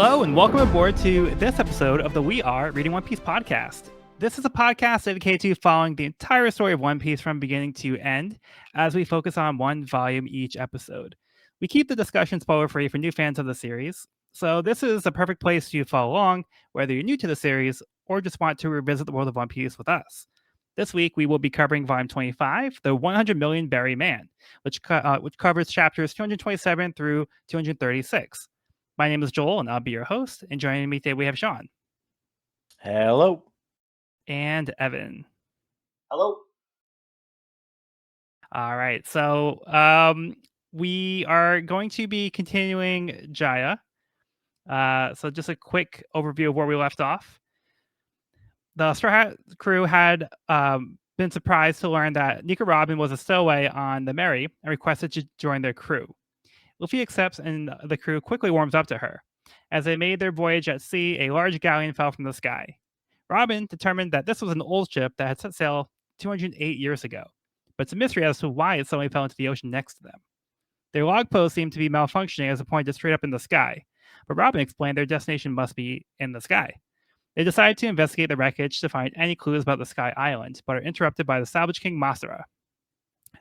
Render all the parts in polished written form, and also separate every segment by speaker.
Speaker 1: Hello and welcome aboard to this episode of the We Are Reading One Piece podcast. This is a podcast dedicated to following the entire story of One Piece from beginning to end as we focus on one volume each episode. We keep the discussion spoiler-free for new fans of the series, so this is a perfect place to follow along, whether you're new to the series or just want to revisit the world of One Piece with us. This week, we will be covering Volume 25, The 100 Million Berry Man, which covers chapters 227 through 236. My name is Joel, and I'll be your host. And joining me today, we have Sean.
Speaker 2: Hello.
Speaker 1: And Evan.
Speaker 3: Hello.
Speaker 1: All right. So we are going to be continuing Jaya. So just a quick overview of where we left off. The Straw Hat crew had been surprised to learn that Nika Robin was a stowaway on the Mary and requested to join their crew. Luffy accepts, and the crew quickly warms up to her. As they made their voyage at sea, a large galleon fell from the sky. Robin determined that this was an old ship that had set sail 208 years ago, but it's a mystery as to why it suddenly fell into the ocean next to them. Their log post seemed to be malfunctioning as it pointed straight up in the sky, but Robin explained their destination must be in the sky. They decided to investigate the wreckage to find any clues about the Sky Island, but are interrupted by the Salvage King Masara.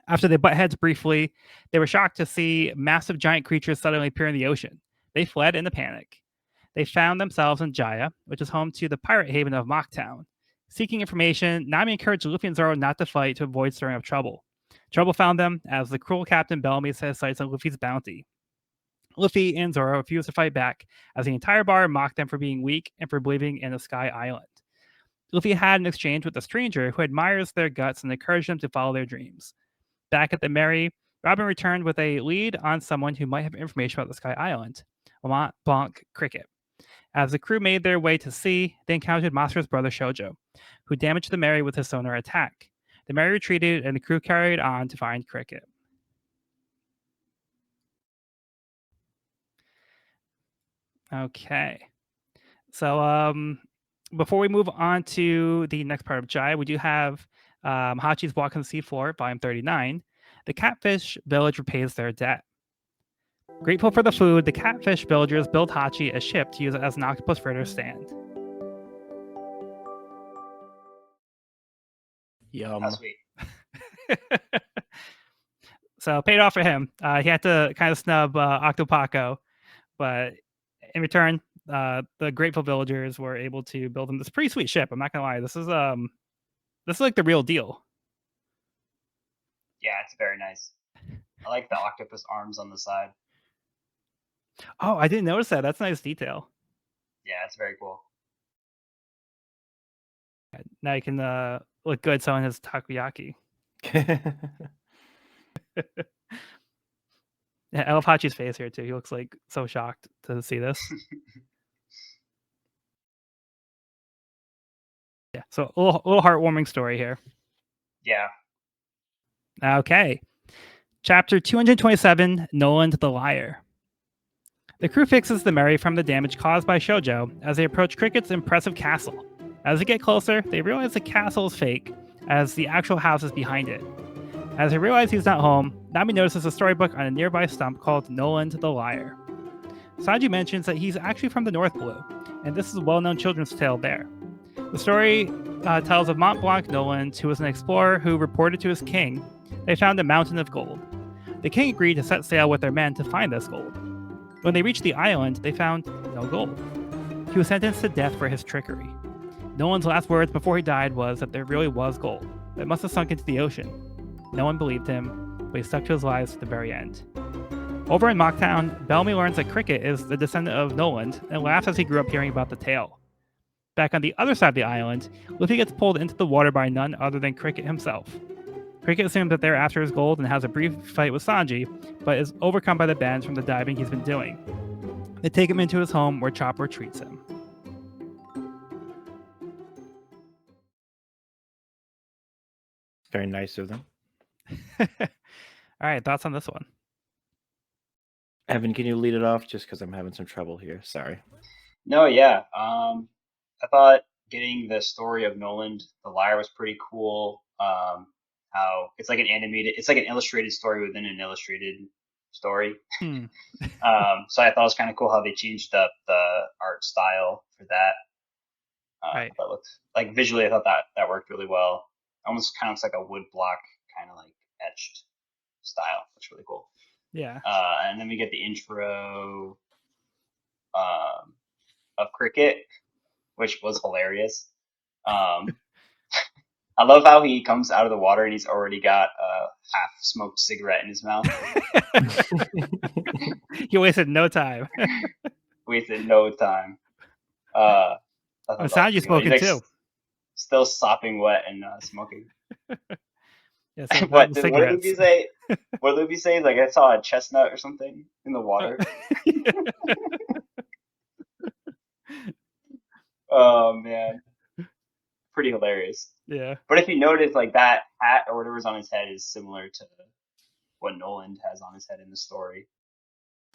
Speaker 1: After they butt heads briefly, they were shocked to see massive giant creatures suddenly appear in the ocean. They fled in a panic. They found themselves in Jaya, which is home to the pirate haven of Mocktown. Seeking information, Nami encouraged Luffy and Zoro not to fight to avoid stirring up trouble. Trouble found them as the cruel Captain Bellamy set his sights on Luffy's bounty. Luffy and Zoro refused to fight back, as the entire bar mocked them for being weak and for believing in the Sky Island. Luffy had an exchange with a stranger who admires their guts and encouraged them to follow their dreams. Back at the Mary, Robin returned with a lead on someone who might have information about the Sky Island, Mont, Blanc, Cricket. As the crew made their way to sea, they encountered Masara's brother Shoujo, who damaged the Mary with his sonar attack. The Mary retreated, and the crew carried on to find Cricket. Okay. So, before we move on to the next part of Jai, we do have Hachi's Walk on the Seafloor, Volume 39. The Catfish Village repays their debt. Grateful for the food, the Catfish villagers built Hachi a ship to use it as an octopus freighter stand.
Speaker 2: Yum.
Speaker 3: That's sweet.
Speaker 1: So paid off for him. He had to kind of snub Octopaco, but in return, the grateful villagers were able to build him this pretty sweet ship. I'm not gonna lie, this is like the real deal.
Speaker 3: Yeah, it's very nice. I like the octopus arms on the side.
Speaker 1: Oh, I didn't notice that. That's a nice detail.
Speaker 3: Yeah, it's very cool.
Speaker 1: Now you can look good selling his takoyaki. Yeah, I love Hachi's face here too. He looks like so shocked to see this. Yeah, so a little heartwarming story here.
Speaker 3: Yeah.
Speaker 1: Okay. Chapter 227, Noland the Liar. The crew fixes the Mary from the damage caused by Shoujo as they approach Cricket's impressive castle. As they get closer, they realize the castle is fake, as the actual house is behind it. As they realize he's not home, Nami notices a storybook on a nearby stump called Noland the Liar. Sanji mentions that he's actually from the North Blue, and this is a well-known children's tale there. The story tells of Mont Blanc Noland, who was an explorer who reported to his king they found a mountain of gold. The king agreed to set sail with their men to find this gold. When they reached the island, they found no gold. He was sentenced to death for his trickery. Noland's last words before he died was that there really was gold, that must have sunk into the ocean. No one believed him, but he stuck to his lies to the very end. Over in Mocktown, Bellamy learns that Cricket is the descendant of Noland and laughs as he grew up hearing about the tale. Back on the other side of the island, Luffy gets pulled into the water by none other than Cricket himself. Cricket assumes that they're after his gold and has a brief fight with Sanji, but is overcome by the bends from the diving he's been doing. They take him into his home where Chopper treats him.
Speaker 2: Very nice of them.
Speaker 1: All right, thoughts on this one?
Speaker 2: Evan, can you lead it off? Just because I'm having some trouble here. Sorry.
Speaker 3: No, yeah. I thought getting the story of Noland the Liar was pretty cool. How it's like an animated, it's like an illustrated story within an illustrated story.
Speaker 1: Hmm.
Speaker 3: So I thought it was kind of cool how they changed up the art style for that.
Speaker 1: Right.
Speaker 3: That looked like visually, I thought that worked really well. Almost kind of looks like a wood block, kind of like etched style. That's really cool.
Speaker 1: Yeah.
Speaker 3: And then we get the intro of Cricket, which was hilarious. I love how he comes out of the water and he's already got a half smoked cigarette in his mouth.
Speaker 1: He wasted no time.
Speaker 3: Wasted no time. I thought that was
Speaker 1: Sanji's
Speaker 3: pretty cool.
Speaker 1: smoking
Speaker 3: He's
Speaker 1: too.
Speaker 3: still sopping wet and smoking.
Speaker 1: Yeah, so
Speaker 3: What
Speaker 1: the
Speaker 3: did
Speaker 1: cigarettes.
Speaker 3: Luffy say? What did Luffy say? He's like, I saw a chestnut or something in the water. Oh man, pretty hilarious.
Speaker 1: Yeah.
Speaker 3: But if you notice, like that hat or whatever's on his head is similar to what Noland has on his head in the story.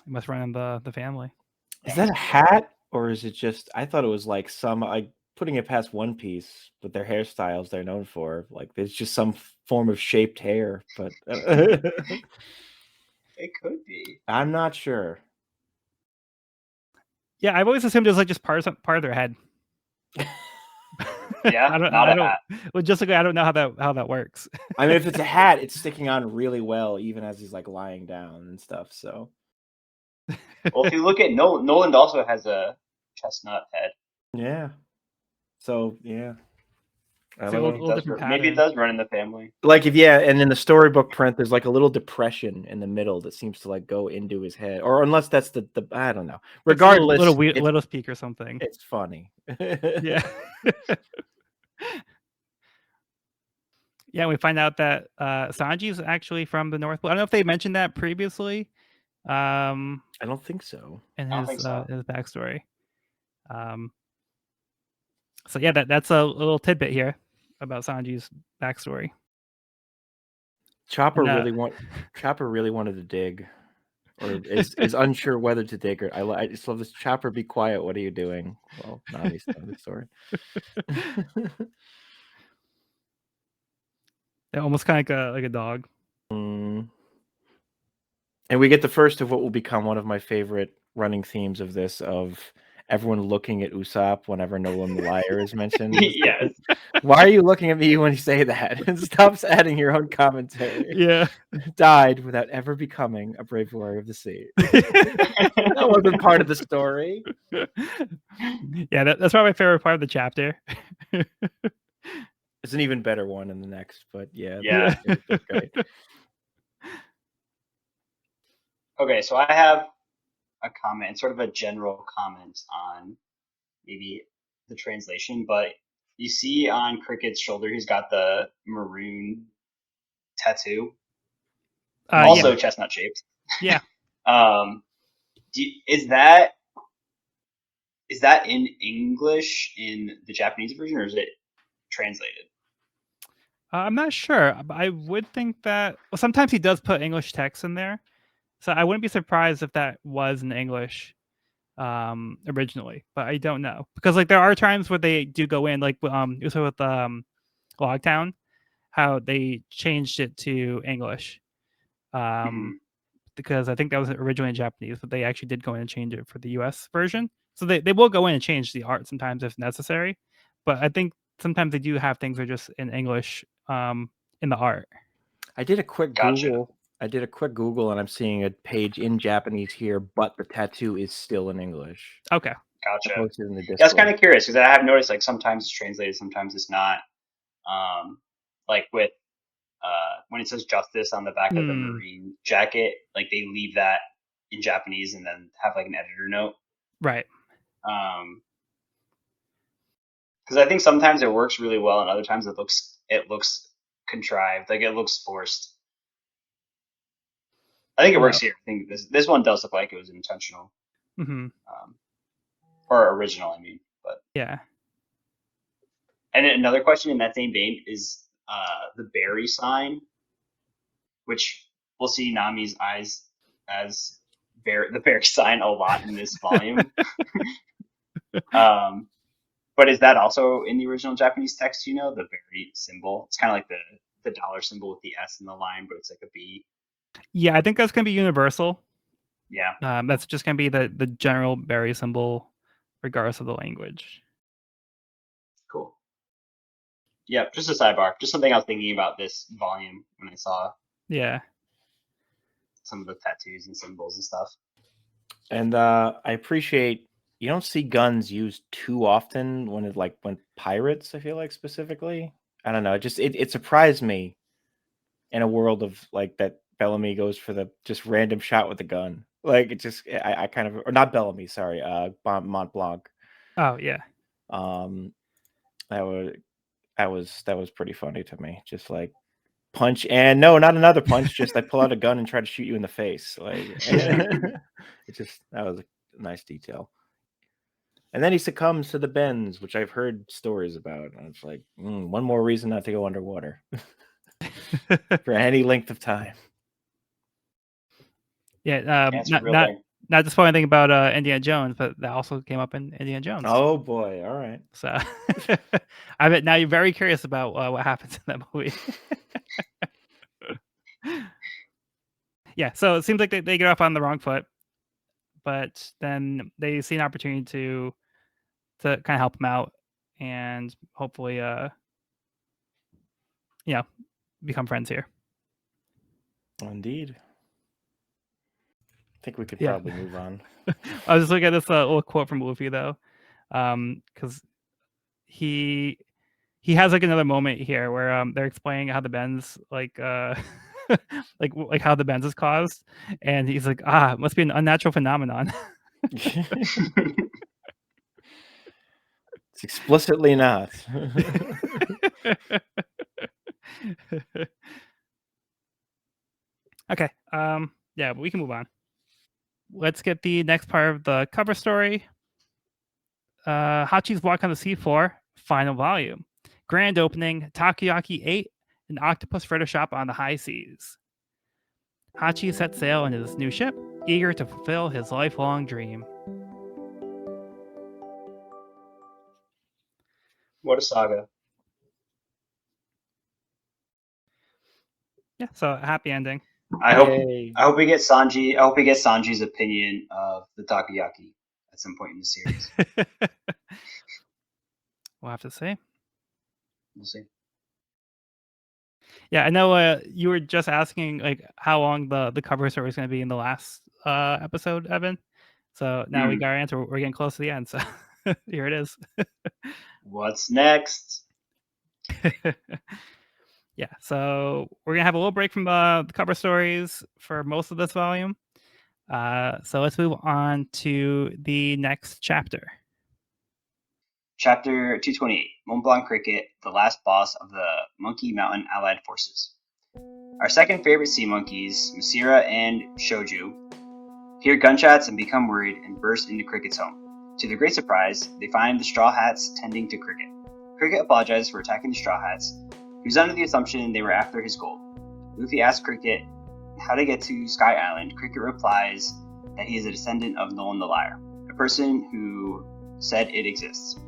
Speaker 1: He must run in the family.
Speaker 2: Is that a hat or is it just? I thought it was like some. Putting it past One Piece with their hairstyles they're known for. Like it's just some form of shaped hair, but
Speaker 3: It could be.
Speaker 2: I'm not sure.
Speaker 1: Yeah, I've always assumed it was like just part of their head.
Speaker 3: Yeah,
Speaker 1: I don't.
Speaker 3: hat.
Speaker 1: Logistically, I don't know how that works.
Speaker 2: I mean, if it's a hat, it's sticking on really well, even as he's like lying down and stuff. So,
Speaker 3: Well, if you look at Noland also has a chestnut head.
Speaker 2: yeah. So yeah, I
Speaker 1: It's a
Speaker 2: don't know.
Speaker 1: little different
Speaker 3: Maybe it
Speaker 1: pattern.
Speaker 3: does run in the family.
Speaker 2: Like and in the storybook print, there's like a little depression in the middle that seems to like go into his head, or unless that's the I don't know. Regardless,
Speaker 1: little peak or something.
Speaker 2: it's funny.
Speaker 1: Yeah. Yeah, we find out that Sanji's actually from the North Pole. I don't know if they mentioned that previously.
Speaker 2: I don't think so.
Speaker 1: In
Speaker 3: I don't think so.
Speaker 1: his backstory. So yeah, that's a little tidbit here about Sanji's backstory.
Speaker 2: Chopper really wanted to dig, or is unsure whether to dig. Or I just love this. Chopper, be quiet. What are you doing? Well, not he's telling the story.
Speaker 1: They're almost kind of like a dog.
Speaker 2: And we get the first of what will become one of my favorite running themes of this, of everyone looking at Usopp whenever Nolan the Liar is mentioned.
Speaker 3: Yes.
Speaker 2: Why are you looking at me when you say that? And stops adding your own commentary.
Speaker 1: Yeah.
Speaker 2: Died without ever becoming a brave warrior of the sea. That wasn't part of the story.
Speaker 1: Yeah, that's probably my favorite part of the chapter.
Speaker 2: It's an even better one in the next, but yeah.
Speaker 3: Yeah.
Speaker 2: Great.
Speaker 3: Okay, so I have a comment, sort of a general comment on maybe the translation, but you see on Cricket's shoulder, he's got the maroon tattoo, also
Speaker 1: yeah.
Speaker 3: chestnut shaped.
Speaker 1: Yeah.
Speaker 3: Is that in English in the Japanese version, or is it translated?
Speaker 1: I'm not sure. I would think that sometimes he does put English text in there, so I wouldn't be surprised if that was in English originally, but I don't know, because like there are times where they do go in, like also with Logtown, how they changed it to English, because I think that was originally in Japanese, but they actually did go in and change it for the US version. So they will go in and change the art sometimes if necessary, but I think sometimes they do have things that are just in English in the art.
Speaker 2: I did a quick
Speaker 3: Gotcha.
Speaker 2: Google. And I'm seeing a page in Japanese here, but the tattoo is still in English.
Speaker 1: Okay.
Speaker 3: Gotcha.
Speaker 2: Posted in the Discord.
Speaker 3: Yeah, I was kind of curious because I have noticed like sometimes it's translated, sometimes it's not. Like with when it says justice on the back of the Marine jacket, like they leave that in Japanese and then have like an editor note.
Speaker 1: Right.
Speaker 3: Because I think sometimes it works really well, and other times it looks contrived, like it looks forced. I think it works here. I think this one does look like it was intentional, or original. I mean, but
Speaker 1: yeah.
Speaker 3: And another question in that same vein is the berry sign, which we'll see Nami's eyes as the berry sign a lot in this volume. But is that also in the original Japanese text? You know, the berry symbol. It's kind of like the dollar symbol with the S in the line, but it's like a B.
Speaker 1: Yeah, I think that's gonna be universal.
Speaker 3: Yeah.
Speaker 1: That's just gonna be the general berry symbol, regardless of the language.
Speaker 3: Cool. Yeah, just a sidebar. Just something I was thinking about this volume when I saw
Speaker 1: Yeah.
Speaker 3: some of the tattoos and symbols and stuff.
Speaker 2: And I appreciate you don't see guns used too often when pirates, I feel like specifically. I don't know. It surprised me in a world of like that Bellamy goes for the just random shot with a gun. Like it just I kind of or not Bellamy, sorry, Mont Blanc.
Speaker 1: Oh yeah.
Speaker 2: That was pretty funny to me. Just like punch and no, not another punch. Just I pull out a gun and try to shoot you in the face. Like that was a nice detail. And then he succumbs to the bends, which I've heard stories about. And it's like one more reason not to go underwater for any length of time.
Speaker 1: Yeah.
Speaker 3: That's a real thing.
Speaker 1: Not to spoil anything about Indiana Jones, but that also came up in Indiana Jones.
Speaker 2: Oh boy! All right.
Speaker 1: So I bet now you're very curious about what happens in that movie. Yeah, so it seems like they get off on the wrong foot, but then they see an opportunity to kind of help them out and hopefully, become friends here.
Speaker 2: Indeed. I think we could
Speaker 1: Yeah.
Speaker 2: probably move on.
Speaker 1: I was just looking at this little quote from Luffy though, because he has like another moment here where they're explaining how the bends like like how the bends is caused, and he's like, it must be an unnatural phenomenon.
Speaker 2: It's explicitly not.
Speaker 1: Okay. Yeah, but we can move on. Let's get the next part of the cover story. Hachi's Walk on the Seafloor, final volume. Grand opening, Takoyaki 8, an octopus fritter shop on the high seas. Hachi sets sail in his new ship, eager to fulfill his lifelong dream.
Speaker 3: What a saga.
Speaker 1: Yeah, so a happy ending.
Speaker 3: I hope we get Sanji. I hope we get Sanji's opinion of the takoyaki at some point in the series.
Speaker 1: We'll have to see.
Speaker 3: We'll see.
Speaker 1: Yeah, I know you were just asking like how long the cover story is going to be in the last episode, Evan. So now we got our answer. We're getting close to the end. So here it is.
Speaker 3: What's next?
Speaker 1: Yeah, so we're gonna have a little break from the cover stories for most of this volume. So let's move on to the next chapter.
Speaker 3: Chapter 228, Mont Blanc Cricket, the last boss of the Monkey Mountain Allied Forces. Our second favorite sea monkeys, Masira and Shoju, hear gunshots and become worried and burst into Cricket's home. To their great surprise, they find the Straw Hats tending to Cricket. Cricket apologizes for attacking the Straw Hats. He was under the assumption they were after his gold. Luffy asks Cricket how to get to Sky Island. Cricket replies that he is a descendant of Noland the Liar, a person who said it exists.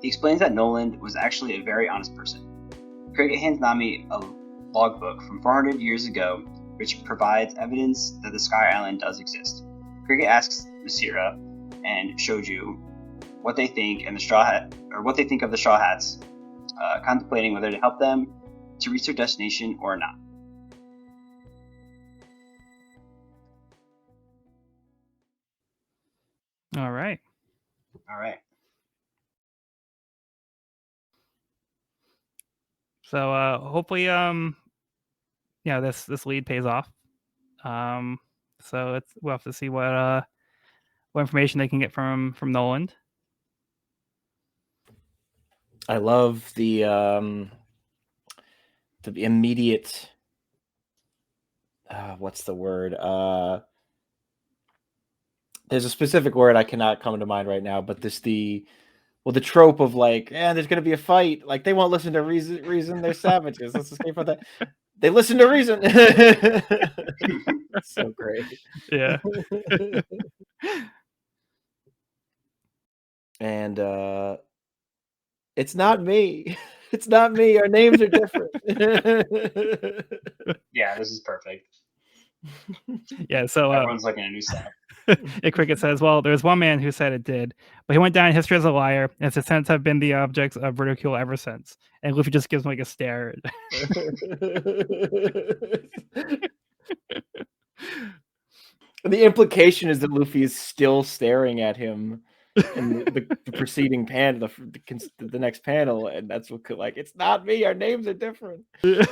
Speaker 3: He explains that Noland was actually a very honest person. Cricket hands Nami a logbook from 400 years ago, which provides evidence that the Sky Island does exist. Cricket asks Masira and Shoju what they think of the Straw Hats, contemplating whether to help them to reach their destination or not.
Speaker 1: All right. So hopefully this lead pays off. So we'll have to see what information they can get from Noland.
Speaker 2: I love the immediate what's the word? There's a specific word I cannot come to mind right now, but the trope of like, there's gonna be a fight. Like they won't listen to reason. They're savages. Let's escape from that. They listen to reason. That's so great.
Speaker 1: Yeah.
Speaker 2: And it's not me. It's not me. Our names are different.
Speaker 3: Yeah, this is perfect.
Speaker 1: Yeah, so
Speaker 3: Everyone's looking at new stuff.
Speaker 1: Cricket says, well, there's one man who said it did, but he went down in history as a liar, and his descendants have been the objects of ridicule ever since. And Luffy just gives him like a stare.
Speaker 2: The implication is that Luffy is still staring at him in the preceding panel, the next panel, and that's what like, it's not me. Our names are different. Great.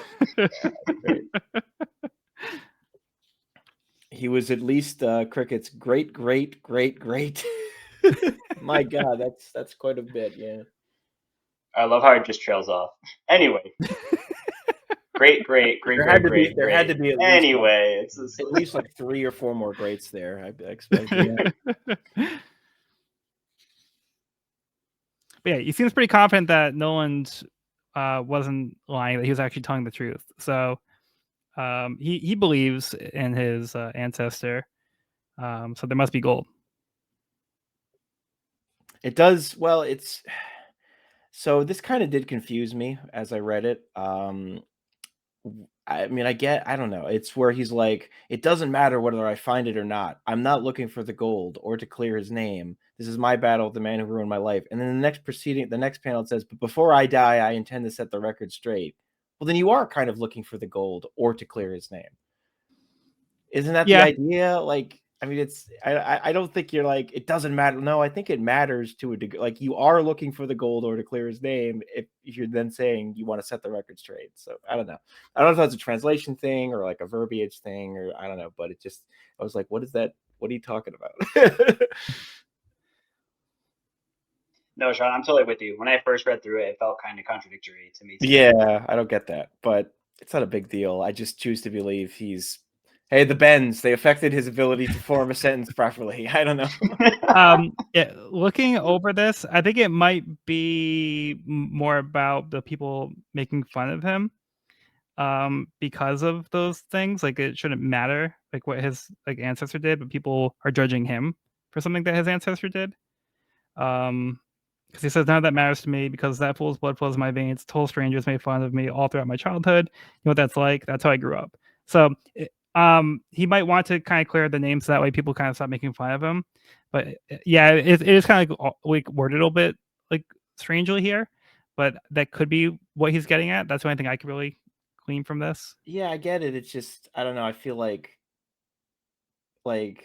Speaker 2: He was at least Cricket's great. My God, that's quite a bit. Yeah.
Speaker 3: I love how it just trails off. Anyway. Great.
Speaker 2: There had to be at least
Speaker 3: anyway,
Speaker 2: at least like 3 or 4 more greats there. I expect. Yeah.
Speaker 1: But yeah, he seems pretty confident that Noland wasn't lying; that he was actually telling the truth. So he believes in his ancestor. So there must be gold.
Speaker 2: It does. Well, it's so this kind of did confuse me as I read it. I mean, I don't know. It's where he's like, it doesn't matter whether I find it or not. I'm not looking for the gold or to clear his name. This is my battle with the man who ruined my life. And then the next panel, it says, but before I die, I intend to set the record straight. Well, then you are kind of looking for the gold or to clear his name. Isn't that the idea? Like, I mean, I don't think you're like, it doesn't matter. No, I think it matters to a degree. Like, you are looking for the gold or to clear his name if you're then saying you want to set the record straight. So I don't know. I don't know if that's a translation thing or like a verbiage thing, or I don't know, but I was like, what is that? What are you talking about?
Speaker 3: No, Sean, I'm totally with you. When I first read through it, it felt kind of contradictory to me too.
Speaker 2: Yeah, I don't get that, but it's not a big deal. I just choose to believe hey, the bends, they affected his ability to form a sentence properly. I don't know.
Speaker 1: Yeah, looking over this, I think it might be more about the people making fun of him because of those things. Like, it shouldn't matter like what his like ancestor did, but people are judging him for something that his ancestor did. Because he says, none of that matters to me because that fool's blood flows in my veins. Total strangers made fun of me all throughout my childhood. You know what that's like? That's how I grew up. So he might want to kind of clear the names so that way people kind of stop making fun of him. But yeah, it is kind of like worded a little bit like strangely here, but that could be what he's getting at. That's the only thing I could really glean from this.
Speaker 2: Yeah, I get it. It's just, I don't know. I feel like I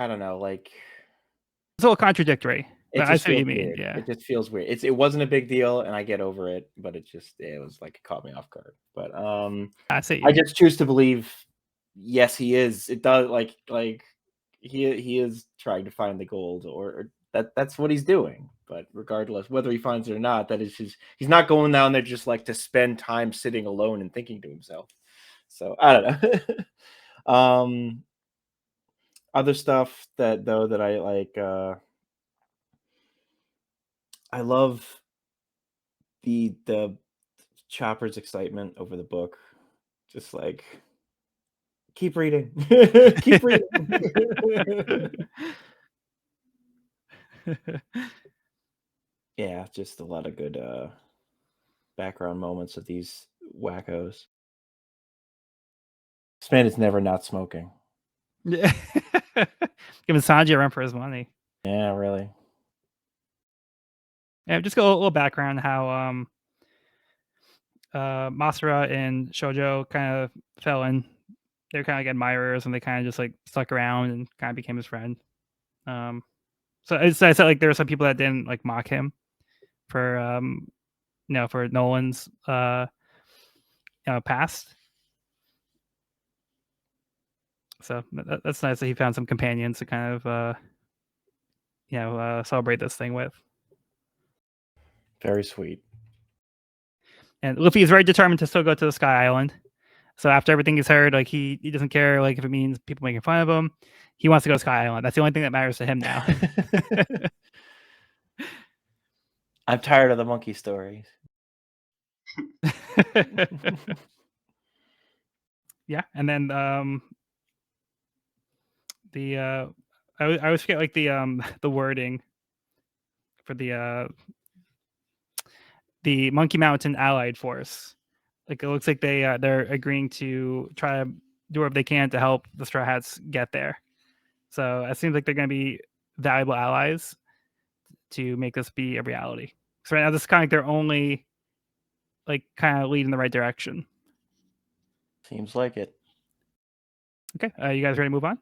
Speaker 2: don't know, like
Speaker 1: it's a little contradictory.
Speaker 2: it
Speaker 1: I
Speaker 2: just
Speaker 1: see what
Speaker 2: feels
Speaker 1: you mean.
Speaker 2: weird.
Speaker 1: Yeah,
Speaker 2: It just feels weird. It wasn't a big deal, and I get over it, but it was like it caught me off guard. But
Speaker 1: I see.
Speaker 2: I just choose to believe, yes, he is. It does like he is trying to find the gold, or that's what he's doing. But regardless, whether he finds it or not, that is he's not going down there just like to spend time sitting alone and thinking to himself. So I don't know. Other stuff that I like, I love the Chopper's excitement over the book. Just like, keep reading. Keep reading. Yeah, just a lot of good background moments of these wackos. This man is never not smoking.
Speaker 1: Yeah. Giving Sanji a run for his money.
Speaker 2: Yeah, really.
Speaker 1: Yeah, just go a little background how Masura and Shoujo kind of fell in. They're kind of like admirers, and they kind of just like stuck around and kind of became his friend. So I said like there were some people that didn't like mock him for for Nolan's past. So that's nice that he found some companions to kind of celebrate this thing with.
Speaker 2: Very sweet.
Speaker 1: And Luffy is very determined to still go to the Sky Island. So after everything he's heard, like he doesn't care like if it means people making fun of him. He wants to go to Sky Island. That's the only thing that matters to him now.
Speaker 2: I'm tired of the monkey stories.
Speaker 1: Yeah, and then I always forget like the wording for the Monkey Mountain Allied Force. Like it looks like they're agreeing to try to do whatever they can to help the Straw Hats get there. So it seems like they're going to be valuable allies to make this be a reality. So right now, this is kind of like their only, like, kind of lead in the right direction.
Speaker 2: Seems like it.
Speaker 1: Okay, you guys ready to move on?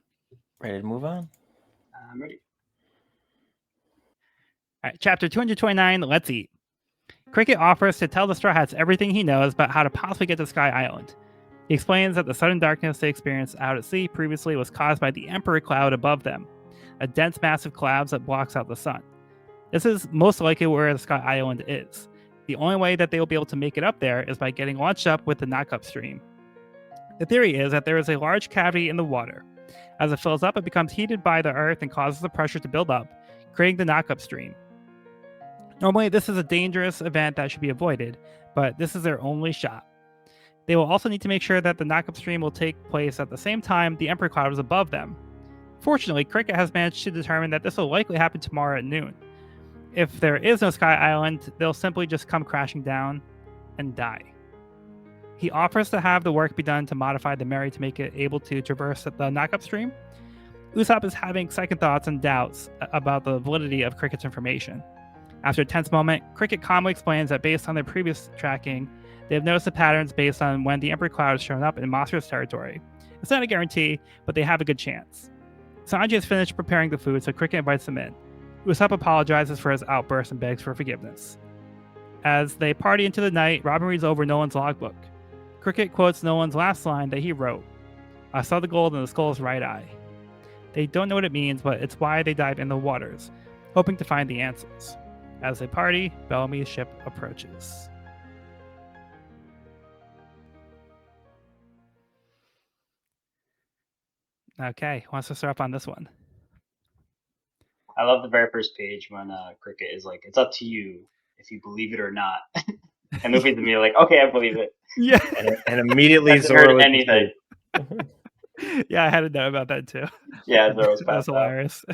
Speaker 2: Ready to move on?
Speaker 3: I'm ready.
Speaker 1: All right, chapter 229, Let's Eat. Cricket offers to tell the Straw Hats everything he knows about how to possibly get to Sky Island. He explains that the sudden darkness they experienced out at sea previously was caused by the Emperor Cloud above them, a dense mass of clouds that blocks out the sun. This is most likely where the Sky Island is. The only way that they will be able to make it up there is by getting launched up with the knock-up stream. The theory is that there is a large cavity in the water. As it fills up, it becomes heated by the earth and causes the pressure to build up, creating the knock-up stream. Normally, this is a dangerous event that should be avoided, but this is their only shot. They will also need to make sure that the knock-up stream will take place at the same time the Emperor Cloud is above them. Fortunately, Cricket has managed to determine that this will likely happen tomorrow at noon. If there is no Sky Island, they'll simply just come crashing down and die. He offers to have the work be done to modify the Mary to make it able to traverse the knock-up stream. Usopp is having second thoughts and doubts about the validity of Cricket's information. After a tense moment, Cricket calmly explains that based on their previous tracking, they have noticed the patterns based on when the Emperor Cloud has shown up in Monster's territory. It's not a guarantee, but they have a good chance. Sanji has finished preparing the food, so Cricket invites them in. Usopp apologizes for his outburst and begs for forgiveness. As they party into the night, Robin reads over Noland's logbook. Cricket quotes Noland's last line that he wrote, "I saw the gold in the skull's right eye." They don't know what it means, but it's why they dive in the waters, hoping to find the answers. As they party, Bellamy's ship approaches. Okay, who wants to start off on this one?
Speaker 3: I love the very first page when Cricket is like, "It's up to you if you believe it or not," and Luffy's immediately like, "Okay, I believe it."
Speaker 1: Yeah,
Speaker 2: And immediately
Speaker 3: Hasn't heard
Speaker 2: Zoro
Speaker 3: anything.
Speaker 1: Yeah, I had to know about that too.
Speaker 3: Yeah, Zoro's
Speaker 1: That's
Speaker 3: passed out.
Speaker 1: hilarious.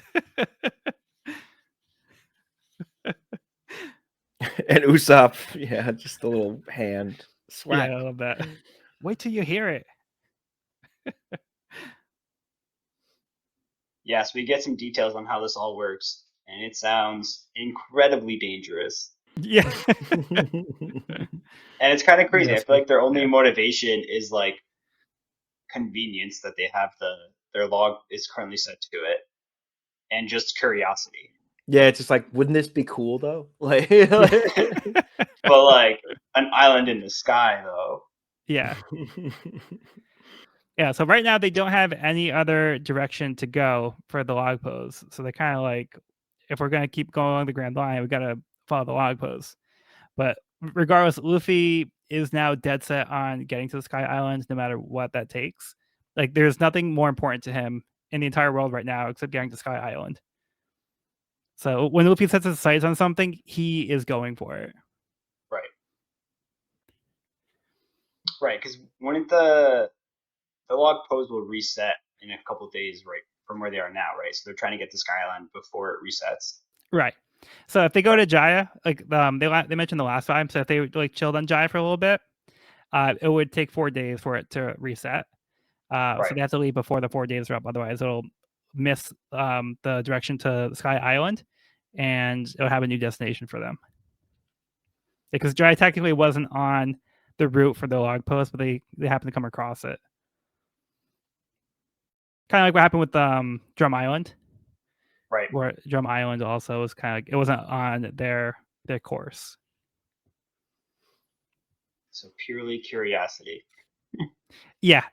Speaker 2: And Usopp, yeah, just a little hand swag.
Speaker 1: Yeah, I love that. Wait till you hear it.
Speaker 3: Yeah, so we get some details on how this all works, and it sounds incredibly dangerous.
Speaker 1: Yeah.
Speaker 3: And it's kind of crazy.
Speaker 2: Yes,
Speaker 3: I feel like their only
Speaker 1: yeah.
Speaker 3: motivation is like convenience that they have their log is currently set to it, and just curiosity.
Speaker 2: Yeah, it's just like, wouldn't this be cool though? Like,
Speaker 3: But like an island in the sky, though.
Speaker 1: Yeah. Yeah, so right now they don't have any other direction to go for the log pose. So they're kind of like, if we're going to keep going along the Grand Line, we got to follow the log pose. But regardless, Luffy is now dead set on getting to the Sky Islands no matter what that takes. Like, there's nothing more important to him in the entire world right now except getting to Sky Island. So when Luffy sets his sights on something, he is going for it.
Speaker 3: Right, because when the log pose will reset in a couple days, right, from where they are now, right? So they're trying to get to Sky Island before it resets.
Speaker 1: Right. So if they go to Jaya, like they mentioned the last time, so if they like chilled on Jaya for a little bit, it would take 4 days for it to reset. So they have to leave before the 4 days are up, otherwise it'll miss the direction to Sky Island, and it'll have a new destination for them. Because Jaya technically wasn't on the route for the log post, but they happened to come across it. Kind of like what happened with Drum Island.
Speaker 3: Right.
Speaker 1: Where Drum Island also was kind of like, it wasn't on their course.
Speaker 3: So purely curiosity.
Speaker 1: Yeah.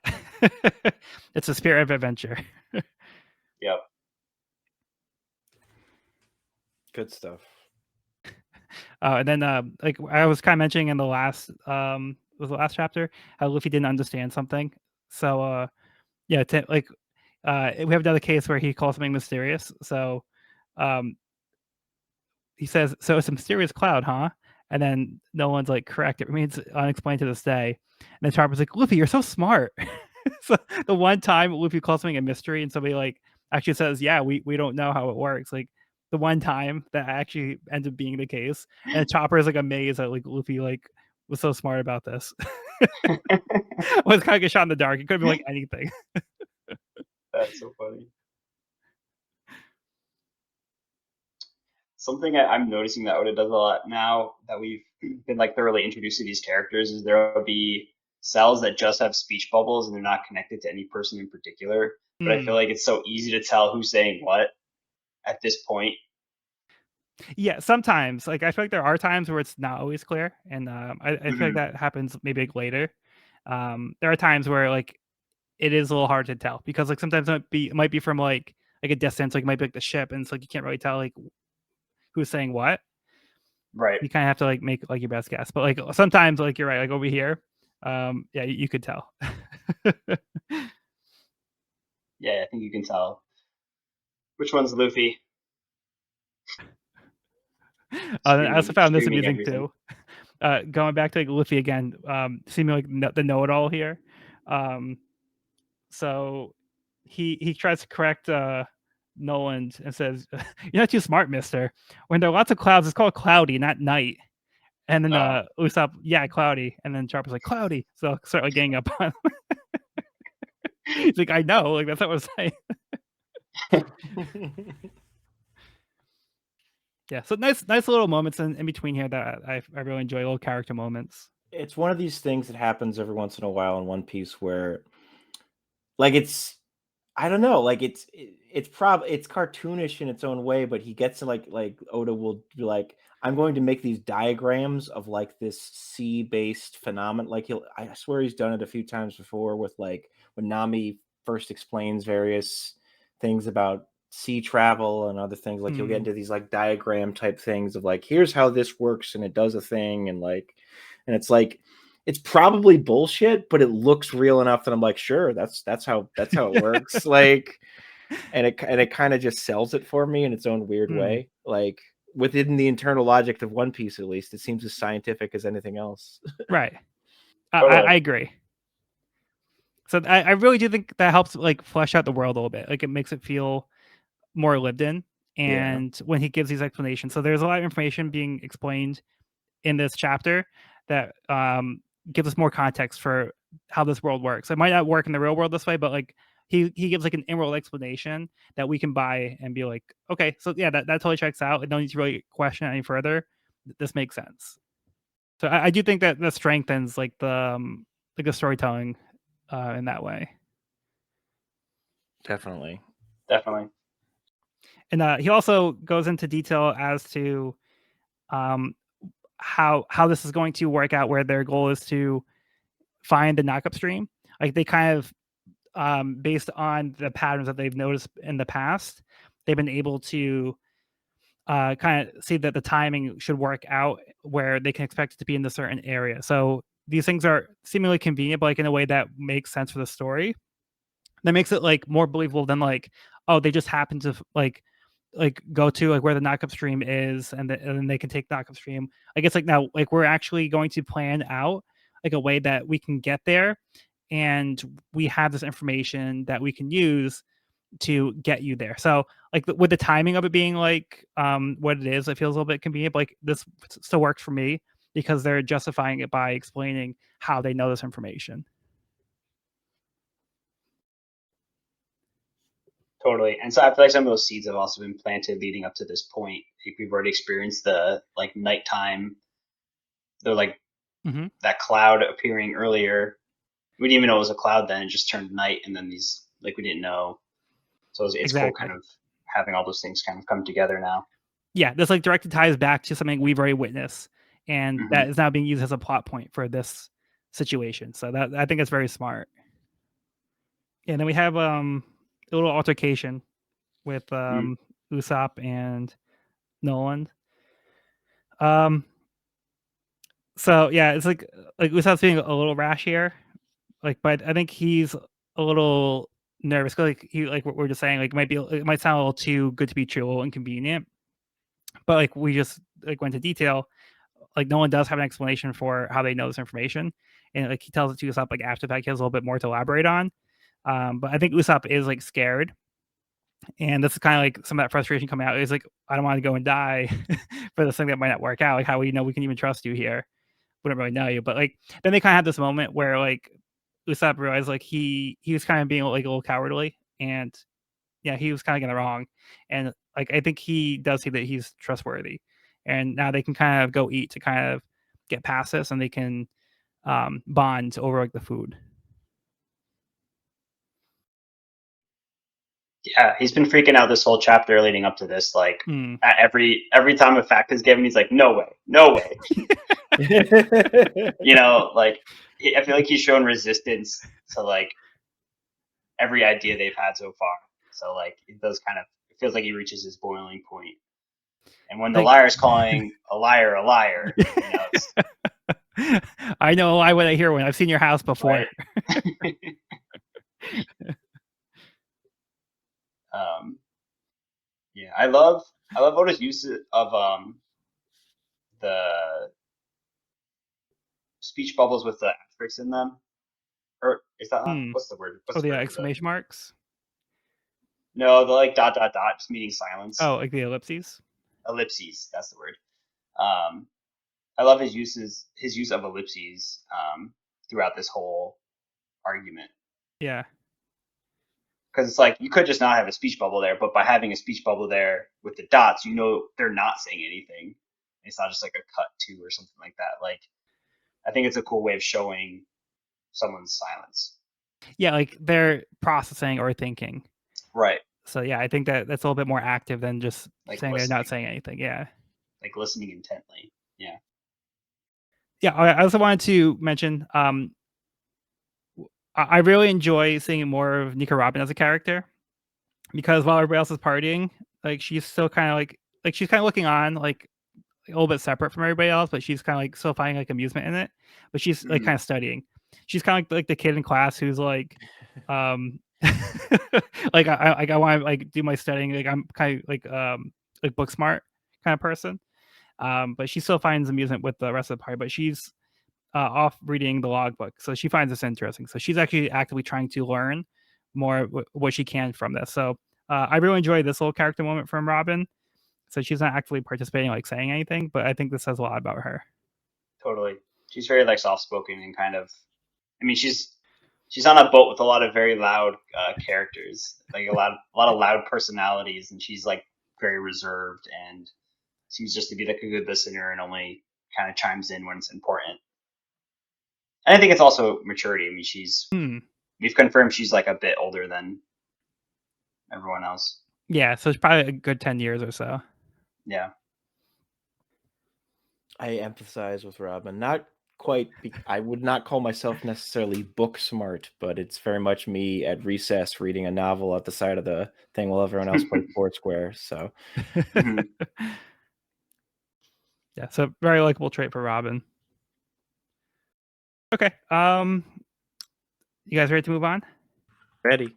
Speaker 1: It's a spirit of adventure.
Speaker 3: Yep.
Speaker 2: good stuff.
Speaker 1: And then like I was kind of mentioning in the last was the last chapter how Luffy didn't understand something. So yeah, we have another case where he calls something mysterious. So he says, "So it's a mysterious cloud, huh?" And then no one's like, "Correct. It remains unexplained to this day." And then Chopper's like, "Luffy, you're so smart." So the one time Luffy calls something a mystery and somebody like actually says, "Yeah, we don't know how it works." Like the one time that actually ended up being the case, and Chopper is like amazed that like Luffy like was so smart about this. Was kind of get shot in the dark. It could have been like anything.
Speaker 3: That's so funny. Something I'm noticing that Oda does a lot now that we've been like thoroughly introduced to these characters is there will be cells that just have speech bubbles and they're not connected to any person in particular. But I feel like it's so easy to tell who's saying what at this point.
Speaker 1: Yeah, sometimes. Like I feel like there are times where it's not always clear, and I feel like that happens maybe like later. There are times where like it is a little hard to tell because like sometimes it might be from like a distance, like it might be like the ship, and it's like you can't really tell like who's saying what.
Speaker 3: Right.
Speaker 1: You kind of have to like make like your best guess. But like sometimes like you're right, like over here, yeah, you could tell.
Speaker 3: Yeah, I think you can tell. Which one's Luffy?
Speaker 1: I also found this
Speaker 3: Screaming
Speaker 1: amusing
Speaker 3: everything.
Speaker 1: too. Going back to like Luffy again, seeming like the know-it-all here. So he tries to correct Noland and says, "You're not too smart, Mister. When there are lots of clouds, it's called cloudy, not night." And then
Speaker 3: Oh.
Speaker 1: Usopp, yeah, cloudy. And then Chopper's like, cloudy. So start like getting up on. He's like, I know, like that's what I was saying. Yeah, so nice little moments in between here that I really enjoy, little character moments.
Speaker 2: It's one of these things that happens every once in a while in One Piece where, like, it's I don't know, like it's cartoonish in its own way, but he gets to like Oda will be like, I'm going to make these diagrams of like this sea-based phenomenon. Like I swear he's done it a few times before with like when Nami first explains various things about sea travel and other things. Like he'll get into these like diagram type things of like, here's how this works and it does a thing, and it's like it's probably bullshit, but it looks real enough that I'm like, sure, that's how it works. Like, and it kind of just sells it for me in its own weird way. Like within the internal logic of One Piece, at least, it seems as scientific as anything else.
Speaker 1: Right.
Speaker 3: Totally.
Speaker 1: I agree. So I really do think that helps like flesh out the world a little bit. Like it makes it feel more lived in. And when he gives these explanations, so there's a lot of information being explained in this chapter that gives us more context for how this world works. It might not work in the real world this way, but like he gives like an in-world explanation that we can buy and be like, okay, so yeah, that totally checks out. I don't need to really question it any further. This makes sense. So I do think that strengthens like the storytelling in that way.
Speaker 2: Definitely.
Speaker 1: And he also goes into detail as to how this is going to work out, where their goal is to find the knockup stream. Like they kind of based on the patterns that they've noticed in the past, they've been able to kind of see that the timing should work out where they can expect it to be in a certain area. So these things are seemingly convenient, but like in a way that makes sense for the story. That makes it like more believable than like, oh, they just happen to like go to like where the knockup stream is, and then they can take knockup stream. I guess like now like we're actually going to plan out like a way that we can get there, and we have this information that we can use to get you there. So like with the timing of it being like what it is, it feels a little bit convenient. But like this still works for me because they're justifying it by explaining how they know this information.
Speaker 3: Totally. And so I feel like some of those seeds have also been planted leading up to this point. Like we've already experienced the like nighttime, the like that cloud appearing earlier. We didn't even know it was a cloud then; it just turned night, and then these like we didn't know. So it's cool,
Speaker 1: Exactly.
Speaker 3: kind of having all those things kind of come together now.
Speaker 1: Yeah, this like directly ties back to something we've already witnessed, and that is now being used as a plot point for this situation. So that I think it's very smart. Yeah, and then we have a little altercation with Usopp and Noland. So yeah, it's like Usopp's being a little rash here, like, but I think he's a little nervous because like he like what we're just saying, like it might sound a little too good to be true, a little inconvenient, but like we just like went into detail. Like no one does have an explanation for how they know this information, and like he tells it to Usopp like after that. He has a little bit more to elaborate on, but I think Usopp is like scared, and this is kind of like some of that frustration coming out. He's like, I don't want to go and die for this thing that might not work out. Like how we know we can even trust you here. wouldn't really know you. But like then they kind of had this moment where like Usopp realized like he was kind of being like a little cowardly, and yeah, he was kind of getting it wrong, and like I think he does see that he's trustworthy, and now they can kind of go eat to kind of get past this, and they can bond over like the food.
Speaker 3: Yeah, he's been freaking out this whole chapter leading up to this. Like at every time a fact is given, he's like, "No way, no way." You know, like I feel like he's shown resistance to like every idea they've had so far. So like it feels like he reaches his boiling point. And when the
Speaker 1: Like-
Speaker 3: liar's calling a liar, it's
Speaker 1: I know a lie when I hear one. I've seen your house before.
Speaker 3: right. Yeah, I love Oda's use of the speech bubbles with the asterisks in them. Or is that what's the word? What's
Speaker 1: Oh,
Speaker 3: the
Speaker 1: the
Speaker 3: word
Speaker 1: exclamation marks.
Speaker 3: No, the like ... just meaning silence.
Speaker 1: Oh, like the ellipses.
Speaker 3: Ellipses, that's the word. I love his use of ellipses throughout this whole argument.
Speaker 1: Yeah.
Speaker 3: Because it's like you could just not have a speech bubble there, but by having a speech bubble there with the dots, you know they're not saying anything. It's not just like a cut to or something like that. Like I think it's a cool way of showing someone's silence.
Speaker 1: Yeah, like they're processing or thinking.
Speaker 3: Right.
Speaker 1: So yeah, I think that's a little bit more active than just
Speaker 3: like
Speaker 1: saying
Speaker 3: listening.
Speaker 1: they're not saying anything. Yeah.
Speaker 3: Like listening intently. Yeah.
Speaker 1: Yeah, I also wanted to mention I really enjoy seeing more of Nico Robin as a character, because while everybody else is partying, like she's still kind of like she's kind of looking on like a little bit separate from everybody else, but she's kind of like still finding like amusement in it. But she's like kind of studying. She's kind of like the kid in class who's like, like I want to like do my studying. Like I'm kind of like book smart kind of person. But she still finds amusement with the rest of the party. But she's off reading the logbook, so she finds this interesting. So she's actually actively trying to learn more what she can from this. So I really enjoy this little character moment from Robin. So she's not actively participating, like saying anything, but I think this says a lot about her.
Speaker 3: Totally. She's very like soft spoken and kind of. I mean, she's on a boat with a lot of very loud characters, like a lot of loud personalities, and she's like very reserved and seems just to be like a good listener and only kind of chimes in when it's important. And I think it's also maturity. I mean, we've confirmed she's like a bit older than everyone else.
Speaker 1: Yeah, so it's probably a good 10 years or so.
Speaker 3: Yeah.
Speaker 2: I empathize with Robin. Not quite. I would not call myself necessarily book smart, but it's very much me at recess reading a novel at the side of the thing while everyone else plays Foursquare. So,
Speaker 1: yeah, so very likable trait for Robin. Okay, you guys ready to move on?
Speaker 2: ready.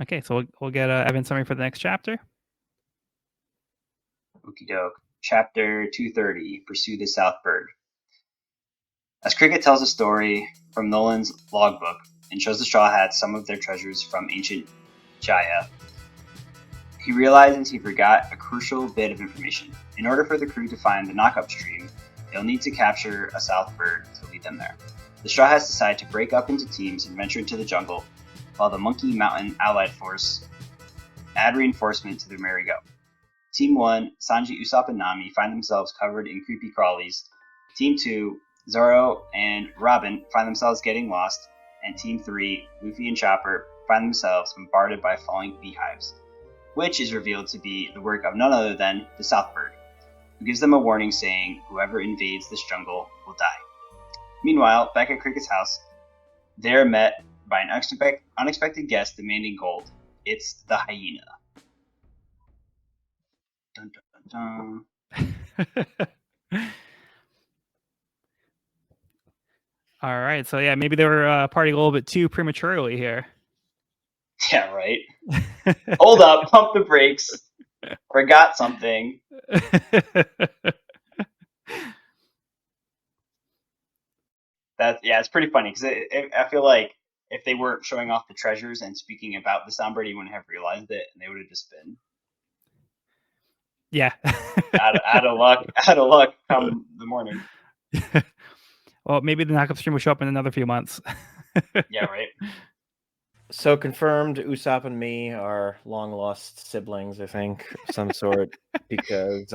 Speaker 1: Okay, so we'll get Evan's summary for the next chapter.
Speaker 3: Okie doke. Chapter 230, Pursue the South Bird. As Cricket tells a story from Noland's logbook and shows the Straw Hats some of their treasures from ancient Jaya, he realizes he forgot a crucial bit of information. In order for the crew to find the knock-up stream, they'll need to capture a South Bird to lead them there. The Straw Hats decide to break up into teams and venture into the jungle, while the Monkey Mountain Allied Force add reinforcement to their merry go. Team 1, Sanji, Usopp, and Nami find themselves covered in creepy crawlies. Team 2, Zoro and Robin find themselves getting lost. And Team 3, Luffy and Chopper, find themselves bombarded by falling beehives, which is revealed to be the work of none other than the South Bird, who gives them a warning saying whoever invades this jungle will die. Meanwhile, back at Cricket's house, they're met by an unexpected guest demanding gold. It's the Hyena. Dun, dun, dun, dun.
Speaker 1: All right, so yeah, maybe they were partying a little bit too prematurely here.
Speaker 3: Yeah, right. Hold up, pump the brakes. Forgot something. It's pretty funny because I feel like if they weren't showing off the treasures and speaking about the Soundbird, you wouldn't have realized it, and they would have just been
Speaker 1: Yeah.
Speaker 3: out of luck come the morning.
Speaker 1: Well, maybe the knockup stream will show up in another few months.
Speaker 3: Yeah, right.
Speaker 2: So confirmed, Usopp and me are long lost siblings, I think, of some sort, because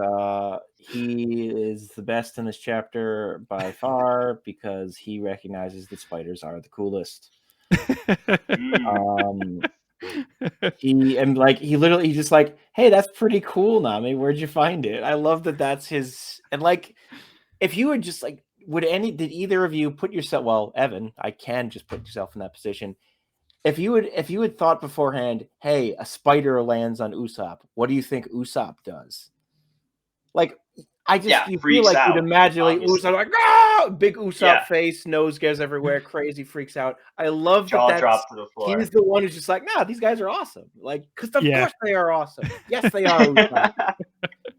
Speaker 2: he is the best in this chapter by far because he recognizes that spiders are the coolest. He literally he's just like, hey, that's pretty cool, Nami. Where'd you find it? I love that that's his. And like, if you would just like, did either of you put yourself? Well, Evan, I can just put yourself in that position. If you had thought beforehand, hey, a spider lands on Usopp, what do you think Usopp does? Like, you feel like you'd imagine like Usopp like, ah, big Usopp face, nose goes everywhere, crazy, freaks out. I love
Speaker 3: jaw
Speaker 2: that
Speaker 3: dropped to the floor.
Speaker 2: He's the one who's just like, nah, these guys are awesome. Like, because of course they are awesome. Yes, they are. Usopp.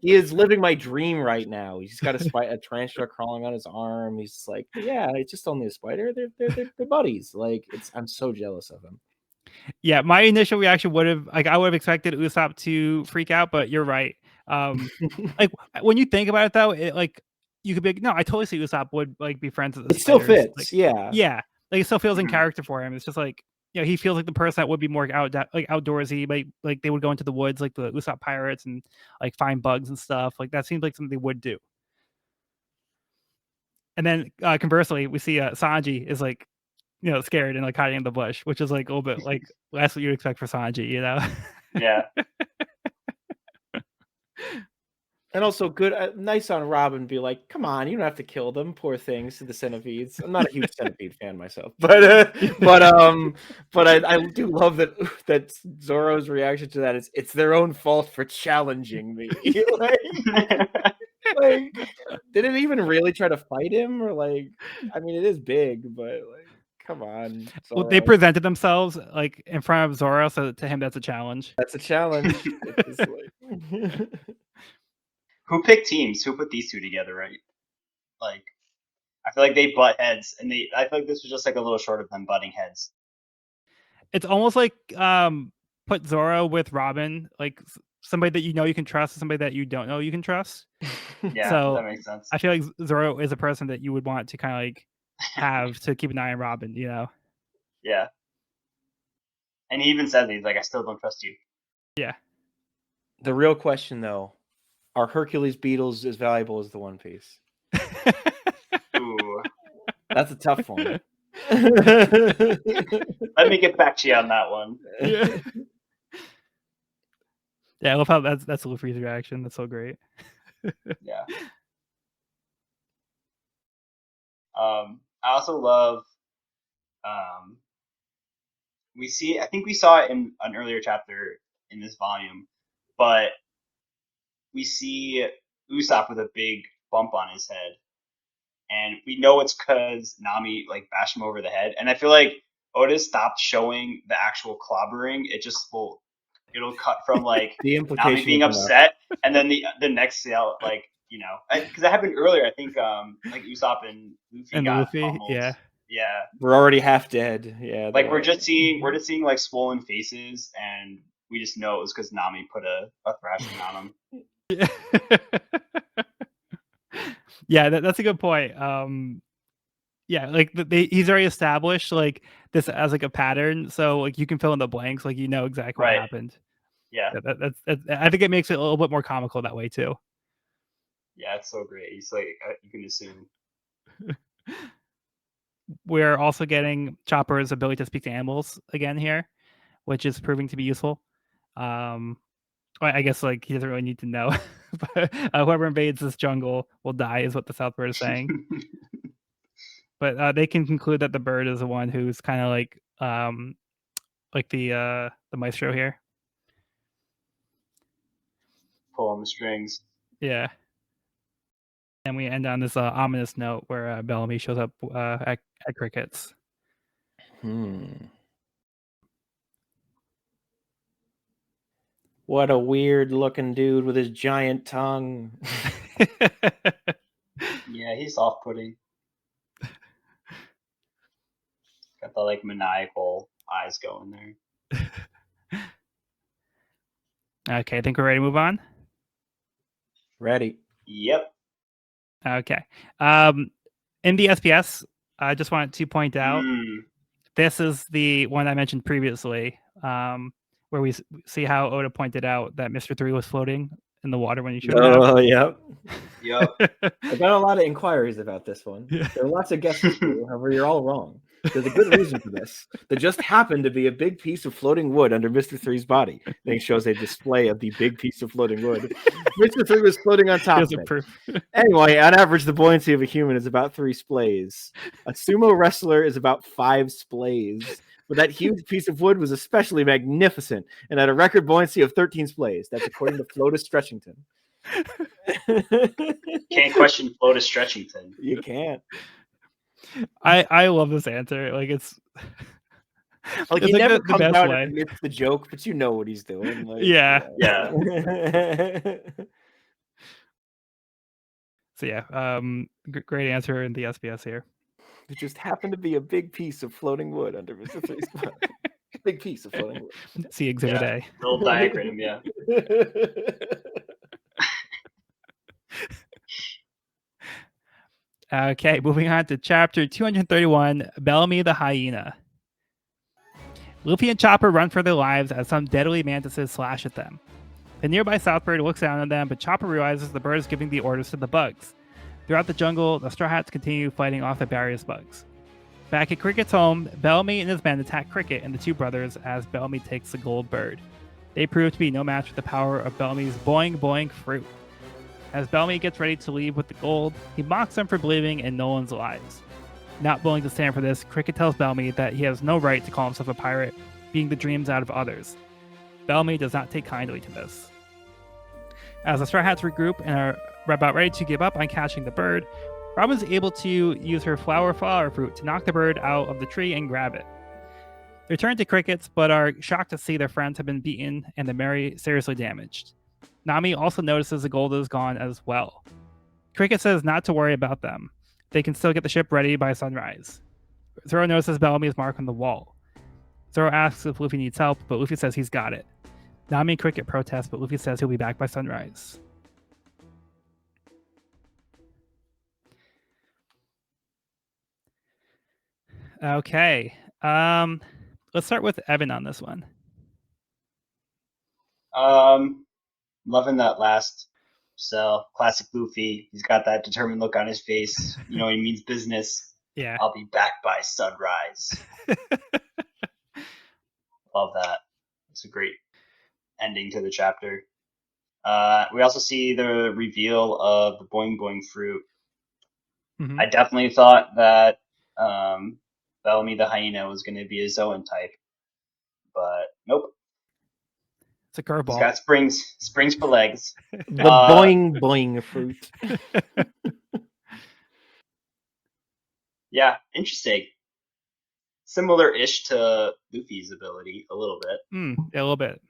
Speaker 2: He is living my dream right now. He's got a tarantula crawling on his arm. He's like, yeah, it's just only a spider. They're buddies. Like, I'm so jealous of him.
Speaker 1: Yeah, my initial reaction would have I would have expected Usopp to freak out, but you're right. Like when you think about it though, it like you could be like, no, I totally see Usopp would like be friends with the spiders.
Speaker 2: Still fits,
Speaker 1: like,
Speaker 2: yeah.
Speaker 1: Like it still feels in character for him. It's just like, you know, he feels like the person that would be more outdoorsy, like they would go into the woods like the Usopp pirates and like find bugs and stuff. Like that seems like something they would do. And then conversely, we see Sanji is like, you know, scared and like hiding in the bush, which is like a little bit like that's what you expect for Sanji, you know?
Speaker 3: Yeah.
Speaker 2: And also good, nice on Robin be like, come on, you don't have to kill them, poor things, to the centipedes. I'm not a huge centipede fan myself, but I do love that Zoro's reaction to that is it's their own fault for challenging me. like, did it even really try to fight him, or like, I mean, it is big, but like, come on.
Speaker 1: Well, they presented themselves like in front of Zoro, so to him that's a challenge.
Speaker 2: That's a challenge. It's like...
Speaker 3: Who picked teams? Who put these two together, right? Like, I feel like they butt heads, and I feel like this was just like a little short of them butting heads.
Speaker 1: It's almost like put Zoro with Robin, like somebody that you know you can trust, and somebody that you don't know you can trust.
Speaker 3: Yeah,
Speaker 1: so
Speaker 3: that makes sense.
Speaker 1: I feel like Zoro is a person that you would want to kind of like have to keep an eye on Robin, you know?
Speaker 3: Yeah. And he even says, he's like, I still don't trust you.
Speaker 1: Yeah.
Speaker 2: The real question, though, are Hercules beetles as valuable as the One Piece?
Speaker 3: Ooh.
Speaker 2: That's a tough one.
Speaker 3: Let me get back to you on that one.
Speaker 1: Yeah. Yeah, I love how that's Luffy's reaction. That's so great.
Speaker 3: Yeah. I also love I think we saw it in an earlier chapter in this volume, but we see Usopp with a big bump on his head, and we know it's because Nami like bashed him over the head. And I feel like Oda stopped showing the actual clobbering. It'll cut from like Nami being upset, and then the next like, you know, because that happened earlier. I think like Usopp and Luffy got pummeled. Yeah,
Speaker 2: we're already half dead. Yeah,
Speaker 3: like we're just seeing like swollen faces, and we just know it was because Nami put a thrashing on him.
Speaker 1: Yeah, that's a good point. Yeah, like he's already established like this as like a pattern, so like you can fill in the blanks, like you know exactly what happened.
Speaker 3: Yeah,
Speaker 1: that's I think it makes it a little bit more comical that way too.
Speaker 3: Yeah, it's so great. He's like, you can assume.
Speaker 1: We're also getting Chopper's ability to speak to animals again here, which is proving to be useful. I guess like he doesn't really need to know, but whoever invades this jungle will die, is what the South Bird is saying. But they can conclude that the bird is the one who's kind of like the maestro here,
Speaker 3: pulling the strings.
Speaker 1: Yeah. And we end on this ominous note where Bellamy shows up at Cricket's.
Speaker 2: What a weird looking dude with his giant tongue.
Speaker 3: Yeah, he's off-putting. Got the like maniacal eyes going there.
Speaker 1: Okay, I think we're ready to move on.
Speaker 2: Ready.
Speaker 3: Yep.
Speaker 1: Okay. In the SPS, I just wanted to point out this is the one I mentioned previously, where we see how Oda pointed out that Mr. 3 was floating in the water when he showed up.
Speaker 2: Oh, yep.
Speaker 3: Yep.
Speaker 2: I got a lot of inquiries about this one.
Speaker 1: Yeah.
Speaker 2: There are lots of guesses, too. However, you're all wrong. There's a good reason for this. There just happened to be a big piece of floating wood under Mr. 3's body. Then shows a display of the big piece of floating wood. Mr. 3 was floating on top of it.
Speaker 1: Proof.
Speaker 2: Anyway, on average, the buoyancy of a human is about 3 splays. A sumo wrestler is about 5 splays. But that huge piece of wood was especially magnificent and had a record buoyancy of 13 splays. That's according to Flotus Stretchington.
Speaker 3: Can't question Flotus Stretchington.
Speaker 2: You can't.
Speaker 1: I love this answer. Like it's
Speaker 2: like
Speaker 1: it's
Speaker 2: he
Speaker 1: like
Speaker 2: never
Speaker 1: the
Speaker 2: comes
Speaker 1: best
Speaker 2: out
Speaker 1: way.
Speaker 2: and admits the joke, but you know what he's doing. Like,
Speaker 1: Yeah. So yeah, great answer in the SBS here.
Speaker 2: It just happened to be a big piece of floating wood under Mr. 3's body. Big piece of floating wood.
Speaker 1: See Exhibit A.
Speaker 3: Little diagram, yeah.
Speaker 1: Okay, moving on to chapter 231, Bellamy the Hyena. Luffy and Chopper run for their lives as some deadly mantises slash at them. The nearby Southbird looks down on them, but Chopper realizes the bird is giving the orders to the bugs. Throughout the jungle, the Straw Hats continue fighting off the various bugs. Back at Cricket's home, Bellamy and his men attack Cricket and the two brothers as Bellamy takes the gold bird. They prove to be no match for the power of Bellamy's boing boing fruit. As Bellamy gets ready to leave with the gold, he mocks them for believing in Noland's lies. Not willing to stand for this, Cricket tells Bellamy that he has no right to call himself a pirate, being the dreams out of others. Bellamy does not take kindly to this. As the Straw Hats regroup and are about ready to give up on catching the bird, Robin's able to use her flower fruit to knock the bird out of the tree and grab it. They return to Cricket's, but are shocked to see their friends have been beaten and the Mary seriously damaged. Nami also notices the gold is gone as well. Cricket says not to worry about them. They can still get the ship ready by sunrise. Zoro notices Bellamy's mark on the wall. Zoro asks if Luffy needs help, but Luffy says he's got it. Nami and Cricket protest, but Luffy says he'll be back by sunrise. Okay. Let's start with Evan on this one.
Speaker 3: Loving that last cell. Classic Luffy. He's got that determined look on his face. You know, he means business.
Speaker 1: Yeah.
Speaker 3: I'll be back by sunrise. Love that. It's a great ending to the chapter. We also see the reveal of the boing boing fruit.
Speaker 1: Mm-hmm.
Speaker 3: I definitely thought that Bellamy the Hyena was going to be a Zoan type, but nope.
Speaker 1: It's a curveball.
Speaker 3: He's got springs for legs.
Speaker 2: The boing boing fruit.
Speaker 3: Yeah, interesting. Similar-ish to Luffy's ability a little bit.
Speaker 1: Yeah, a little bit.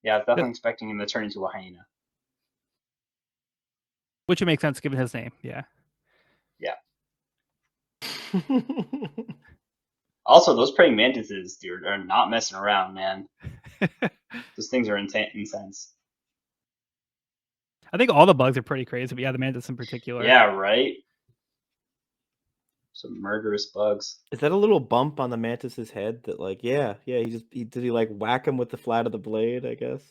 Speaker 3: Yeah, I was definitely expecting him to turn into a hyena.
Speaker 1: Which would make sense given his name, yeah.
Speaker 3: Yeah. Also, those praying mantises, dude, are not messing around, man. Those things are intense.
Speaker 1: I think all the bugs are pretty crazy, but yeah, the mantis in particular.
Speaker 3: Yeah, right? Some murderous bugs.
Speaker 2: Is that a little bump on the mantis's head that, like, did he like whack him with the flat of the blade, I guess?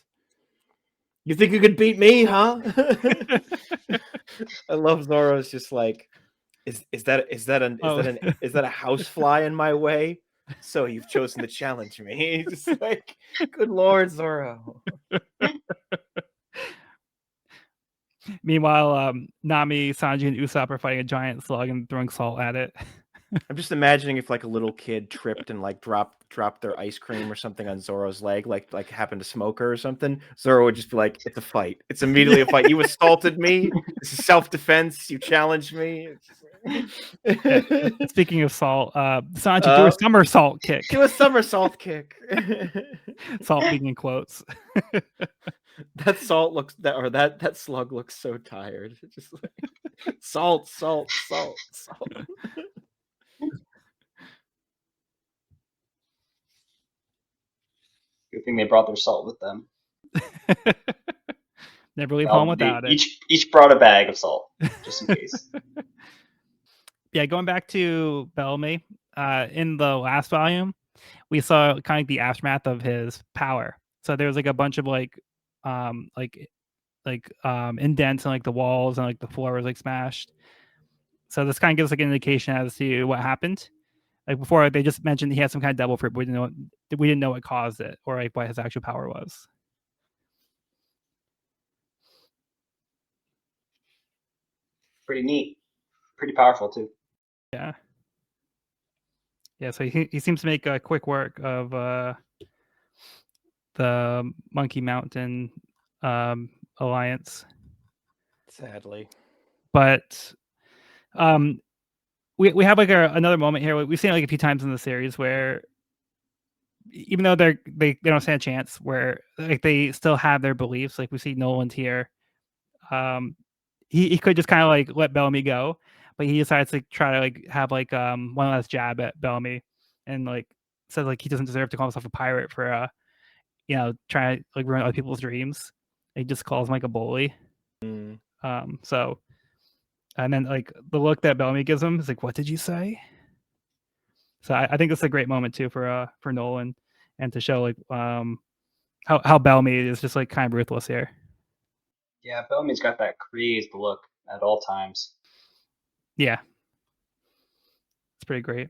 Speaker 2: You think you could beat me, huh? I love Zoro's just like, is that a housefly in my way? So you've chosen to challenge me. He's just like, good Lord, Zoro.
Speaker 1: Meanwhile, Nami, Sanji, and Usopp are fighting a giant slug and throwing salt at it.
Speaker 2: I'm just imagining if like a little kid tripped and like dropped their ice cream or something on Zoro's leg, like happened to Smoker or something. Zoro would just be like, "It's a fight. It's immediately a fight. You assaulted me. This is self-defense. You challenged me."
Speaker 1: Yeah. Speaking of salt, Sanji do a somersault kick.
Speaker 2: Do a somersault kick.
Speaker 1: Salt being in quotes.
Speaker 2: That slug looks so tired. It's just like salt.
Speaker 3: Good thing they brought their salt with them.
Speaker 1: Never leave
Speaker 3: Well,
Speaker 1: home without it.
Speaker 3: Each brought a bag of salt, just in case.
Speaker 1: Yeah, going back to Bellamy, in the last volume, we saw kind of the aftermath of his power. So there was like a bunch of indents in like the walls, and like the floor was like smashed. So this kind of gives like an indication as to what happened. Like before, they just mentioned he had some kind of devil fruit, but we didn't know what caused it or like what his actual power was.
Speaker 3: Pretty neat, pretty powerful too.
Speaker 1: Yeah. Yeah, so he seems to make quick work of the Monkey Mountain alliance.
Speaker 2: Sadly.
Speaker 1: But we have like another moment here. We've seen it like a few times in the series where even though they don't stand a chance, where like they still have their beliefs. Like we see Noland here. He could just kind of like let Bellamy go, but he decides to try to like have like one last jab at Bellamy, and like says like he doesn't deserve to call himself a pirate for trying to like ruin other people's dreams. He just calls him like a bully. So and then like the look that Bellamy gives him is like, "What did you say?" So I think it's a great moment too for Nolan, and to show like how Bellamy is just like kind of ruthless here.
Speaker 3: Yeah, Bellamy's got that crazed look at all times.
Speaker 1: Yeah, it's pretty great.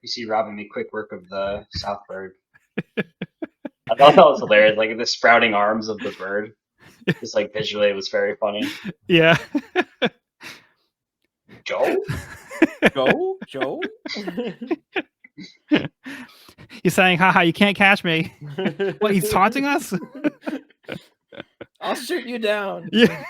Speaker 3: You see Robin make quick work of the South Bird. I thought that was hilarious. Like the sprouting arms of the bird, just like visually, it was very funny.
Speaker 1: Yeah.
Speaker 3: Joe?
Speaker 2: Joe?
Speaker 1: He's saying, haha, you can't catch me. What, he's taunting us?
Speaker 2: I'll shoot you down.
Speaker 1: Yeah.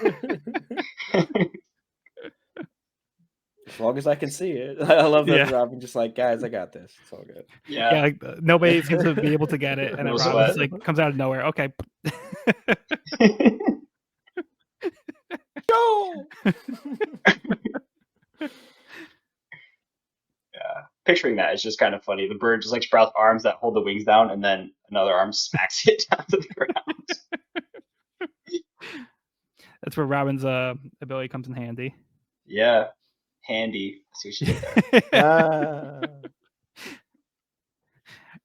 Speaker 2: As long as I can see it. I love that
Speaker 1: Yeah.
Speaker 2: Robin just like, guys, I got this. It's all good.
Speaker 3: Yeah.
Speaker 1: Like nobody seems to be able to get it, and then
Speaker 3: No
Speaker 1: Robin just
Speaker 3: sweat.
Speaker 1: like comes out of nowhere. Okay.
Speaker 2: Joe!
Speaker 3: Yeah. Picturing that is just kind of funny. The bird just like sprouts arms that hold the wings down, and then another arm smacks it down to the ground.
Speaker 1: That's where Robin's ability comes in handy.
Speaker 3: Yeah. Handy. I see what you did there.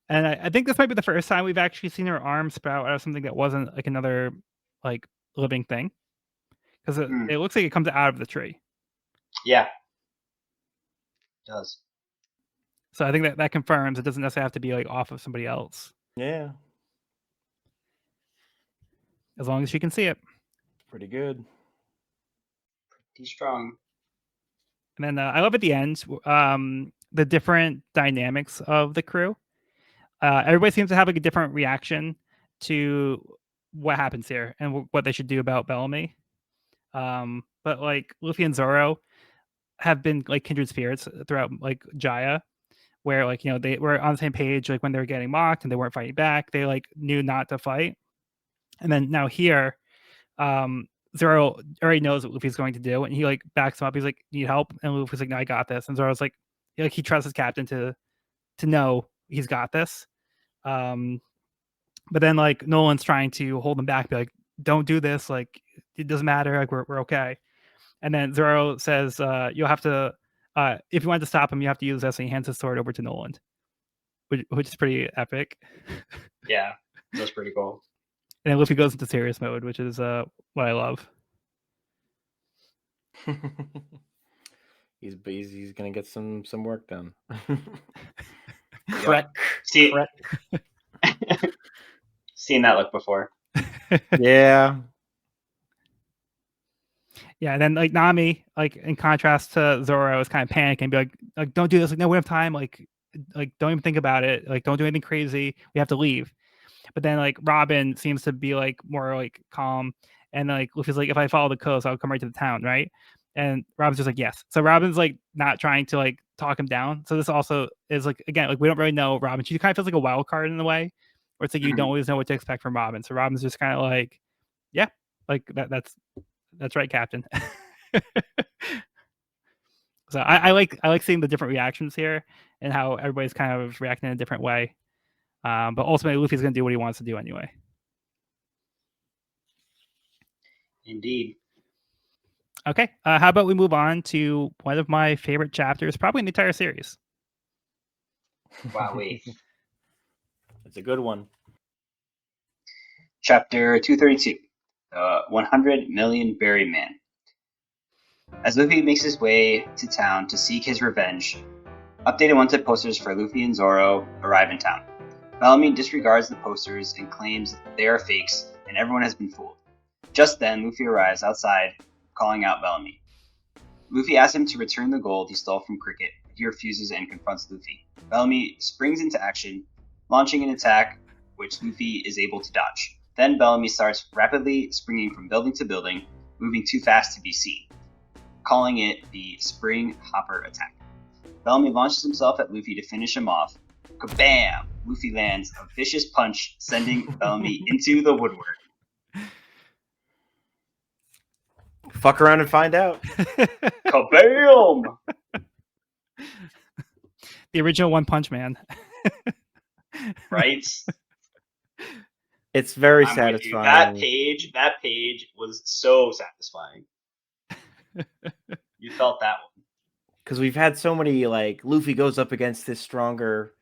Speaker 1: And I think this might be the first time we've actually seen her arm sprout out of something that wasn't like another like living thing, because it looks like it comes out of the tree.
Speaker 3: Yeah, it does.
Speaker 1: So I think that confirms it doesn't necessarily have to be like off of somebody else.
Speaker 2: Yeah.
Speaker 1: As long as she can see it.
Speaker 2: Pretty good.
Speaker 3: Pretty strong.
Speaker 1: And then I love at the end the different dynamics of the crew. Everybody seems to have like a different reaction to what happens here and what they should do about Bellamy. But like Luffy and Zoro have been like kindred spirits throughout like Jaya, where like they were on the same page like when they were getting mocked and they weren't fighting back. They like knew not to fight. And then now here, Zoro already knows what Luffy's going to do, and he like backs him up. He's like, "Need help?" And Luffy's like, "No, I got this." And Zoro's like he trusts his captain to know he's got this. But then like Nolan's trying to hold him back, be like, "Don't do this. Like it doesn't matter. Like we're okay." And then Zoro says, "You'll have to, if you want to stop him, you have to use this." And he hands his sword over to Noland, which is pretty epic.
Speaker 3: Yeah, that's pretty cool.
Speaker 1: And then Luffy goes into serious mode, which is what I love.
Speaker 2: He's gonna get some work done.
Speaker 3: Yep. Seen that look before.
Speaker 2: Yeah.
Speaker 1: Yeah, and then like Nami, like in contrast to Zoro, is kind of panicking, be like, "Don't do this! Like, no, we have time. Like, don't even think about it. Like, don't do anything crazy. We have to leave." But then like Robin seems to be like more like calm, and like Luffy's like, "If I follow the coast, I'll come right to the town, right?" And Robin's just like, "Yes." So Robin's like not trying to like talk him down. So this also is like, again, like we don't really know Robin. She kind of feels like a wild card in a way, where it's like you don't always know what to expect from Robin. So Robin's just kind of like, "Yeah, like that's right, Captain." So I like seeing the different reactions here and how everybody's kind of reacting in a different way. But ultimately, Luffy's going to do what he wants to do anyway.
Speaker 3: Indeed.
Speaker 1: Okay. How about we move on to one of my favorite chapters, probably in the entire series.
Speaker 3: Wow, wait.
Speaker 2: It's a good one.
Speaker 3: Chapter 232, the 100 Million Berry Man. As Luffy makes his way to town to seek his revenge, updated wanted posters for Luffy and Zoro arrive in town. Bellamy disregards the posters and claims they are fakes and everyone has been fooled. Just then, Luffy arrives outside, calling out Bellamy. Luffy asks him to return the gold he stole from Cricket, but he refuses and confronts Luffy. Bellamy springs into action, launching an attack which Luffy is able to dodge. Then Bellamy starts rapidly springing from building to building, moving too fast to be seen, calling it the Spring Hopper attack. Bellamy launches himself at Luffy to finish him off. Kabam! Luffy lands a vicious punch, sending Bellamy into the woodwork.
Speaker 2: Fuck around and find out.
Speaker 3: Kabam!
Speaker 1: The original One Punch Man.
Speaker 3: Right?
Speaker 2: It's very
Speaker 3: I'm with you.
Speaker 2: satisfying.
Speaker 3: That page was so satisfying. You felt that one.
Speaker 2: Because we've had so many, like, Luffy goes up against this stronger,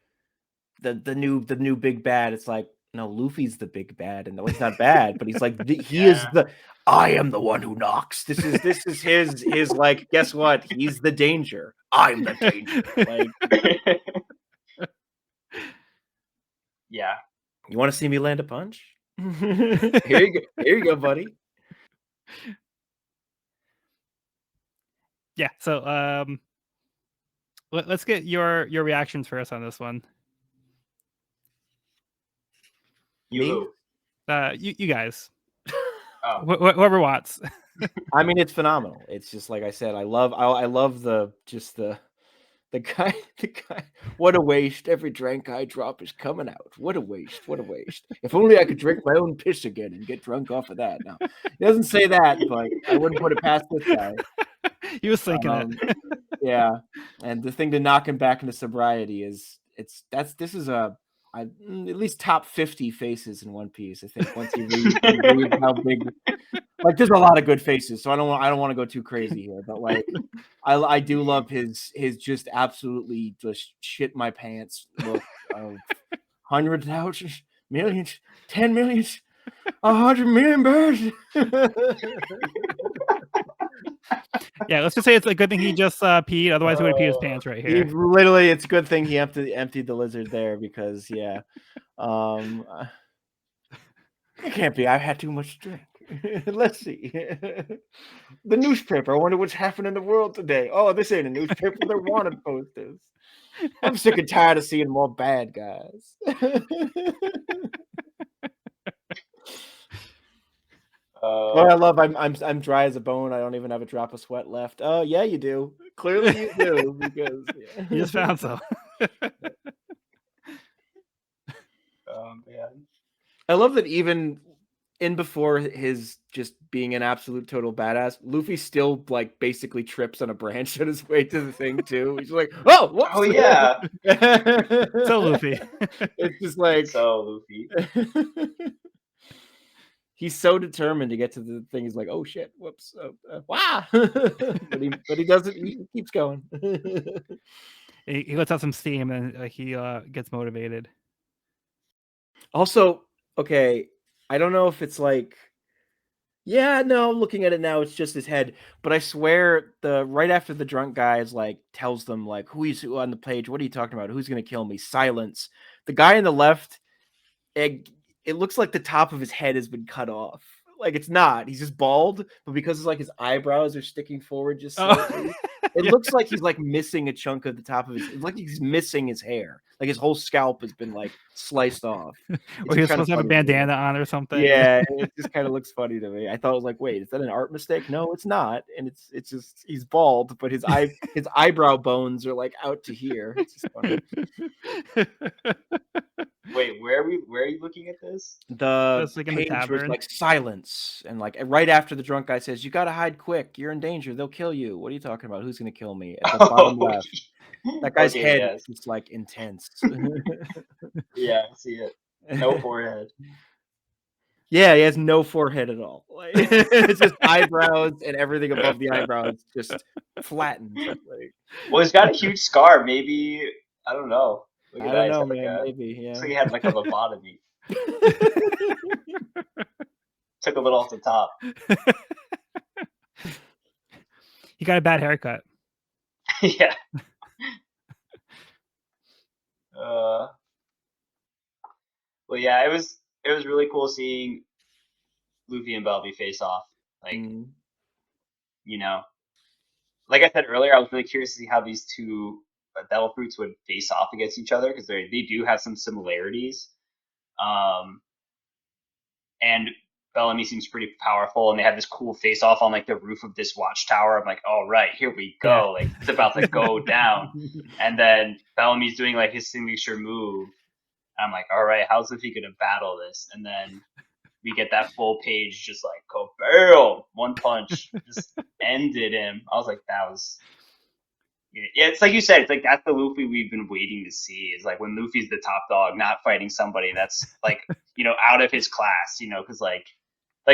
Speaker 2: the new big bad. It's like, no, Luffy's the big bad, and no, he's not bad, but he's like, he is the, I am the one who knocks. This is his like, guess what? He's the danger. I'm the danger. Like,
Speaker 3: yeah.
Speaker 2: you want to see me land a punch? Here you go, buddy.
Speaker 1: Yeah. So let's get your reactions first on this one.
Speaker 2: Me?
Speaker 1: You guys.
Speaker 3: Oh.
Speaker 1: Whoever wants.
Speaker 2: I mean, it's phenomenal. It's just like I said. I love the guy. What a waste! Every drink I drop is coming out. What a waste! What a waste! If only I could drink my own piss again and get drunk off of that. Now he doesn't say that, but I wouldn't put it past this guy.
Speaker 1: He was thinking it.
Speaker 2: Yeah, and the thing to knock him back into sobriety is this is at least top 50 faces in One Piece. I think once you read how big, like, there's a lot of good faces, so I don't want to go too crazy here, but like I do love his just absolutely just shit my pants look of 100,000 millions, 10 millions, 100 million birds.
Speaker 1: Yeah, let's just say it's a good thing he just peed. Otherwise, he would have peed his pants right here.
Speaker 2: Literally, it's a good thing he emptied the lizard there because, yeah. It can't be. I've had too much to drink. Let's see. The newspaper. I wonder what's happening in the world today. Oh, this ain't a newspaper. They're wanted posters. I'm sick and tired of seeing more bad guys. I love. I'm dry as a bone. I don't even have a drop of sweat left. Oh yeah, you do. Clearly you do because
Speaker 1: You just found some.
Speaker 3: Oh man.
Speaker 2: I love that even in before his just being an absolute total badass, Luffy still like basically trips on a branch on his way to the thing too. He's like, oh, whoops.
Speaker 3: Oh yeah.
Speaker 1: So Luffy.
Speaker 2: It's just like
Speaker 3: so Luffy.
Speaker 2: He's so determined to get to the thing. He's like, oh shit, whoops, wow. but he doesn't. He keeps going.
Speaker 1: He lets out some steam and he gets motivated.
Speaker 2: Also, okay, I don't know if it's like, yeah, no, looking at it now, it's just his head. But I swear, right after the drunk guy is like tells them like who on the page, what are you talking about? Who's gonna kill me? Silence. The guy on the left, it looks like the top of his head has been cut off. Like it's not. He's just bald, but because it's like his eyebrows are sticking forward just slightly, it looks like he's like missing a chunk of the top of his. It's like he's missing his hair. Like his whole scalp has been like sliced off.
Speaker 1: Or he's supposed to have a bandana on or something.
Speaker 2: Yeah, it just kind of looks funny to me. I thought it was like, wait, is that an art mistake? No, it's not. And it's just he's bald, but his eyebrow bones are like out to here. It's just funny.
Speaker 3: Wait, where are you looking at this?
Speaker 2: The
Speaker 1: like
Speaker 2: page was like silence, and like right after the drunk guy says, "You gotta hide quick. You're in danger. They'll kill you." What are you talking about? Who's gonna kill me? At the bottom left, that guy's head is just like intense.
Speaker 3: Yeah, I see it. No forehead.
Speaker 2: Yeah, he has no forehead at all. Like, it's just eyebrows and everything above the eyebrows just flattened. Like,
Speaker 3: Well, he's got a huge scar. Maybe I don't know. Look at
Speaker 2: I
Speaker 3: that.
Speaker 2: don't
Speaker 3: He's
Speaker 2: know,
Speaker 3: got like
Speaker 2: man.
Speaker 3: a.
Speaker 2: Maybe,
Speaker 3: Looks
Speaker 2: yeah.
Speaker 3: like he had like a lobotomy. Took a little off the top.
Speaker 1: He got a bad haircut.
Speaker 3: Yeah. Well, yeah, it was really cool seeing Luffy and Bellamy face off. Like, you know, like I said earlier, I was really curious to see how these two devil fruits would face off against each other because they do have some similarities. And Bellamy seems pretty powerful, and they have this cool face off on like the roof of this watchtower. I'm like, all right, here we go.
Speaker 1: Yeah.
Speaker 3: Like it's about to go down. And then Bellamy's doing like his signature move. I'm like, all right, how's Luffy gonna battle this? And then we get that full page, just like go barrel, one punch, just ended him. I was like, that was. Yeah, it's like you said. It's like that's the Luffy we've been waiting to see. Is like when Luffy's the top dog, not fighting somebody that's like out of his class. Because like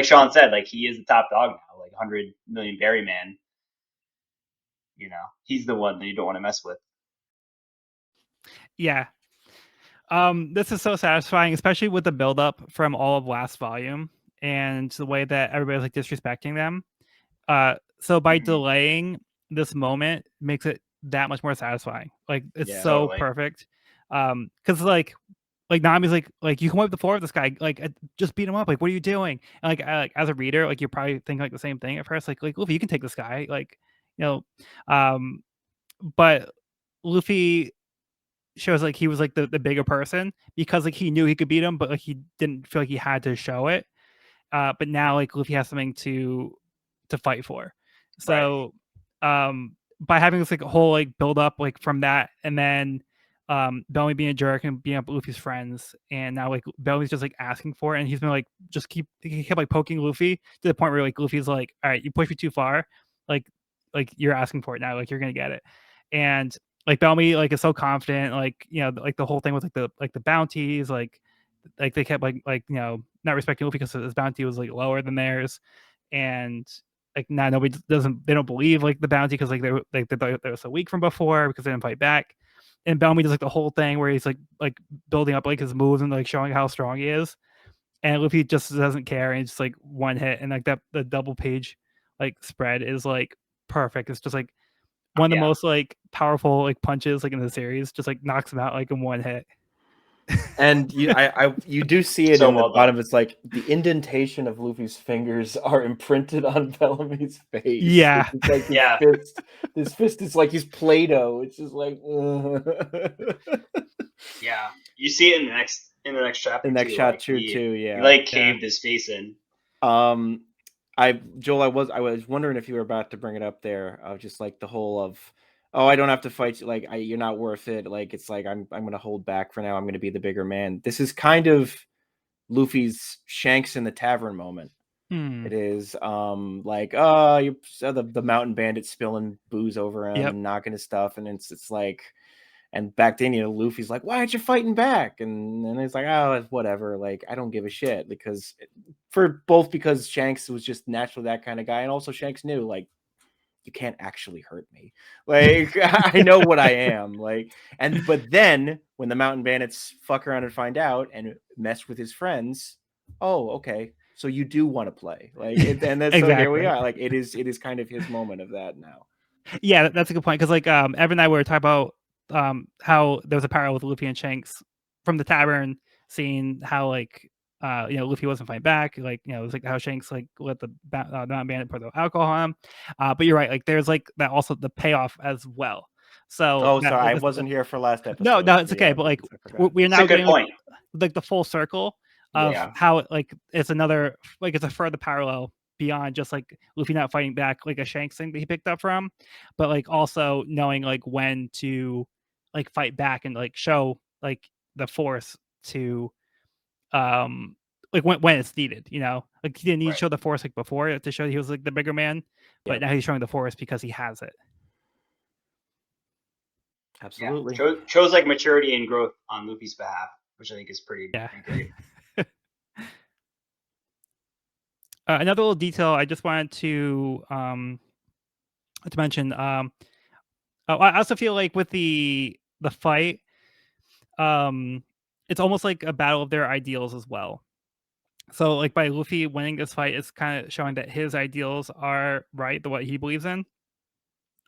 Speaker 3: Sean said, like he is the top dog now, like 100 million berry man. He's the one that you don't want to mess with.
Speaker 1: Yeah. This is so satisfying, especially with the buildup from all of last volume and the way that everybody's like disrespecting them. So by delaying this moment makes it that much more satisfying. Like it's so
Speaker 3: Totally.
Speaker 1: perfect. Because like Nami's like you can wipe the floor of this guy, like just beat him up. Like what are you doing? And like as a reader, like you probably think like the same thing at first. Like Luffy, you can take this guy. Like but Luffy shows like he was like the bigger person because like he knew he could beat him, but like he didn't feel like he had to show it. But now like Luffy has something to fight for. So by having this like whole like build up like from that, and then Bellamy being a jerk and being up Luffy's friends, and now like Bellamy's just like asking for it, and he's been like he kept like poking Luffy to the point where like Luffy's like, all right, you pushed me too far, like you're asking for it now, like you're gonna get it. And like Bellamy like is so confident, like like the whole thing with like the bounties, like they kept like not respecting Luffy because his bounty was like lower than theirs, and like now nobody they don't believe like the bounty because like they thought they were so weak from before because they didn't fight back. And Bellamy does like the whole thing where he's like building up like his moves and like showing how strong he is, and Luffy just doesn't care and it's just like one hit, and like that the double page like spread is like perfect. It's just like one of the most like powerful like punches like in the series, just like knocks him out like in one hit.
Speaker 2: And you do see it
Speaker 3: So
Speaker 2: in the
Speaker 3: well
Speaker 2: bottom.
Speaker 3: done.
Speaker 2: It's like the indentation of Luffy's fingers are imprinted on Bellamy's face.
Speaker 1: Yeah.
Speaker 2: It's like his fist is like his Play-Doh. It's just like
Speaker 3: Yeah, you see it in the next chapter.
Speaker 2: the next
Speaker 3: too.
Speaker 2: shot
Speaker 3: Like,
Speaker 2: too.
Speaker 3: he
Speaker 2: Yeah.
Speaker 3: like caved his face in.
Speaker 2: Joel, I was wondering if you were about to bring it up there. Just like the whole of, oh, I don't have to fight you. Like you're not worth it. Like it's like I'm gonna hold back for now. I'm gonna be the bigger man. This is kind of Luffy's Shanks in the tavern moment. It is like you saw the mountain bandit spilling booze over him and knocking his stuff, and it's like, and back then Luffy's like, why aren't you fighting back? And then it's like, oh, whatever, like I don't give a shit, because Shanks was just naturally that kind of guy, and also Shanks knew like you can't actually hurt me. Like I know what I am. Like, but then when the mountain bandits fuck around and find out and mess with his friends, oh, okay. So you do want to play, like, and that's
Speaker 1: exactly.
Speaker 2: So here we are. Like it is kind of his moment of that now.
Speaker 1: Yeah, that's a good point because like Evan and I were talking about how there was a parallel with Luffy and Shanks from the tavern scene, how like Luffy wasn't fighting back, like it was like how Shanks like let the mountain bandit pour the alcohol on him. But you're right, like there's like that also the payoff as well. So
Speaker 2: sorry, I wasn't here for last episode.
Speaker 1: No, it's okay. But like we're now getting like the full circle of how like it's another like it's a further parallel beyond just like Luffy not fighting back like a Shanks thing that he picked up from, but like also knowing like when to like fight back and like show like the force to like when it's needed, like he didn't need to show the force like before to show he was like the bigger man, but now he's showing the force because he has it.
Speaker 2: Absolutely.
Speaker 3: Shows like maturity and growth on Luffy's behalf, which I think is pretty great.
Speaker 1: Another little detail I just wanted to mention. I also feel like with the fight, it's almost like a battle of their ideals as well. So like by Luffy winning this fight, it's kind of showing that his ideals are right, the what he believes in,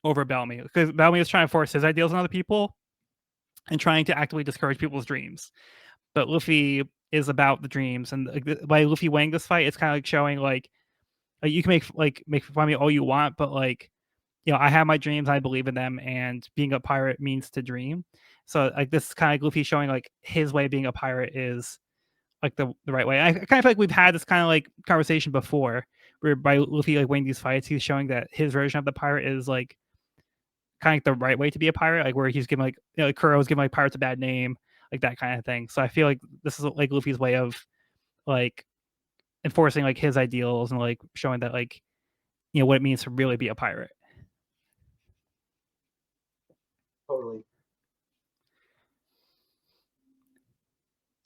Speaker 1: over Bellamy, because Bellamy is trying to force his ideals on other people and trying to actively discourage people's dreams. But Luffy is about the dreams, and like, by Luffy winning this fight, it's kind of like showing like you can make fun of me all you want, but like I have my dreams, I believe in them, and being a pirate means to dream. So like this is kind of like Luffy showing like his way of being a pirate is like the right way. I kind of feel like we've had this kind of like conversation before, where by Luffy like winning these fights, he's showing that his version of the pirate is like kind of like the right way to be a pirate, like where he's giving like like Kuro's giving like pirates a bad name, like that kind of thing. So I feel like this is like Luffy's way of like enforcing like his ideals and like showing that like what it means to really be a pirate.
Speaker 3: Totally.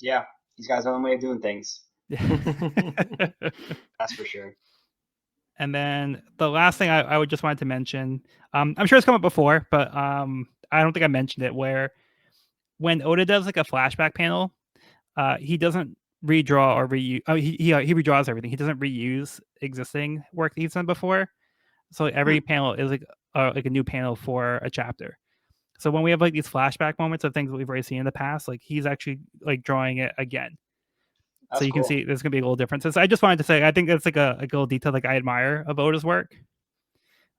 Speaker 3: Yeah, he's got his own way of doing things. That's for sure.
Speaker 1: And then the last thing I would just wanted to mention, I'm sure it's come up before, but I don't think I mentioned it, where when Oda does like a flashback panel, he doesn't redraw or reuse. He redraws everything. He doesn't reuse existing work that he's done before. So every panel is like a new panel for a chapter. So when we have like these flashback moments of things that we've already seen in the past, like he's actually like drawing it again.
Speaker 3: That's
Speaker 1: so you
Speaker 3: cool.
Speaker 1: can see there's gonna be a little differences. I just wanted to say I think that's like a little detail like I admire of Oda's work.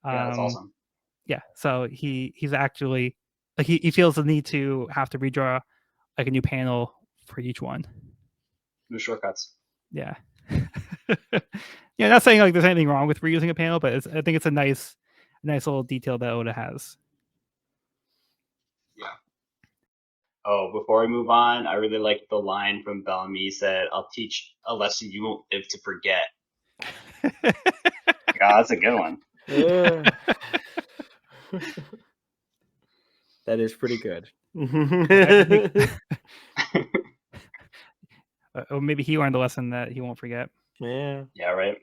Speaker 3: Yeah, that's awesome.
Speaker 1: Yeah, so he's actually like he feels the need to have to redraw like a new panel for each one.
Speaker 3: No shortcuts.
Speaker 1: Yeah. Not saying like there's anything wrong with reusing a panel, but I think it's a nice little detail that Oda has.
Speaker 3: Yeah. Oh, before we move on, I really like the line from Bellamy said, "I'll teach a lesson you won't live to forget." God, that's a good one.
Speaker 2: Yeah. That is pretty good.
Speaker 1: Or maybe he learned a lesson that he won't forget.
Speaker 2: Yeah.
Speaker 3: Yeah, right.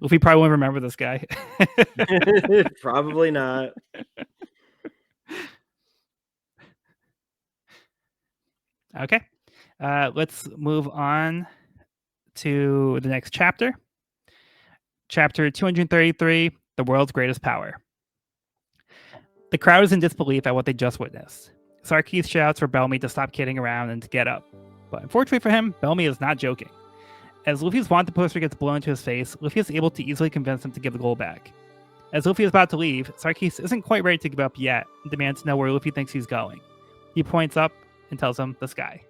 Speaker 1: Luffy probably won't remember this guy.
Speaker 2: Probably not.
Speaker 1: Okay. Let's move on to the next chapter. Chapter 233, The World's Greatest Power. The crowd is in disbelief at what they just witnessed. Sarkis shouts for Bellamy to stop kidding around and to get up. But unfortunately for him, Bellamy is not joking. As Luffy's wanted poster gets blown into his face, Luffy is able to easily convince him to give the gold back. As Luffy is about to leave, Sarkis isn't quite ready to give up yet and demands to know where Luffy thinks he's going. He points up and tells him the sky.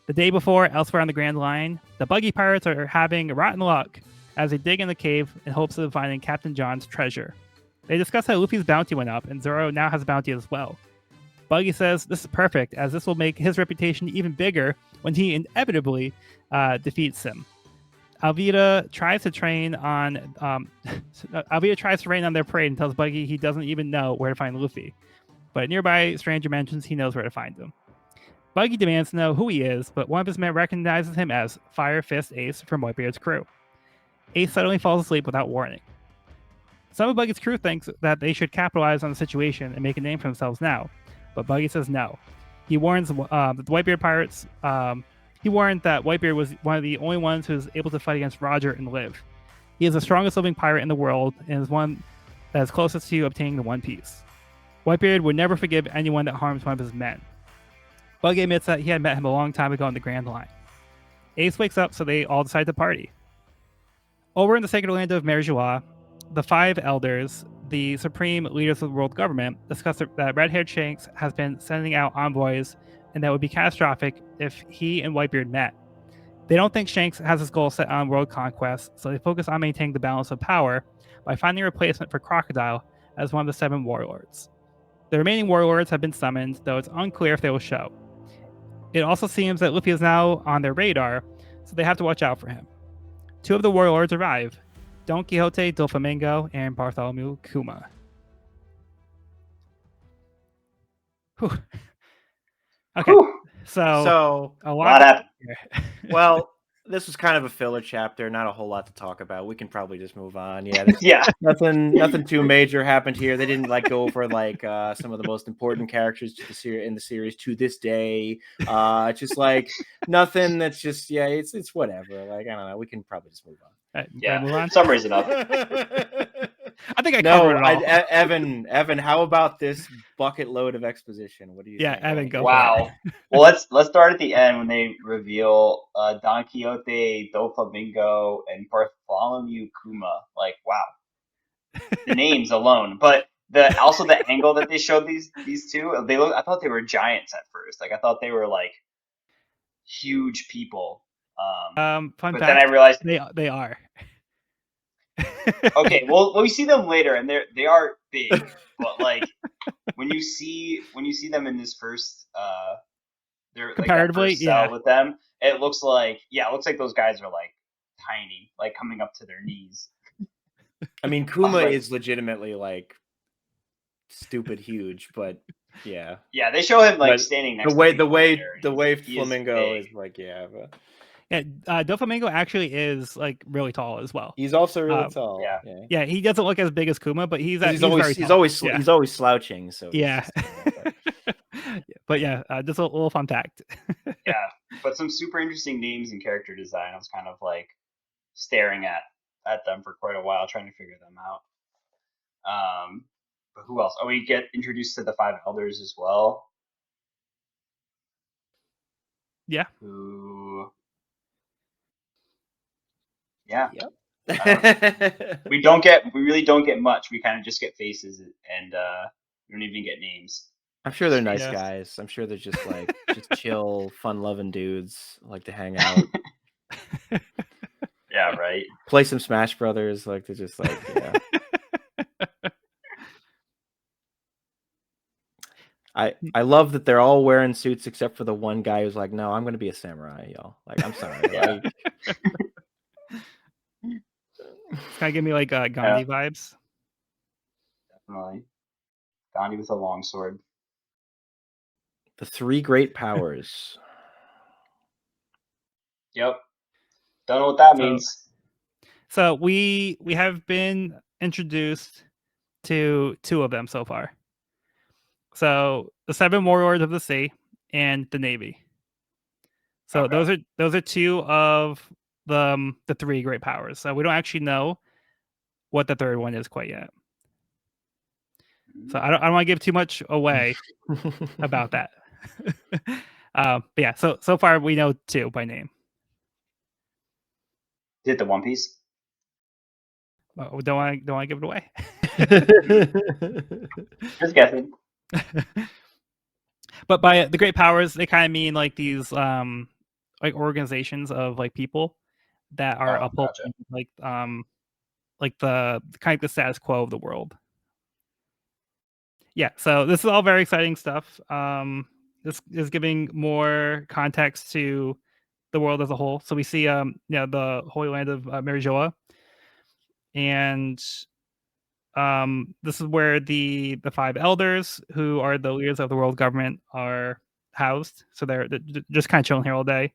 Speaker 1: The day before, elsewhere on the Grand Line, the buggy pirates are having rotten luck as they dig in the cave in hopes of finding Captain John's treasure. They discuss how Luffy's bounty went up, and Zoro now has a bounty as well. Buggy says this is perfect, as this will make his reputation even bigger when he inevitably defeats him. Alvida tries to rain on their parade and tells Buggy he doesn't even know where to find Luffy. But nearby stranger mentions he knows where to find him. Buggy demands to know who he is, but one of his men recognizes him as Fire Fist Ace from Whitebeard's crew. Ace suddenly falls asleep without warning. Some of Buggy's crew thinks that they should capitalize on the situation and make a name for themselves now, but Buggy says no. He warns the Whitebeard pirates. He warned that Whitebeard was one of the only ones who was able to fight against Roger and live. He is the strongest living pirate in the world and is one that is closest to obtaining the One Piece. Whitebeard would never forgive anyone that harms one of his men. Buggy admits that he had met him a long time ago on the Grand Line. Ace wakes up, so they all decide to party. Over in the sacred land of Merijois, the five elders, the supreme leaders of the world government, discuss that red-haired Shanks has been sending out envoys and that would be catastrophic if he and Whitebeard met. They don't think Shanks has his goal set on world conquest, so they focus on maintaining the balance of power by finding a replacement for Crocodile as one of the 7 warlords. The remaining warlords have been summoned, though it's unclear if they will show. It also seems that Luffy is now on their radar, so they have to watch out for him. 2 of the warlords arrive, Don Quixote Doflamingo and Bartholomew Kuma. Whew. Okay,
Speaker 3: Whew.
Speaker 1: so a lot
Speaker 3: happened.
Speaker 2: Well, this was kind of a filler chapter. Not a whole lot to talk about. We can probably just move on. Yeah,
Speaker 3: Yeah.
Speaker 2: nothing too major happened here. They didn't like go over like some of the most important characters in the series to this day. Just like nothing. That's just it's whatever. Like I don't know. We can probably just move on.
Speaker 3: Yeah.
Speaker 1: Move on.
Speaker 3: Summary's enough.
Speaker 1: I think I covered it all.
Speaker 2: Evan, how about this bucket load of exposition? What do you
Speaker 1: Yeah,
Speaker 2: think?
Speaker 1: Evan, go for
Speaker 3: Wow. Well, let's start at the end when they reveal Don Quixote, Doflamingo, and Bartholomew Kuma. Like, wow, the names alone. But also the angle that they showed these two, I thought they were giants at first. Like I thought they were like huge people.
Speaker 1: Fun
Speaker 3: but
Speaker 1: fact,
Speaker 3: then I realized
Speaker 1: they are.
Speaker 3: okay, well we see them later and they are big, but like when you see them in this first they're like that
Speaker 1: Comparatively,
Speaker 3: first cell
Speaker 1: yeah.
Speaker 3: with them, it looks like those guys are like tiny, like coming up to their knees.
Speaker 2: I mean, Kuma
Speaker 3: Like-
Speaker 2: is legitimately like stupid huge, but yeah.
Speaker 3: Yeah, they show him like
Speaker 2: But
Speaker 3: standing next
Speaker 2: the way
Speaker 3: to
Speaker 2: the
Speaker 3: people
Speaker 2: way
Speaker 3: later, and
Speaker 2: the way
Speaker 3: he
Speaker 2: Flamingo
Speaker 3: big.
Speaker 2: is like but
Speaker 1: Yeah, Doflamingo actually is like really tall as well.
Speaker 2: he's also really tall.
Speaker 3: Yeah.
Speaker 1: Yeah, he doesn't look as big as Kuma, but he's
Speaker 2: He's
Speaker 1: very tall.
Speaker 2: he's always slouching. So he's
Speaker 1: Yeah.
Speaker 2: just,
Speaker 1: But yeah, just a little fun fact.
Speaker 3: Yeah, but some super interesting names and character design. I was kind of like staring at them for quite a while, trying to figure them out. But who else? Oh, we get introduced to the five elders as well.
Speaker 1: Yeah.
Speaker 3: Who? Yeah.
Speaker 2: Yep.
Speaker 3: We really don't get much. We kind of just get faces, and we don't even get names.
Speaker 2: I'm sure they're nice
Speaker 1: Yeah.
Speaker 2: guys. I'm sure they're just like just chill, fun-loving dudes, like to hang out,
Speaker 3: Yeah, right.
Speaker 2: play some Smash Brothers. Like they're just like I love that they're all wearing suits except for the one guy who's like, no, I'm gonna be a samurai, y'all. Like, I'm sorry.
Speaker 3: Yeah.
Speaker 1: It's kind of give me like Gandhi vibes.
Speaker 3: Definitely. Gandhi with a longsword.
Speaker 2: The three great powers.
Speaker 3: Yep. Don't know what that means.
Speaker 1: So we have been introduced to two of them so far. So the seven warlords of the sea and the navy. So
Speaker 3: Okay.
Speaker 1: those are two of the three great powers. So we don't actually know what the third one is quite yet. So I don't want to give too much away about that. But yeah, so far we know two by name.
Speaker 3: Did the One Piece?
Speaker 1: Don't want to give it away.
Speaker 3: Just guessing.
Speaker 1: But by the great powers, they kind of mean like these like organizations of like people that are upholding like the kind of the status quo of the world. Yeah, so this is all very exciting stuff. This is giving more context to the world as a whole. So we see the Holy Land of Marijoa, and this is where the five elders, who are the leaders of the world government, are housed. So they're just kind of chilling here all day,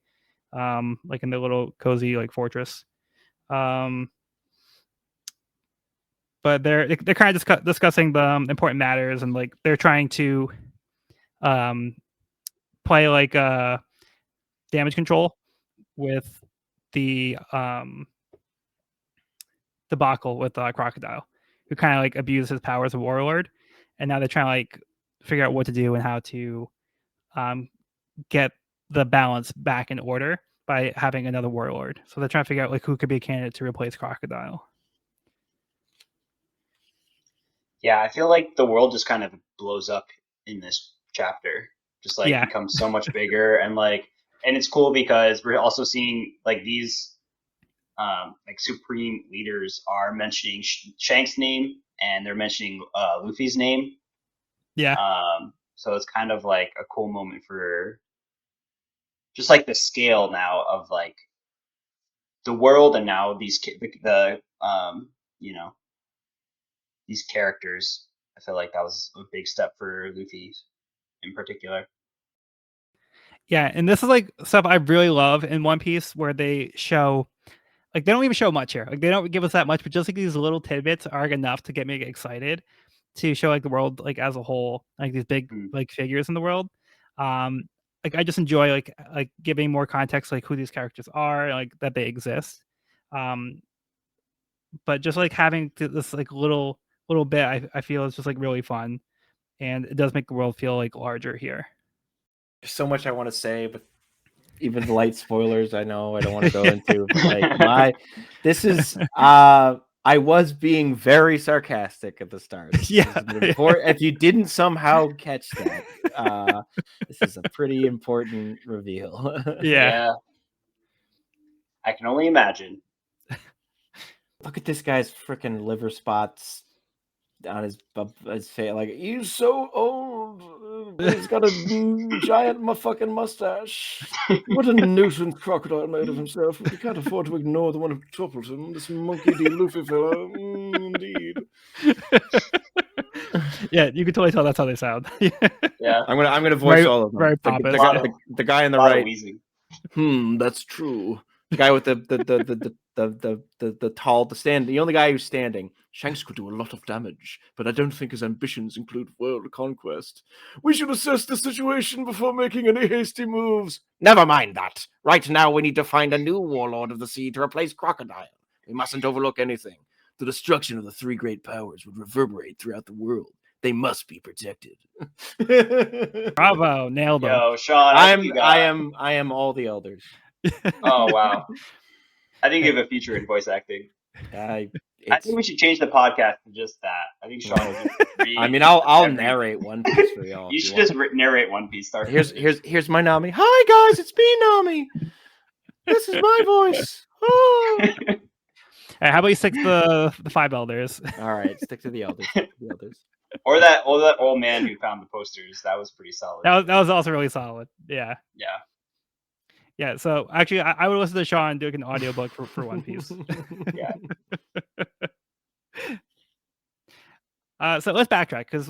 Speaker 1: like in their little cozy like fortress. But they're kind of discussing the important matters, and like they're trying to play like damage control with the debacle with Crocodile, who kind of like abused his powers of warlord, and now they're trying to like figure out what to do and how to get the balance back in order by having another warlord. So they're trying to figure out like who could be a candidate to replace Crocodile.
Speaker 3: Yeah, I feel like the world just kind of blows up in this chapter. Just like becomes so much bigger, and it's cool because we're also seeing like these like supreme leaders are mentioning Shank's name, and they're mentioning Luffy's name.
Speaker 1: Yeah.
Speaker 3: So it's kind of like a cool moment for just like the scale now of like the world, and now these these characters. I feel like that was a big step for Luffy in particular.
Speaker 1: Yeah, and this is like stuff I really love in One Piece, where they show, like, they don't even show much here. Like, they don't give us that much, but just like these little tidbits are enough to get me excited to show like the world like as a whole, like these big like figures in the world. Um, like I just enjoy like giving more context, like who these characters are, like that they exist. Um, but just like having this like little bit, I feel is just like really fun, and it does make the world feel like larger here.
Speaker 2: There's so much I want to say, but even the light spoilers I know I don't want to go into. But like this is I was being very sarcastic at the start.
Speaker 1: Yeah.
Speaker 2: If you didn't somehow catch that, this is a pretty important reveal.
Speaker 1: Yeah.
Speaker 3: I can only imagine.
Speaker 2: Look at this guy's freaking liver spots on his face. Like, he's so old, but he's got a giant fucking mustache. What a nuisance crocodile made of himself. We can't afford to ignore the one who toppled him, this monkey D. Luffy fellow. Indeed.
Speaker 1: Yeah, you can totally tell that's how they sound.
Speaker 3: Yeah,
Speaker 2: I'm gonna voice all of them.
Speaker 1: Very pompous.
Speaker 2: The guy on the right. That's true. The guy with the only guy who's standing. Shanks could do a lot of damage, but I don't think his ambitions include world conquest. We should assess the situation before making any hasty moves. Never mind that. Right now we need to find a new warlord of the sea to replace Crocodile. We mustn't overlook anything. The destruction of the three great powers would reverberate throughout the world. They must be protected.
Speaker 1: Bravo, nailed them.
Speaker 3: Yo, Sean,
Speaker 2: I am all the elders.
Speaker 3: Oh wow. I think you have a future in voice acting. I think we should change the podcast to just that. I think Sean will just read.
Speaker 2: I mean, I'll narrate One Piece for y'all.
Speaker 3: You should just narrate One Piece. Start.
Speaker 2: Here's my Nami. Hi guys, it's me, Nami. This is my voice. Oh.
Speaker 1: Hey, how about you stick to the five elders?
Speaker 2: All right, stick to the elders.
Speaker 3: Or that old man who found the posters. That was pretty solid.
Speaker 1: That was also really solid. Yeah. Yeah, so actually, I would listen to Sean doing an audiobook for One Piece.
Speaker 3: Yeah.
Speaker 1: So let's backtrack, because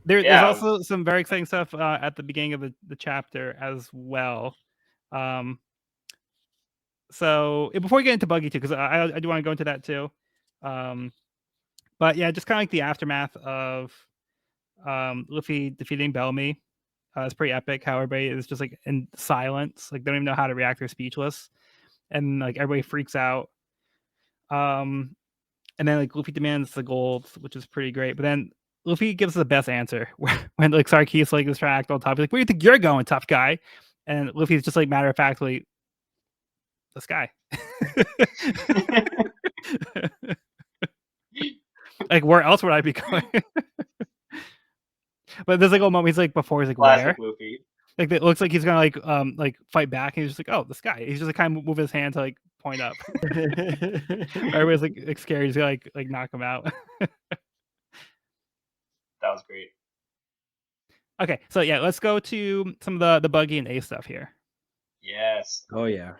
Speaker 1: there's also some very exciting stuff at the beginning of the chapter as well. So before we get into Buggy too, because I do want to go into that too. But yeah, just kind of like the aftermath of Luffy defeating Bellamy. It's pretty epic how everybody is just like in silence, like they don't even know how to react, they're speechless, and like everybody freaks out. And then like Luffy demands the gold, which is pretty great. But then Luffy gives the best answer when like Sarkis like is trying to act all tough. He's like, "Where do you think you're going, tough guy?" And Luffy's just like matter of factly, "This guy." Like, where else would I be going? But there's like a moment he's like before he's like,
Speaker 3: classic
Speaker 1: where?
Speaker 3: Luffy.
Speaker 1: Like it looks like he's gonna like fight back, and he's just like, oh, this guy. He's just like kind of move his hand to like point up. Everybody's like scared. He's gonna like knock him out.
Speaker 3: That was great.
Speaker 1: Okay, so yeah, let's go to some of the Buggy and Ace stuff here.
Speaker 3: Yes.
Speaker 2: Oh yeah.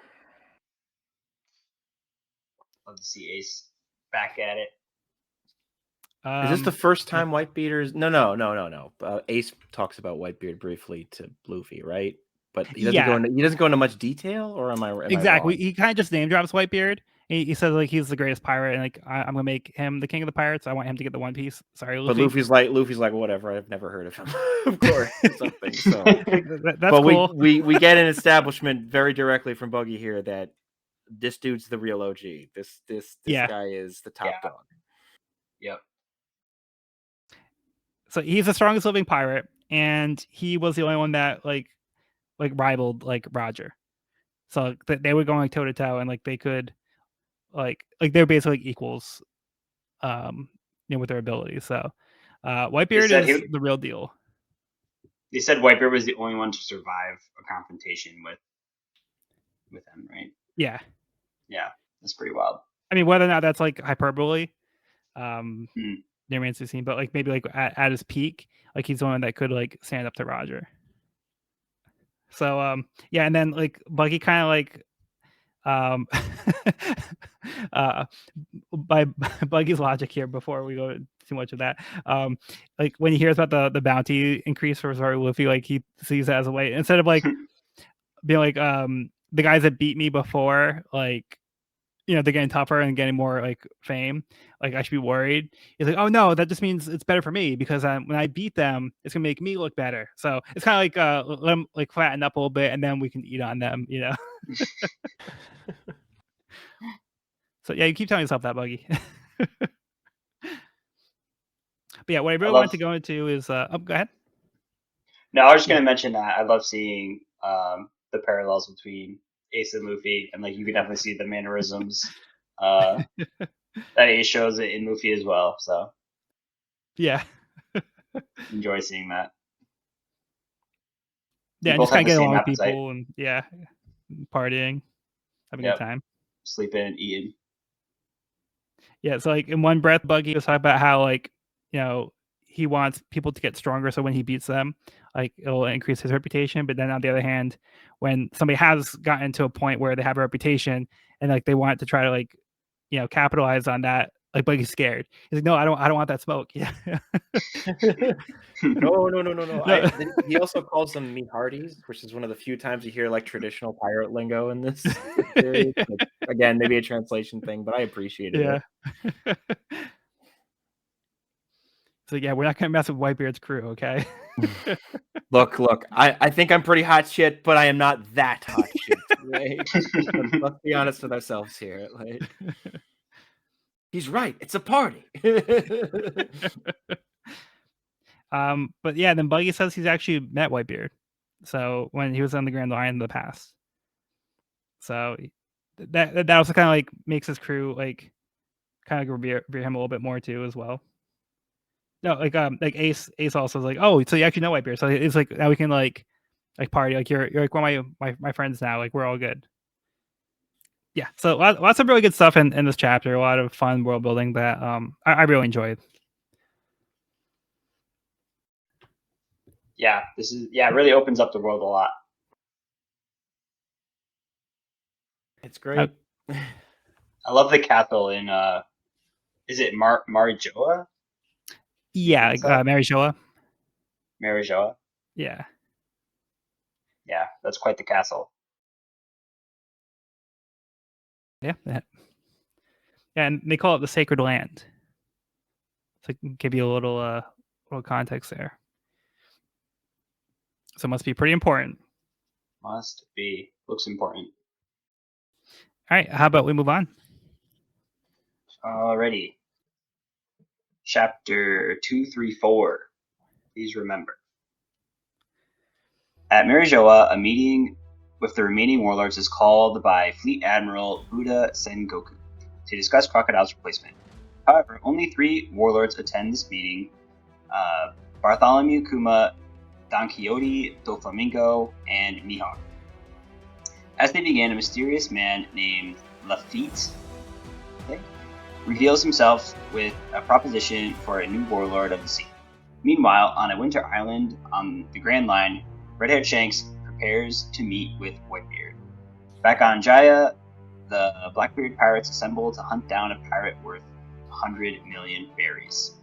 Speaker 3: Love to see Ace back at it.
Speaker 2: Is this the first time Whitebeard's? No. Ace talks about Whitebeard briefly to Luffy, right? But he doesn't go into much detail, or am I
Speaker 1: exactly?
Speaker 2: I
Speaker 1: he kind of just name drops Whitebeard. He says like he's the greatest pirate, and like I'm gonna make him the king of the pirates. I want him to get the One Piece. Sorry, Luffy.
Speaker 2: But Luffy's like whatever. I've never heard of him. Of course, something. So
Speaker 1: that's cool.
Speaker 2: We get an establishment very directly from Buggy here that this dude's the real OG. This guy is the top dog.
Speaker 3: Yep.
Speaker 1: So he's the strongest living pirate, and he was the only one that like rivaled like Roger. So they were going like toe to toe, and like they could like they're basically like equals, with their abilities. So Whitebeard is the real deal.
Speaker 3: They said Whitebeard was the only one to survive a confrontation with him, right?
Speaker 1: Yeah.
Speaker 3: Yeah, that's pretty wild.
Speaker 1: I mean, whether or not that's like hyperbole, remains to be seen. But like maybe like at his peak, like he's the one that could like stand up to Roger. So yeah, and then like Buggy kind of like by Buggy's logic here, before we go too much of that, like when he hears about the bounty increase for Sorry Luffy, like he sees that as a way, instead of like being like the guys that beat me before, like, you know, they're getting tougher and getting more like fame, like I should be worried. He's like, oh no, that just means it's better for me, because when I beat them, it's gonna make me look better. So it's kind of like let them like flatten up a little bit, and then we can eat on them, you know. So yeah, you keep telling yourself that, Buggy. But yeah, what I really wanted to go into is oh, go ahead.
Speaker 3: No, I was just gonna mention that I love seeing the parallels between Ace and Luffy, and like you can definitely see the mannerisms that Ace shows it in Luffy as well. So
Speaker 1: yeah,
Speaker 3: enjoy seeing that.
Speaker 1: Yeah, and
Speaker 3: both
Speaker 1: just kind
Speaker 3: have
Speaker 1: of
Speaker 3: the
Speaker 1: getting
Speaker 3: same
Speaker 1: along with
Speaker 3: appetite.
Speaker 1: people, and yeah, partying, having a
Speaker 3: Yep.
Speaker 1: good time.
Speaker 3: Sleeping, eating.
Speaker 1: Yeah, so like in one breath, Buggy was talking about how, like, you know, he wants people to get stronger, so when he beats them, like, it'll increase his reputation. But then on the other hand, when somebody has gotten to a point where they have a reputation and like they want to try to, like, you know, capitalize on that, like, Buggy's scared. He's like, no, I don't want that smoke. Yeah.
Speaker 2: No.
Speaker 1: No.
Speaker 2: He also calls them meat hearties, which is one of the few times you hear like traditional pirate lingo in this series.
Speaker 1: Yeah.
Speaker 2: But again, maybe a translation thing, but I appreciated it.
Speaker 1: Yeah. So yeah, we're not gonna mess with Whitebeard's crew, okay?
Speaker 2: Look, I think I'm pretty hot shit, but I am not that hot shit. Right? Let's be honest with ourselves here. Like, he's right. It's a party.
Speaker 1: But yeah, then Buggy says he's actually met Whitebeard. So when he was on the Grand Line in the past. So that also kind of like makes his crew like kind of revere him a little bit more too as well. No, like Ace also is like, oh, so you actually know Whitebeard. So it's like now we can like party. Like you're like one of my friends now. Like we're all good. Yeah. So lots of really good stuff in this chapter. A lot of fun world building that I really enjoyed.
Speaker 3: Yeah, it really opens up the world a lot.
Speaker 2: It's great.
Speaker 3: I love the castle in is it Marijoa?
Speaker 1: Yeah, Marijoa.
Speaker 3: Marijoa.
Speaker 1: Yeah.
Speaker 3: Yeah, that's quite the castle.
Speaker 1: Yeah. And they call it the Sacred Land. So give you a little context there. So it must be pretty important.
Speaker 3: Must be. Looks important.
Speaker 1: All right, how about we move on?
Speaker 3: Alrighty. Chapter 234. Please remember. At Marijoa, a meeting with the remaining warlords is called by Fleet Admiral Buda Sengoku to discuss Crocodile's replacement. However, only 3 warlords attend this meeting: Bartholomew Kuma, Don Quixote, Doflamingo, and Mihar. As they begin, a mysterious man named Lafitte reveals himself with a proposition for a new warlord of the sea. Meanwhile, on a winter island on the Grand Line, Red-haired Shanks prepares to meet with Whitebeard. Back on Jaya, the Blackbeard pirates assemble to hunt down a pirate worth 100 million berries.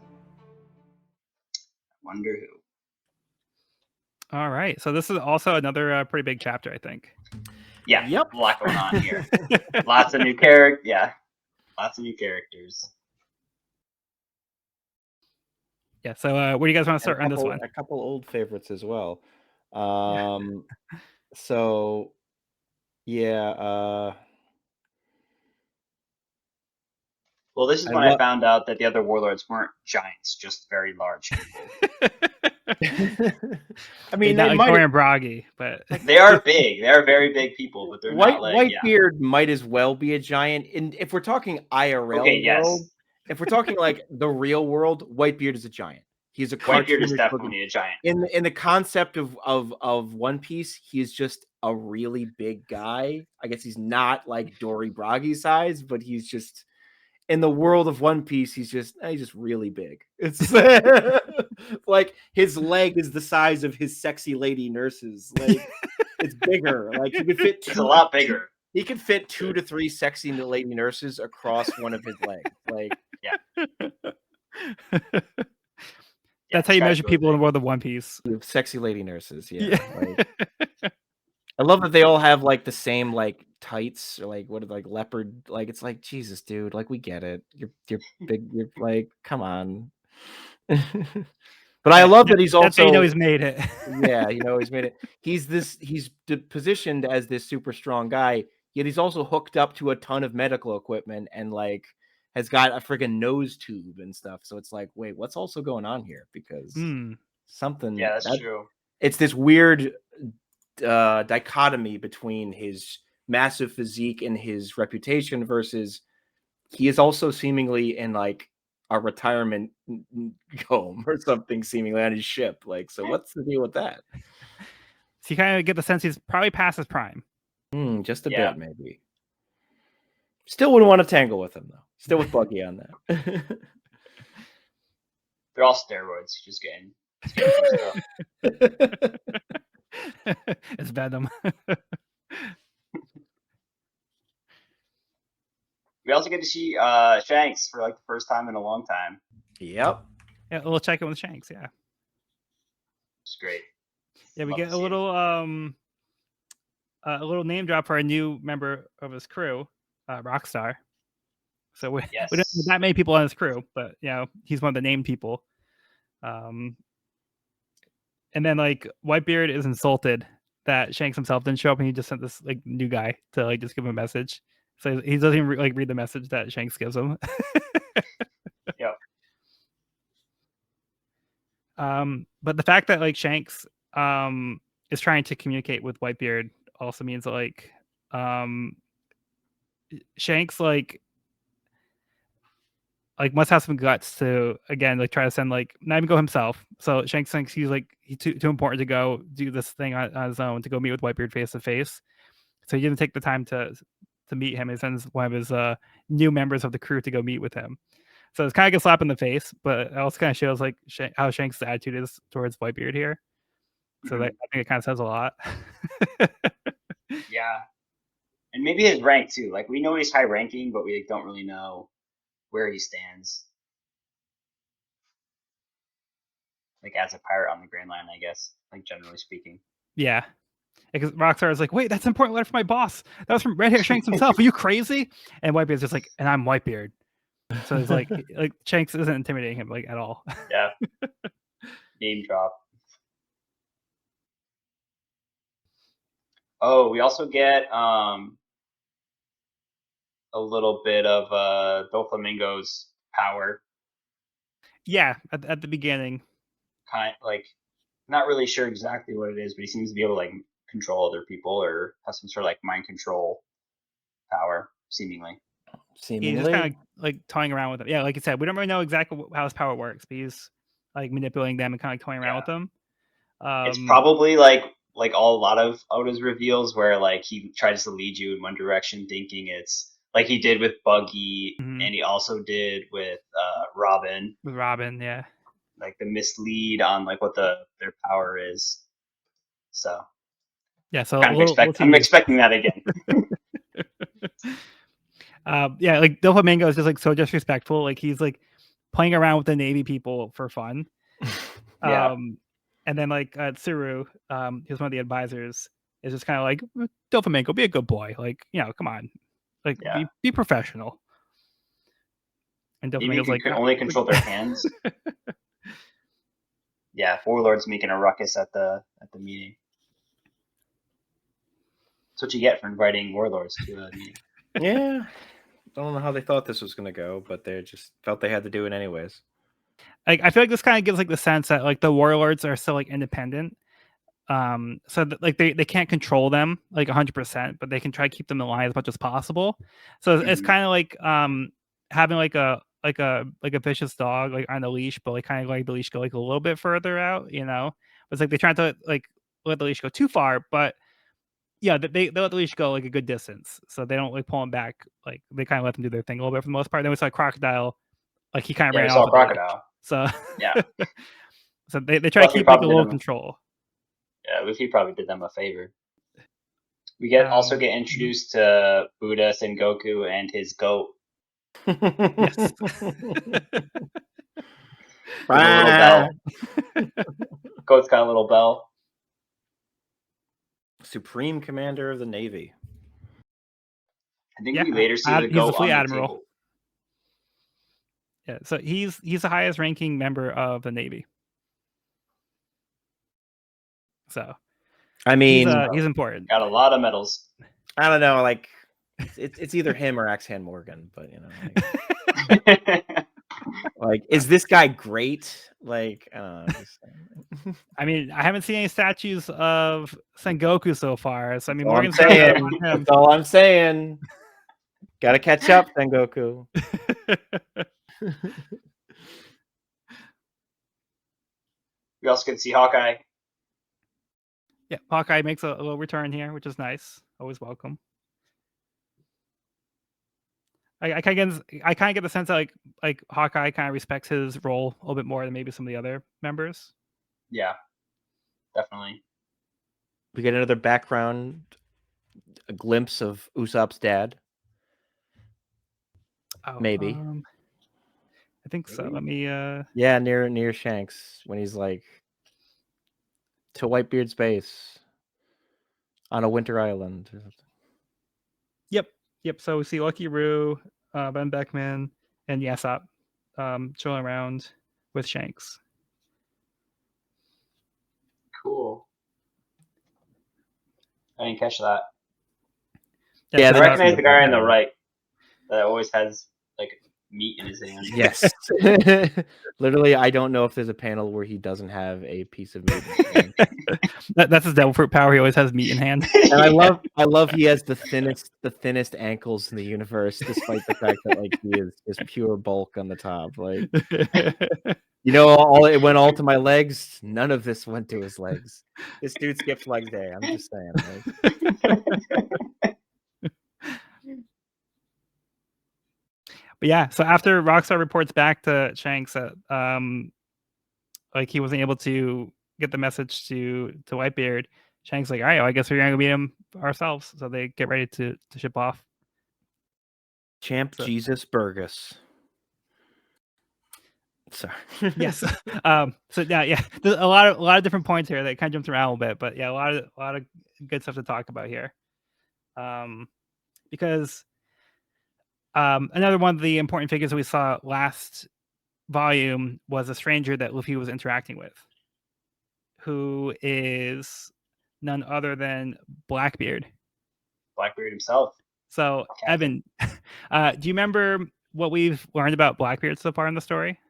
Speaker 3: I wonder who.
Speaker 1: All right, so this is also another pretty big chapter, I think.
Speaker 3: Yeah,
Speaker 2: Yep.
Speaker 3: A lot going on here. Lots of new characters. Yeah, lots of new characters.
Speaker 1: Yeah, so where do you guys want to start on this one?
Speaker 2: A couple old favorites as well. So, yeah.
Speaker 3: Well, this is when I found out that the other warlords weren't giants, just very large people.
Speaker 2: I mean,
Speaker 1: not
Speaker 2: they
Speaker 1: like Torian Bragi, but
Speaker 3: they are big. They are very big people, but they're not like
Speaker 2: Whitebeard might as well be a giant. And if we're talking IRL world, if we're talking like the real world, Whitebeard is a giant. He's a
Speaker 3: Whitebeard is definitely a giant.
Speaker 2: In the concept of One Piece, he is just a really big guy. I guess he's not like Dory Bragi size, but he's just in the world of One Piece, he's just really big. It's like his leg is the size of his sexy lady nurses. Like it's bigger. Like he could fit.
Speaker 3: It's a lot bigger.
Speaker 2: he could fit 2 to 3 sexy lady nurses across one of his legs. Like,
Speaker 1: That's how you
Speaker 3: guy's
Speaker 1: measure
Speaker 3: really
Speaker 1: people in
Speaker 3: big.
Speaker 1: the world of One Piece.
Speaker 2: sexy lady nurses. Yeah. Like, I love that they all have like the same like tights or like what are like leopard. Like, it's like, Jesus, dude. Like, we get it. You're big. You're like, come on. But I love that he's
Speaker 1: That's how you know
Speaker 2: also
Speaker 1: he's made it.
Speaker 2: yeah, he's made it. He's positioned as this super strong guy, yet he's also hooked up to a ton of medical equipment and like has got a friggin' nose tube and stuff. So it's like, wait, what's also going on here? Because something
Speaker 3: Yeah, that's true.
Speaker 2: It's this weird dichotomy between his massive physique and his reputation versus he is also seemingly in like a retirement home or something, seemingly on his ship. Like, so what's the deal with that?
Speaker 1: So you kind of get the sense he's probably past his prime.
Speaker 2: Just a bit, maybe. Still wouldn't want to tangle with him though. Still with Buggy on that.
Speaker 3: They're all steroids. Just getting juiced up.
Speaker 1: It's Venom.
Speaker 3: We also get to see Shanks for like the first time in a long time.
Speaker 2: Yep.
Speaker 1: Yeah, we'll check in with Shanks. Yeah,
Speaker 3: it's great.
Speaker 1: Yeah, we get a little name drop for a new member of his crew, Rockstar. So we don't have that many people on his crew, but he's one of the named people. And then like Whitebeard is insulted that Shanks himself didn't show up, and he just sent this like new guy to like just give him a message. So he doesn't even like read the message that Shanks gives him.
Speaker 3: Yep.
Speaker 1: But the fact that like Shanks is trying to communicate with Whitebeard also means that like Shanks like must have some guts to again like try to send like not even go himself. So Shanks thinks he's too important to go do this thing on his own to go meet with Whitebeard face to face. So he didn't take the time to meet him. He sends one of his new members of the crew to go meet with him. So it's kind of a slap in the face, but it also kind of shows like how Shanks' attitude is towards Whitebeard here. So I think it kind of says a lot.
Speaker 3: Yeah, and maybe his rank too. Like we know he's high ranking, but we don't really know where he stands. Like as a pirate on the Grand Line, I guess. Like generally speaking.
Speaker 1: Yeah. Because Rockstar is like, wait, that's an important letter from my boss. That was from Red Hair Shanks himself. Are you crazy? And Whitebeard's just like, and I'm Whitebeard. So it's like Shanks isn't intimidating him like at all.
Speaker 3: Yeah. Name drop. Oh, we also get a little bit of Doflamingo's power.
Speaker 1: Yeah, at the beginning.
Speaker 3: Kind like not really sure exactly what it is, but he seems to be able to like control other people or have some sort of like mind control power, seemingly.
Speaker 1: He's just kind of like toying around with them. Yeah, like you said, we don't really know exactly how his power works, but he's like manipulating them and kind of like toying around with them.
Speaker 3: It's probably like a lot of Oda's reveals where like he tries to lead you in one direction, thinking it's like he did with Buggy, and he also did with Robin.
Speaker 1: With Robin, yeah.
Speaker 3: Like the mislead on like what their power is. So
Speaker 1: yeah, so
Speaker 3: I'm expecting that again.
Speaker 1: Yeah, like Doflamingo is just like so disrespectful. Like he's like playing around with the Navy people for fun.
Speaker 3: Yeah.
Speaker 1: And then like Tsuru, who's one of the advisors, is just kind of like, Doflamingo, be a good boy. Like, come on. Like be professional. And Doflamingo's like
Speaker 3: only control their hands. Yeah, Warlord's making a ruckus at the meeting. That's what you get for inviting Warlords to a meeting.
Speaker 2: Yeah. I don't know how they thought this was going to go, but they just felt they had to do it anyways.
Speaker 1: Like I feel like this kind of gives like the sense that like the Warlords are still like independent. So that, like they can't control them like 100%, but they can try to keep them in line as much as possible. So it's kind of like having like a vicious dog like on the leash, but like kind of like the leash go like a little bit further out, It's like they try to like let the leash go too far, but they let the leash go like a good distance, so they don't like pull them back. Like they kind of let them do their thing a little bit for the most part. Then we saw Crocodile, like he kind of ran off.
Speaker 3: Crocodile.
Speaker 1: So
Speaker 3: yeah,
Speaker 1: so they try to keep like a little control.
Speaker 3: Yeah, Luffy probably did them a favor. We also get introduced to Buddha Sengoku and his goat.
Speaker 1: Yes.
Speaker 3: With a little bell. Goat's got a little bell.
Speaker 2: Supreme Commander of the Navy.
Speaker 3: I think we later see the
Speaker 1: he's
Speaker 3: goat
Speaker 1: a fleet
Speaker 3: on the
Speaker 1: admiral.
Speaker 3: table.
Speaker 1: Yeah, so he's the highest ranking member of the Navy. So,
Speaker 2: I mean,
Speaker 1: he's important.
Speaker 3: Got a lot of medals.
Speaker 2: I don't know, like it's either him or Axhan Morgan, but you know, like is this guy great? Like,
Speaker 1: I mean, I haven't seen any statues of Sengoku so far. So I mean,
Speaker 2: Morgan's
Speaker 1: saying
Speaker 2: that's all I'm saying. Gotta catch up, Sengoku.
Speaker 3: We also get to see Hawkeye.
Speaker 1: Yeah, Hawkeye makes a little return here, which is nice. Always welcome. I kind of get the sense that like Hawkeye kind of respects his role a little bit more than maybe some of the other members.
Speaker 3: Yeah, definitely.
Speaker 2: We get another background, a glimpse of Usopp's dad.
Speaker 1: Oh,
Speaker 2: maybe.
Speaker 1: I think so. Let me.
Speaker 2: Yeah, near Shanks when he's like to Whitebeard's base on a winter island.
Speaker 1: Yep. So we see Lucky Roo, Ben Beckman, and Yasop chilling around with Shanks.
Speaker 3: Cool. I didn't catch that.
Speaker 1: Yeah,
Speaker 3: I recognize the guy on the right that always has like meat in his hand.
Speaker 2: Yes. Literally, I don't know if there's a panel where he doesn't have a piece of meat in his hand.
Speaker 1: That's his devil fruit power. He always has meat in hand.
Speaker 2: And I love he has the thinnest ankles in the universe, despite the fact that like he is just pure bulk on the top. Like, you know, it went all to my legs. None of this went to his legs. This dude skips leg day. I'm just saying. Like.
Speaker 1: But yeah, so after Rockstar reports back to Shanks that like he wasn't able to get the message to Whitebeard, Shanks like, all right, well, I guess we're gonna go meet him ourselves. So they get ready to ship off.
Speaker 2: Champ Jesus Burgess. Sorry.
Speaker 1: Yes. So yeah, there's a lot of different points here that kind of jumped around a little bit, but yeah, a lot of good stuff to talk about here. Because another one of the important figures we saw last volume was a stranger that Luffy was interacting with, who is none other than Blackbeard.
Speaker 3: Blackbeard himself.
Speaker 1: So, Evan, do you remember what we've learned about Blackbeard so far in the story?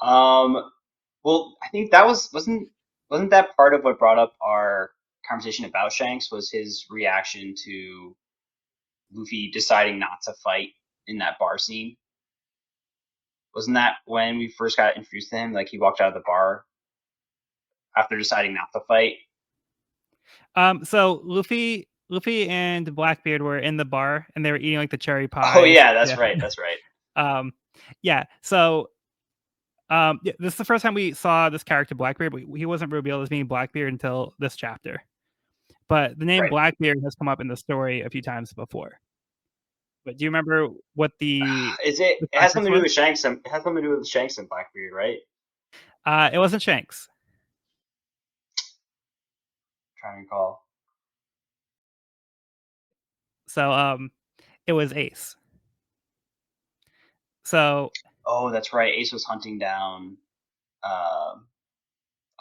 Speaker 3: Well, I think that wasn't that part of what brought up our conversation about Shanks, was his reaction to Luffy deciding not to fight in that bar scene. Wasn't that when we first got introduced to him? Like he walked out of the bar after deciding not to fight.
Speaker 1: So Luffy and Blackbeard were in the bar and they were eating like the cherry pie.
Speaker 3: Oh yeah, that's right. That's right.
Speaker 1: Yeah. So this is the first time we saw this character Blackbeard. He wasn't revealed as being Blackbeard until this chapter. But the name Blackbeard has come up in the story a few times before. But do you remember what
Speaker 3: it has something to do with Shanks? It has something to do with Shanks and Blackbeard, right?
Speaker 1: It wasn't Shanks.
Speaker 3: Trying to recall.
Speaker 1: So it was Ace. So
Speaker 3: oh, that's right. Ace was hunting down a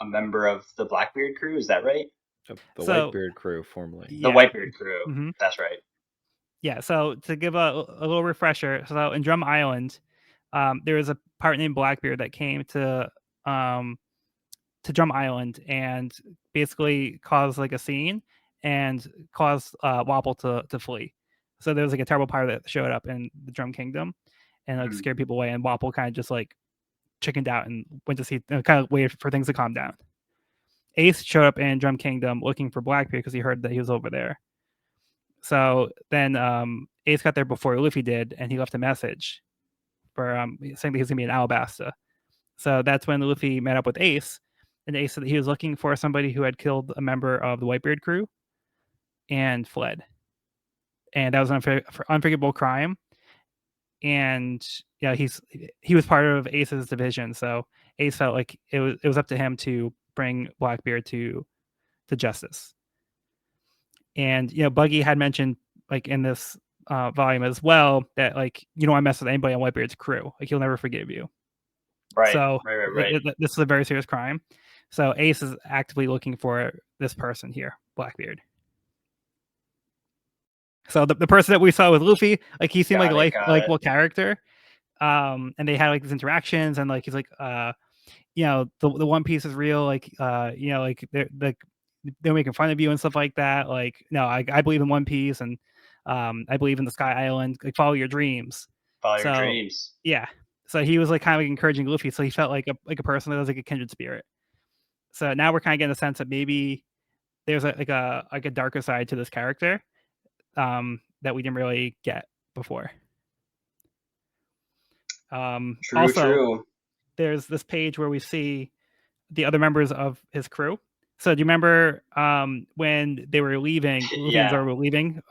Speaker 3: member of the Blackbeard crew. Is that right?
Speaker 2: The Whitebeard crew, formerly.
Speaker 3: The Whitebeard crew.
Speaker 1: Mm-hmm.
Speaker 3: That's right.
Speaker 1: Yeah. So to give a little refresher, so in Drum Island, there was a pirate named Blackbeard that came to Drum Island and basically caused like a scene and caused Wapol to flee. So there was like a terrible pirate that showed up in the Drum Kingdom and like scared people away, and Wapol kind of just like chickened out and went to see, kind of waited for things to calm down. Ace showed up in Drum Kingdom looking for Blackbeard because he heard that he was over there. So then Ace got there before Luffy did, and he left a message for saying that he's gonna be in Alabasta. So that's when Luffy met up with Ace, and Ace said that he was looking for somebody who had killed a member of the Whitebeard crew. and fled, and that was an unforgivable crime. And yeah, he was part of Ace's division, so Ace felt like it was up to him to bring Blackbeard to justice. And Buggy had mentioned like in this volume as well that like you don't want to mess with anybody on Whitebeard's crew, like he'll never forgive you.
Speaker 3: Right.
Speaker 1: So
Speaker 3: Right.
Speaker 1: This is a very serious crime. So Ace is actively looking for this person here, Blackbeard. So the person that we saw with Luffy, like he seemed like a likable character. And they had like these interactions, and like he's like, the One Piece is real, like like they're making fun of you and stuff like that. Like, no, I believe in One Piece, and I believe in the Sky Island. Like, follow your dreams.
Speaker 3: Your dreams.
Speaker 1: Yeah. So he was like kind of like encouraging Luffy. So he felt like a person that was like a kindred spirit. So now we're kind of getting a sense that maybe there's a darker side to this character that we didn't really get before.
Speaker 3: True.
Speaker 1: There's this page where we see the other members of his crew. So do you remember when they were leaving, Luffy and Zoro were leaving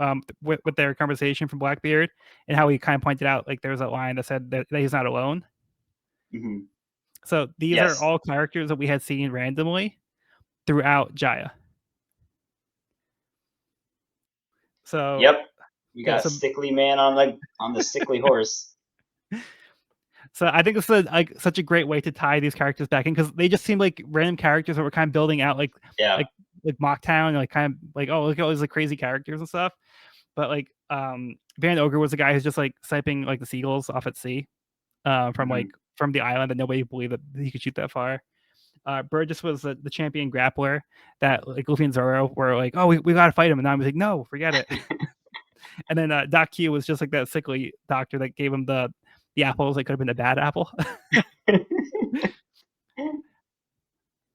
Speaker 1: with their conversation from Blackbeard, and how he kind of pointed out like there was a line that said that he's not alone.
Speaker 3: Mm-hmm.
Speaker 1: So these are all characters that we had seen randomly throughout Jaya. So
Speaker 3: yep, we got Sickly Man on the sickly horse.
Speaker 1: So I think this is like such a great way to tie these characters back in, because they just seem like random characters that were kind of building out like Mocktown, like kind of like, oh, look at all these like crazy characters and stuff. But like Van Ogre was the guy who's just like sniping like the seagulls off at sea from the island that nobody believed that he could shoot that far. Burgess was the champion grappler that like Luffy and Zoro were like, oh, we gotta fight him, and now I'm like, no, forget it. And then Doc Q was just like that sickly doctor that gave him the apples that could have been a bad apple.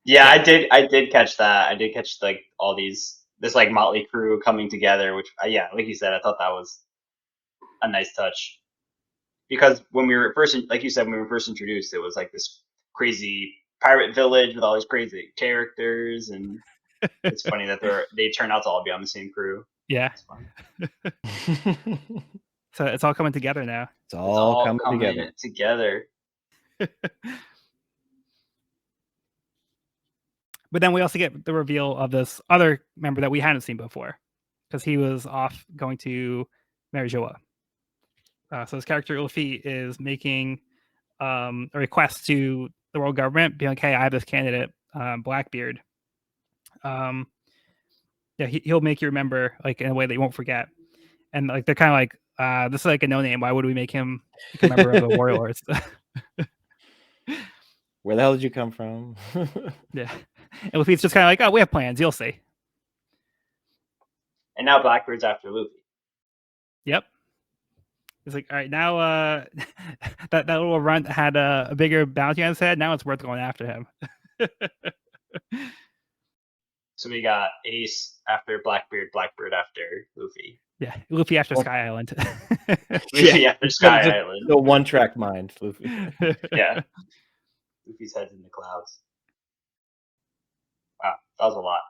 Speaker 3: Yeah, I did catch that. I did catch like all this like motley crew coming together, which like you said, I thought that was a nice touch. Because when we were first, like you said, when we were first introduced, it was like this crazy pirate village with all these crazy characters, and it's funny that they turn out to all be on the same crew.
Speaker 1: Yeah. It's fun. So it's all coming together now.
Speaker 2: It's all coming
Speaker 3: together.
Speaker 1: But then we also get the reveal of this other member that we hadn't seen before, because he was off going to Marijoa. So his character Luffy is making a request to the world government, being like, "Hey, I have this candidate, Blackbeard. He'll make you remember, like in a way that you won't forget." And like they're kind of like, "This is like a no name. Why would we make him a member of the Warlords?"
Speaker 2: Where the hell did you come from?
Speaker 1: Yeah. And Luffy's just kind of like, "Oh, we have plans. You'll see."
Speaker 3: And now Blackbeard's after Luffy.
Speaker 1: Yep. It's like, all right, now that little runt had a bigger bounty on his head. Now it's worth going after him.
Speaker 3: So we got Ace after Blackbeard, Blackbeard after Luffy.
Speaker 1: Yeah, Luffy after Sky Island.
Speaker 3: Luffy after Sky Island.
Speaker 2: The one-track mind, Luffy.
Speaker 3: Yeah. Luffy's head's in the clouds. Wow, that was a lot.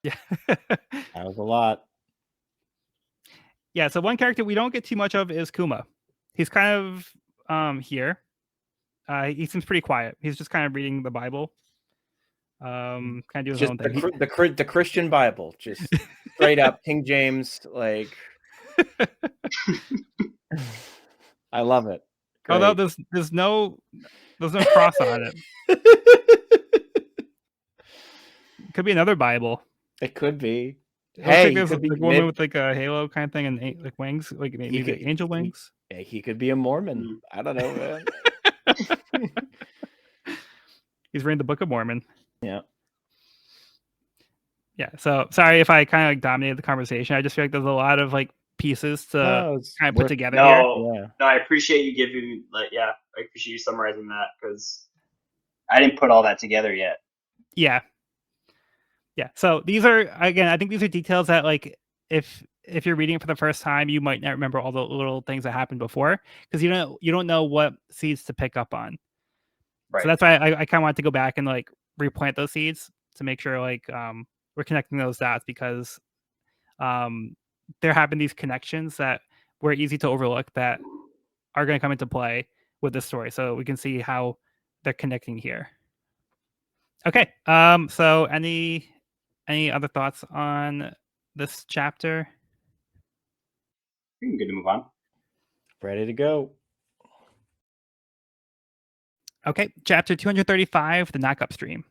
Speaker 1: Yeah.
Speaker 2: That was a lot.
Speaker 1: Yeah, so one character we don't get too much of is Kuma. He's kind of here. He seems pretty quiet. He's just kind of reading the Bible. Kind of doing his own thing.
Speaker 2: The Christian Bible, just straight up King James, like. I love it. Great.
Speaker 1: Although there's no cross on it. Could be another Bible.
Speaker 2: It could be.
Speaker 1: Hey, there's like a woman with like a halo kind of thing and like wings, like maybe like angel wings.
Speaker 2: He could be a Mormon. I don't know, man.
Speaker 1: He's reading the Book of Mormon.
Speaker 2: Yeah.
Speaker 1: Yeah. So sorry if I kind of like dominated the conversation. I just feel like there's a lot of like pieces to kind of put together here.
Speaker 3: No, I appreciate you giving I appreciate you summarizing that, because I didn't put all that together yet.
Speaker 1: Yeah. Yeah. So these are, again, I think these are details that like if you're reading it for the first time, you might not remember all the little things that happened before, because you don't know what seeds to pick up on. Right. So that's why I kind of wanted to go back and like replant those seeds to make sure like we're connecting those dots, because there have been these connections that were easy to overlook that are going to come into play with this story. So we can see how they're connecting here. Okay. So any other thoughts on this chapter?
Speaker 3: I think I'm good to move on.
Speaker 2: Ready to go.
Speaker 1: Okay, chapter 235, the knockup stream.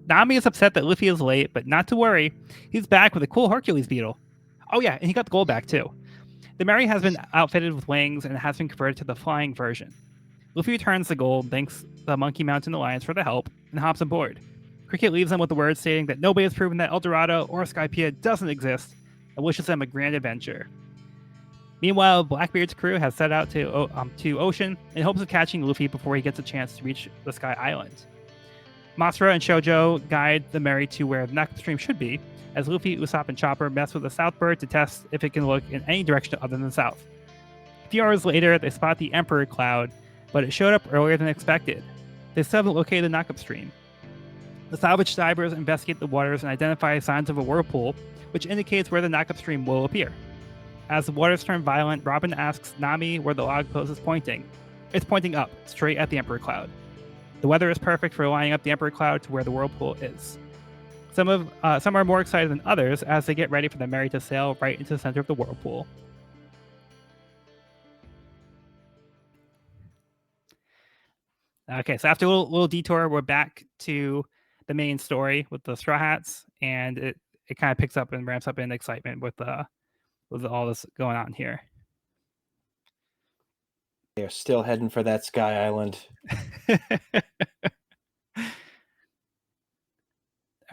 Speaker 1: Nami is upset that Luffy is late, but not to worry. He's back with a cool Hercules beetle. Oh yeah, and he got the gold back too. The Mary has been outfitted with wings and has been converted to the flying version. Luffy returns the gold, thanks the Monkey Mountain Alliance for the help, and hops aboard. Cricket leaves them with the word stating that nobody has proven that El Dorado or Skypiea doesn't exist, and wishes them a grand adventure. Meanwhile, Blackbeard's crew has set out to Ocean in hopes of catching Luffy before he gets a chance to reach the Sky Island. Masura and Shoujo guide the Mary to where the knockup stream should be, as Luffy, Usopp, and Chopper mess with the South Bird to test if it can look in any direction other than south. A few hours later, they spot the Emperor Cloud, but it showed up earlier than expected. They still haven't located the knockup stream. The salvage divers investigate the waters and identify signs of a whirlpool, which indicates where the knockup stream will appear. As the waters turn violent, Robin asks Nami where the log post is pointing. It's pointing up, straight at the Emperor Cloud. The weather is perfect for lining up the Emperor Cloud to where the whirlpool is. Some are more excited than others as they get ready for the Mary to sail right into the center of the whirlpool. Okay, so after a little detour, we're back to the main story with the Straw Hats, and it kind of picks up and ramps up in excitement with all this going on here.
Speaker 2: They're still heading for that Sky Island.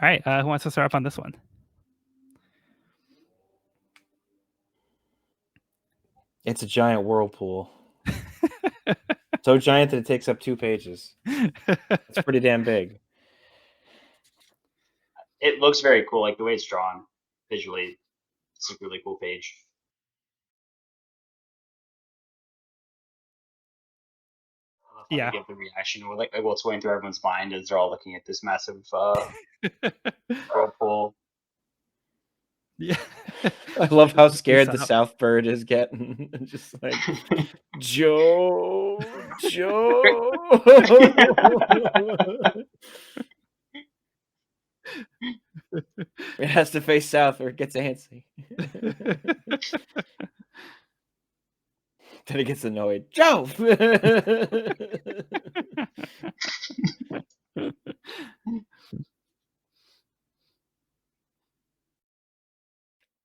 Speaker 1: All right, who wants to start off on this one?
Speaker 2: It's a giant whirlpool. So giant that it takes up 2 pages. It's pretty damn big.
Speaker 3: It looks very cool, like the way it's drawn visually. It's a really cool page. I love how
Speaker 1: Yeah.
Speaker 3: they give the reaction, or like what's going through everyone's mind as they're all looking at this massive whirlpool.
Speaker 1: Yeah.
Speaker 2: I love how scared the South Bird is getting. Just like, Joe. It has to face south or it gets antsy. Then it gets annoyed. Joe!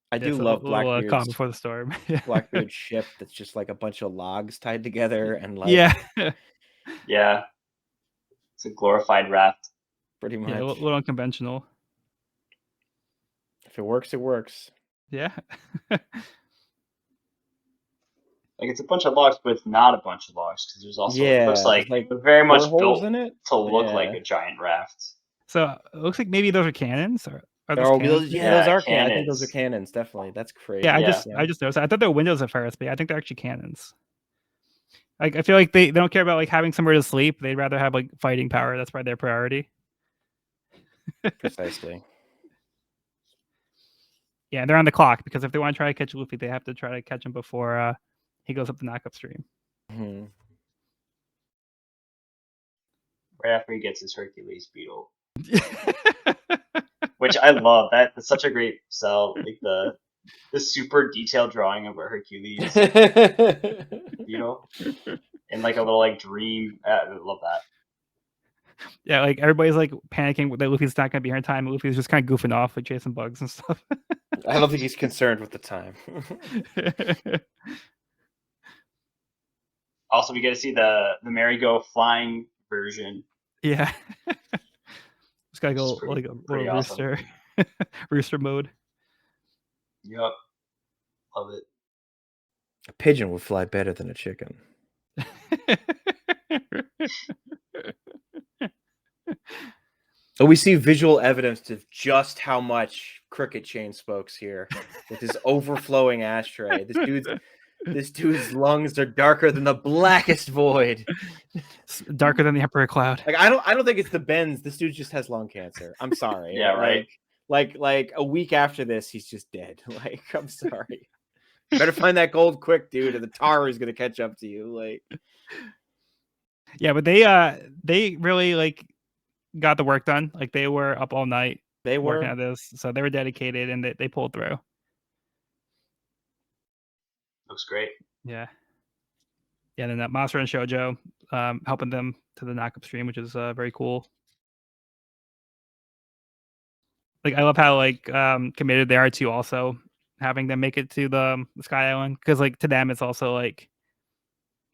Speaker 2: I do love Blackbeard's
Speaker 1: calm before the storm.
Speaker 2: Blackbeard's ship that's just like a bunch of logs tied together and like
Speaker 3: yeah, it's a glorified raft.
Speaker 2: Pretty much.
Speaker 1: Yeah, a little unconventional.
Speaker 2: If it works, it works.
Speaker 1: Yeah.
Speaker 3: Like it's a bunch of logs, but it's not a bunch of logs because there's also
Speaker 2: Yeah,
Speaker 3: it looks like
Speaker 2: there's, like,
Speaker 3: very much
Speaker 2: holes
Speaker 3: built
Speaker 2: in it
Speaker 3: to look
Speaker 2: Yeah.
Speaker 3: like a giant raft.
Speaker 1: So it looks like maybe those are cannons, or are those
Speaker 2: Oh,
Speaker 1: cannons?
Speaker 2: those are cannons. I
Speaker 3: cannons.
Speaker 2: think those are cannons. Definitely, that's crazy.
Speaker 1: Yeah, I just noticed. I thought they were windows at first, but I think they're actually cannons. Like I feel like they don't care about like having somewhere to sleep. They'd rather have like fighting power. That's probably their priority.
Speaker 2: Precisely.
Speaker 1: Yeah, they're on the clock because if they want to try to catch Luffy, they have to try to catch him before he goes up the knockup stream.
Speaker 2: Mm-hmm.
Speaker 3: Right after he gets his Hercules beetle. Which I love. That's such a great sell. Like the super detailed drawing of a Hercules beetle. And like a little like dream. I love that.
Speaker 1: Yeah, like everybody's like panicking that Luffy's not gonna be here in time. Luffy's just kind of goofing off, like chasing bugs and stuff.
Speaker 2: I don't think he's concerned with the time.
Speaker 3: Also, we get to see the merry-go flying version.
Speaker 1: Yeah. It's gotta go
Speaker 3: Pretty,
Speaker 1: like a little
Speaker 3: awesome.
Speaker 1: rooster mode.
Speaker 3: Yep. Love it.
Speaker 2: A pigeon would fly better than a chicken. So we see visual evidence of just how much Cricket chain smokes here with his overflowing ashtray. This dude's lungs are darker than the blackest void.
Speaker 1: Darker than the Emperor Cloud.
Speaker 2: Like I don't think it's the bends. This dude just has lung cancer. I'm sorry.
Speaker 3: Yeah, right.
Speaker 2: like a week after this, he's just dead. Like, I'm sorry. Better find that gold quick, dude, or the tar is gonna catch up to you. Like,
Speaker 1: Yeah, but they really like got the work done. Like they were up all night
Speaker 2: they
Speaker 1: working
Speaker 2: were.
Speaker 1: on this, so they were dedicated and they pulled through.
Speaker 3: Looks great.
Speaker 1: Yeah. Yeah, and then that Monster and Shoujo helping them to the knockup stream, which is very cool. Like I love how like committed they are to also having them make it to the Sky Island, because like to them it's also like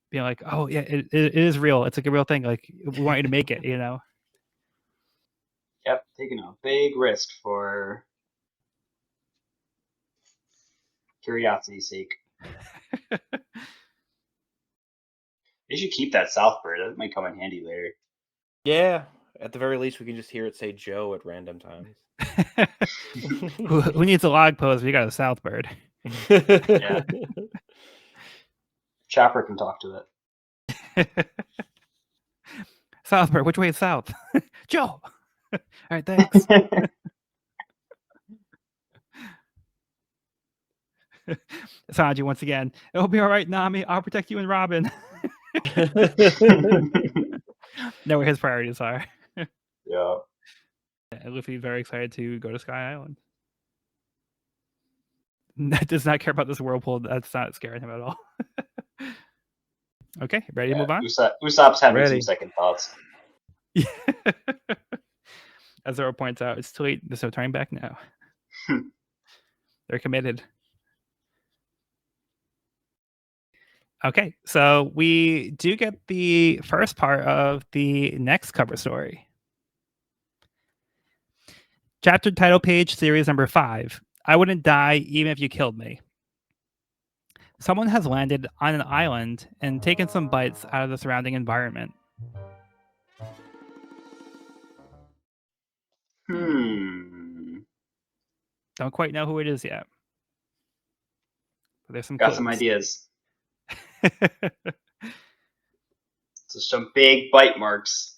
Speaker 1: being like, oh yeah, it is real. It's like a real thing. Like we want you to make it, you know.
Speaker 3: Yep, taking a big risk for curiosity's sake. They should keep that South bird. That might come in handy later.
Speaker 2: Yeah. At the very least, we can just hear it say Joe at random times.
Speaker 1: Who needs a log post? We got a South bird.
Speaker 3: Yeah. Chopper can talk to it.
Speaker 1: South bird, which way is south? Joe. All right, thanks. Sanji once again. It'll be all right, Nami. I'll protect you and Robin. Know where his priorities are.
Speaker 3: Yeah.
Speaker 1: Luffy very excited to go to Sky Island. Does not care about this whirlpool. That's not scaring him at all. Okay, ready to move on?
Speaker 3: Usopp's having
Speaker 2: Ready.
Speaker 3: some second thoughts.
Speaker 1: As Zoro points out, it's too late. There's no turning back now. They're committed. Okay, so we do get the first part of the next cover story. Chapter title page, series number 5. I wouldn't die even if you killed me. Someone has landed on an island and taken some bites out of the surrounding environment. Don't quite know who it is yet. But there's some
Speaker 3: Got
Speaker 1: clues.
Speaker 3: some ideas. So some big bite marks.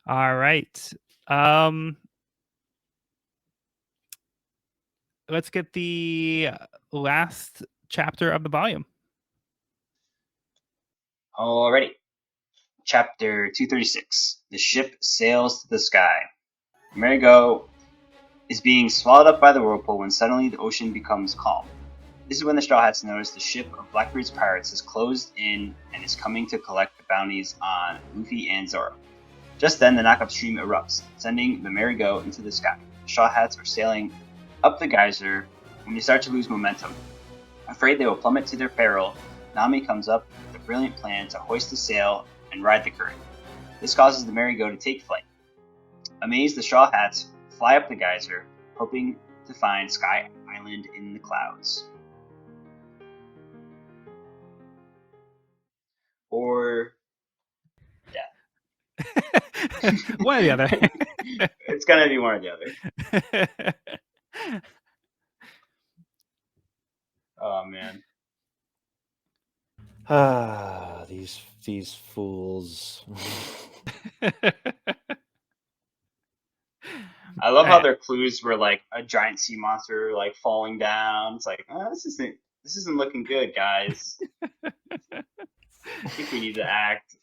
Speaker 1: All right. Let's get the last chapter of the volume.
Speaker 3: Alrighty. Chapter 236. The ship sails to the sky. Amerigo is being swallowed up by the whirlpool when suddenly the ocean becomes calm. This is when the Straw Hats notice the ship of Blackbeard's pirates has closed in and is coming to collect the bounties on Luffy and Zoro. Just then, the knockup stream erupts, sending the Amerigo into the sky. The Straw Hats are sailing up the geyser when they start to lose momentum. Afraid they will plummet to their peril, Nami comes up with a brilliant plan to hoist the sail and ride the current. This causes the Amerigo to take flight. Amazed, the Straw Hats fly up the geyser, hoping to find Sky Island in the clouds. Or
Speaker 1: One or the other.
Speaker 3: it's gonna be one or the other. Oh man.
Speaker 2: These fools.
Speaker 3: I love how their clues were like a giant sea monster like falling down. It's like, this isn't looking good, guys. I think we need to act.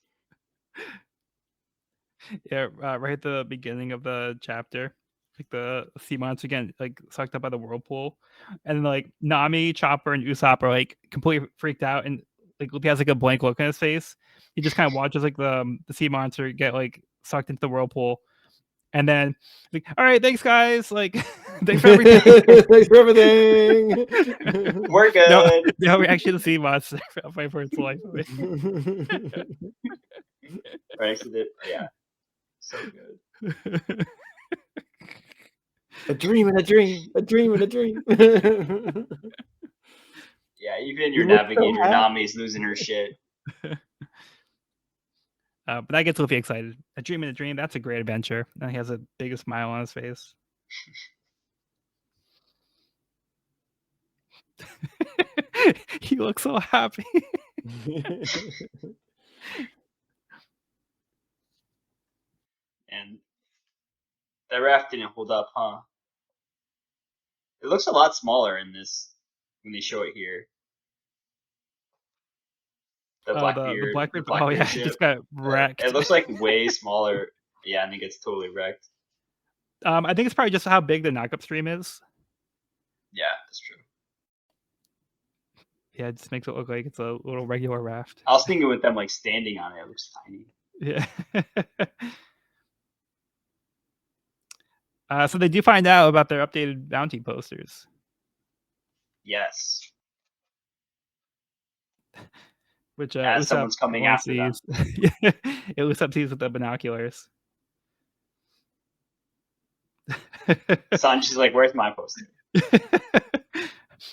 Speaker 1: Yeah, right at the beginning of the chapter, like the sea monster again, like sucked up by the whirlpool, and like Nami, Chopper, and Usopp are like completely freaked out, and like he has like a blank look on his face. He just kind of watches like the sea monster get like sucked into the whirlpool, and then like, all right, thanks guys, like thanks for everything.
Speaker 2: Thanks for everything.
Speaker 3: We're good.
Speaker 1: No reaction to the sea monster fight for its life.
Speaker 3: Right next to it. Yeah. So good.
Speaker 2: A dream and a dream, a dream and a dream.
Speaker 3: Yeah, even your
Speaker 2: You look so
Speaker 3: navigator
Speaker 2: happy.
Speaker 3: Nami's losing her shit.
Speaker 1: But that gets Luffy excited. A dream in a dream, that's a great adventure. And he has the biggest smile on his face. He looks so happy.
Speaker 3: That raft didn't hold up, huh? It looks a lot smaller in this when they show it here. The
Speaker 1: the
Speaker 3: Blackbeard,
Speaker 1: Blackbeard.
Speaker 3: the
Speaker 1: Oh
Speaker 3: Blackbeard
Speaker 1: yeah, it
Speaker 3: ship.
Speaker 1: just got wrecked.
Speaker 3: It looks like way smaller. Yeah, and it gets totally wrecked.
Speaker 1: I think it's probably just how big the knockup stream is.
Speaker 3: Yeah, that's true.
Speaker 1: Yeah, it just makes it look like it's a little regular raft.
Speaker 3: I was thinking with them like standing on it, it looks tiny.
Speaker 1: Yeah. So they do find out about their updated bounty posters.
Speaker 3: Yes.
Speaker 1: Which
Speaker 3: As someone's coming after them.
Speaker 1: Usopp sees with the binoculars.
Speaker 3: Sanji's like, "Where's my poster?"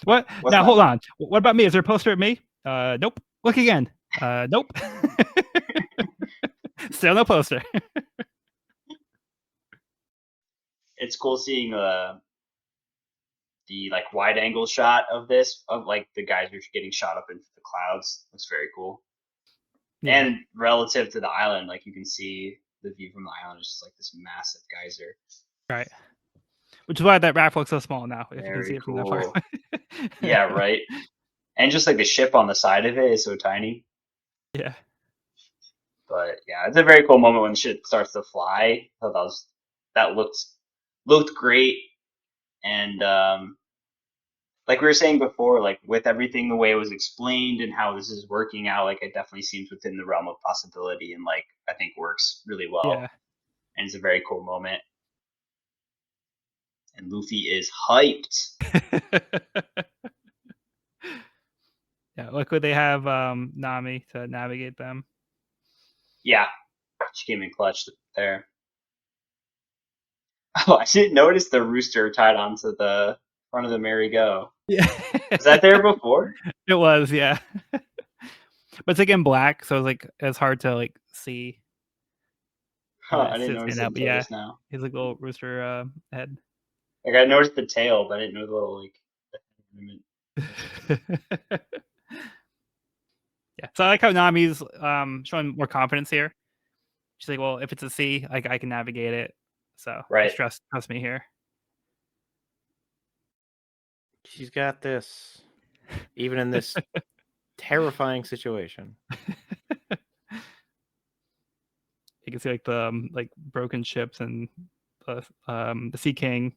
Speaker 1: What?
Speaker 3: What's
Speaker 1: Now
Speaker 3: my
Speaker 1: hold
Speaker 3: line?
Speaker 1: on. What about me? Is there a poster of me? Nope. Look again. Nope. Still no poster.
Speaker 3: It's cool seeing the like wide angle shot of this, of like the guys who are getting shot up into the clouds. Looks very cool.
Speaker 1: Yeah.
Speaker 3: And relative to the island, like you can see the view from the island is just like this massive geyser.
Speaker 1: Right. Which is why that raft looks so small now. If you can
Speaker 3: Very
Speaker 1: see it from that far
Speaker 3: cool.
Speaker 1: away.
Speaker 3: Yeah, right. And just like the ship on the side of it is so tiny.
Speaker 1: Yeah.
Speaker 3: But yeah, it's a very cool moment when shit starts to fly. I thought that looked great. And like we were saying before, like with everything the way it was explained and how this is working out, like it definitely seems within the realm of possibility and like I think works really well.
Speaker 1: Yeah.
Speaker 3: And it's a very cool moment. And Luffy is hyped.
Speaker 1: Yeah, luckily they have Nami to navigate them.
Speaker 3: Yeah, she came in clutch there. Oh, I didn't notice the rooster tied onto the front of the merry-go.
Speaker 1: Yeah.
Speaker 3: Was that there before?
Speaker 1: It was, yeah. But it's like in black, so it's hard to like see.
Speaker 3: Huh, I didn't notice it
Speaker 1: But
Speaker 3: until
Speaker 1: yeah,
Speaker 3: just now.
Speaker 1: he's like a little rooster head.
Speaker 3: Like I noticed the tail, but I didn't know the little like.
Speaker 1: Yeah, so I like how Nami's showing more confidence here. She's like, well, if it's a sea, like I can navigate it. So
Speaker 3: Right.
Speaker 1: just trust me here.
Speaker 2: She's got this, even in this terrifying situation.
Speaker 1: You can see like the broken ships and the Sea King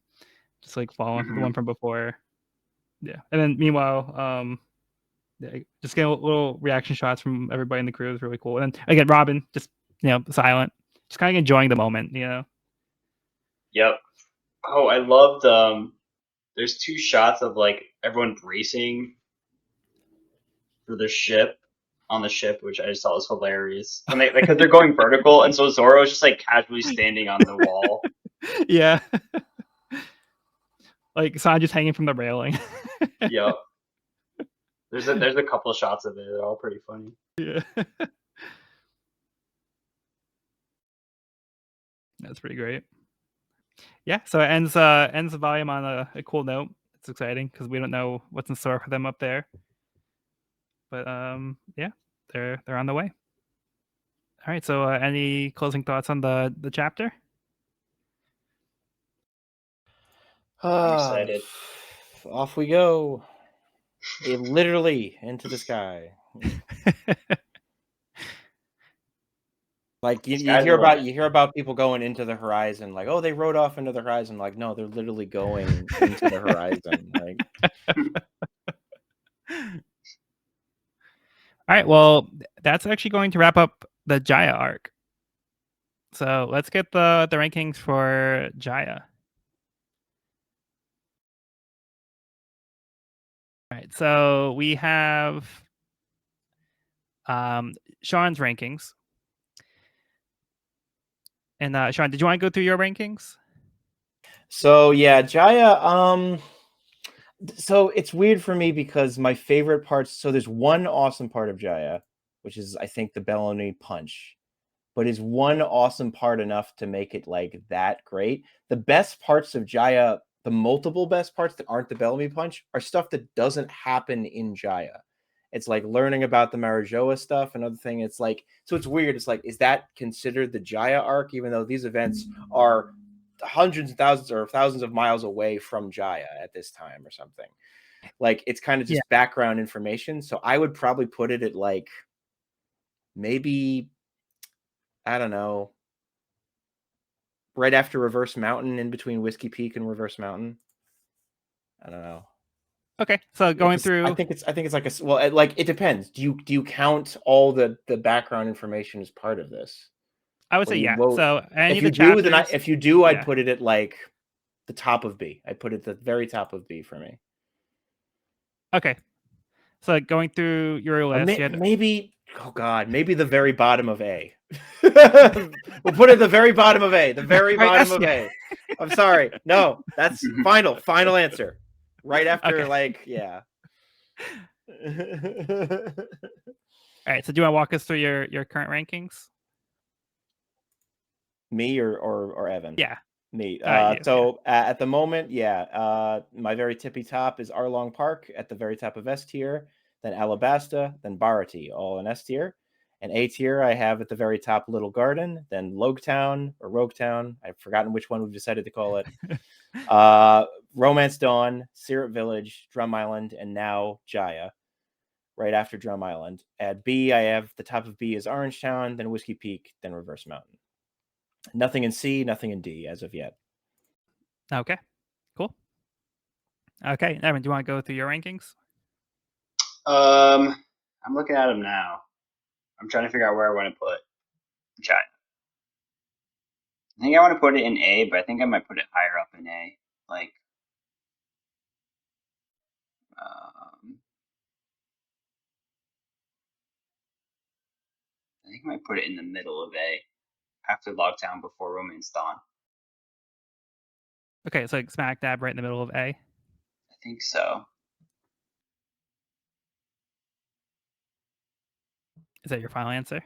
Speaker 1: just like falling, the one from before. Yeah, and then meanwhile, yeah, just getting little reaction shots from everybody in the crew is really cool. And then again, Robin just silent, just kind of enjoying the moment,
Speaker 3: Yep. Oh, I loved. There's two shots of like everyone bracing for the ship on the ship, which I just thought was hilarious. When because they're going vertical, and so Zoro's just like casually standing on the wall.
Speaker 1: Yeah. Like Sanji's hanging from the railing.
Speaker 3: Yep. There's a couple of shots of it. They're all pretty funny.
Speaker 1: Yeah. That's pretty great. Yeah, so it ends the volume on a cool note. It's exciting because we don't know what's in store for them up there. But yeah, they're on the way. All right, so any closing thoughts on the chapter?
Speaker 3: I'm excited.
Speaker 2: Off we go. Literally into the sky. Like you hear about people going into the horizon, like, oh, they rode off into the horizon. Like, no, they're literally going into the horizon. Like,
Speaker 1: all right, well, that's actually going to wrap up the Jaya arc. So let's get the rankings for Jaya. All right, so we have Sean's rankings. And Sean, did you want to go through your rankings?
Speaker 2: So yeah, Jaya. So it's weird for me because my favorite parts. So there's one awesome part of Jaya, which is I think the Bellamy punch. But is one awesome part enough to make it like that great? The best parts of Jaya, the multiple best parts that aren't the Bellamy punch, are stuff that doesn't happen in Jaya. It's like learning about the Marijoa stuff. Another thing, it's like, so it's weird. It's like, is that considered the Jaya arc, even though these events are hundreds of thousands or thousands of miles away from Jaya at this time or something. Like, it's kind of just background information. So I would probably put it at like maybe, I don't know, right after Reverse Mountain, in between Whiskey Peak and Reverse Mountain. I don't know.
Speaker 1: Okay, so going through,
Speaker 2: I think it's like it depends. Do you count all the background information as part of this?
Speaker 1: I would say yeah. So
Speaker 2: if you do, then if you do, I'd put it at like the top of B. I'd put it at the very top of B for me.
Speaker 1: Okay, so going through your list,
Speaker 2: maybe the very bottom of A. We'll put it at the very bottom of A. The very bottom of A. I'm sorry. No, that's final answer. Right after, All right.
Speaker 1: So do you want to walk us through your current rankings?
Speaker 2: Me or Evan?
Speaker 1: Yeah.
Speaker 2: Me. At the moment, my very tippy top is Arlong Park at the very top of S tier, then Alabasta, then Bharati, all in S tier. And A tier, I have at the very top Little Garden, then Logetown or Roguetown. I've forgotten which one we've decided to call it. Romance Dawn, Syrup Village, Drum Island, and now Jaya, right after Drum Island. At B, I have the top of B is Orangetown, then Whiskey Peak, then Reverse Mountain. Nothing in C, nothing in D as of yet.
Speaker 1: Okay, cool. Okay, Evan, do you want to go through your rankings?
Speaker 3: I'm looking at them now. I'm trying to figure out where I want to put Jaya. I think I want to put it in A, but I think I might put it higher up in A. Like, I think I might put it in the middle of A, after Logtown, before Romance Dawn.
Speaker 1: Okay, so like smack dab right in the middle of A?
Speaker 3: I think so.
Speaker 1: Is that your final answer?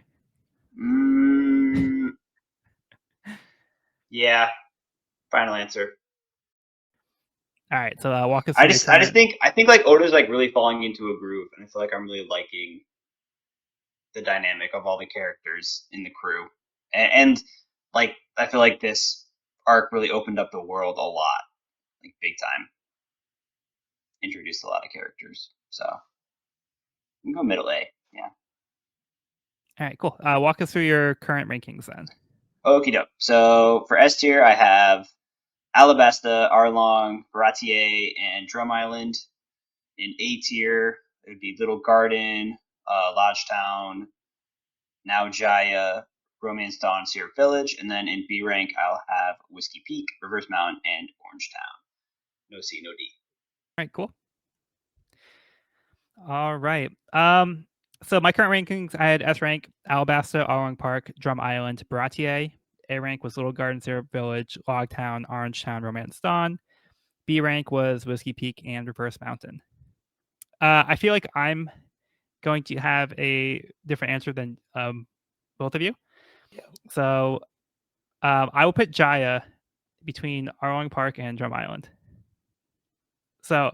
Speaker 3: Yeah, final answer.
Speaker 1: All right, so walk us
Speaker 3: through. I think like Oda's like really falling into a groove, and I feel like I'm really liking the dynamic of all the characters in the crew, and like I feel like this arc really opened up the world a lot, like big time. Introduced a lot of characters, so we can go middle A. Yeah.
Speaker 1: All right, cool. Walk us through your current rankings then.
Speaker 3: Okie doke. So for S tier, I have Alabasta, Arlong, Baratier, and Drum Island. In A tier, it would be Little Garden, Lodgetown, now Jaya, Romance Dawn, Syrup Village. And then in B rank, I'll have Whiskey Peak, Reverse Mountain, and Orangetown. No C, no D.
Speaker 1: All right, cool. All right. So my current rankings, I had S rank, Alabasta, Arlong Park, Drum Island, Baratier. A rank was Little Garden, Syrup Village, Logtown, Orangetown, Romance Dawn. B rank was Whiskey Peak and Reverse Mountain. I feel like I'm going to have a different answer than both of you.
Speaker 2: Yeah.
Speaker 1: So I will put Jaya between Arlong Park and Drum Island. So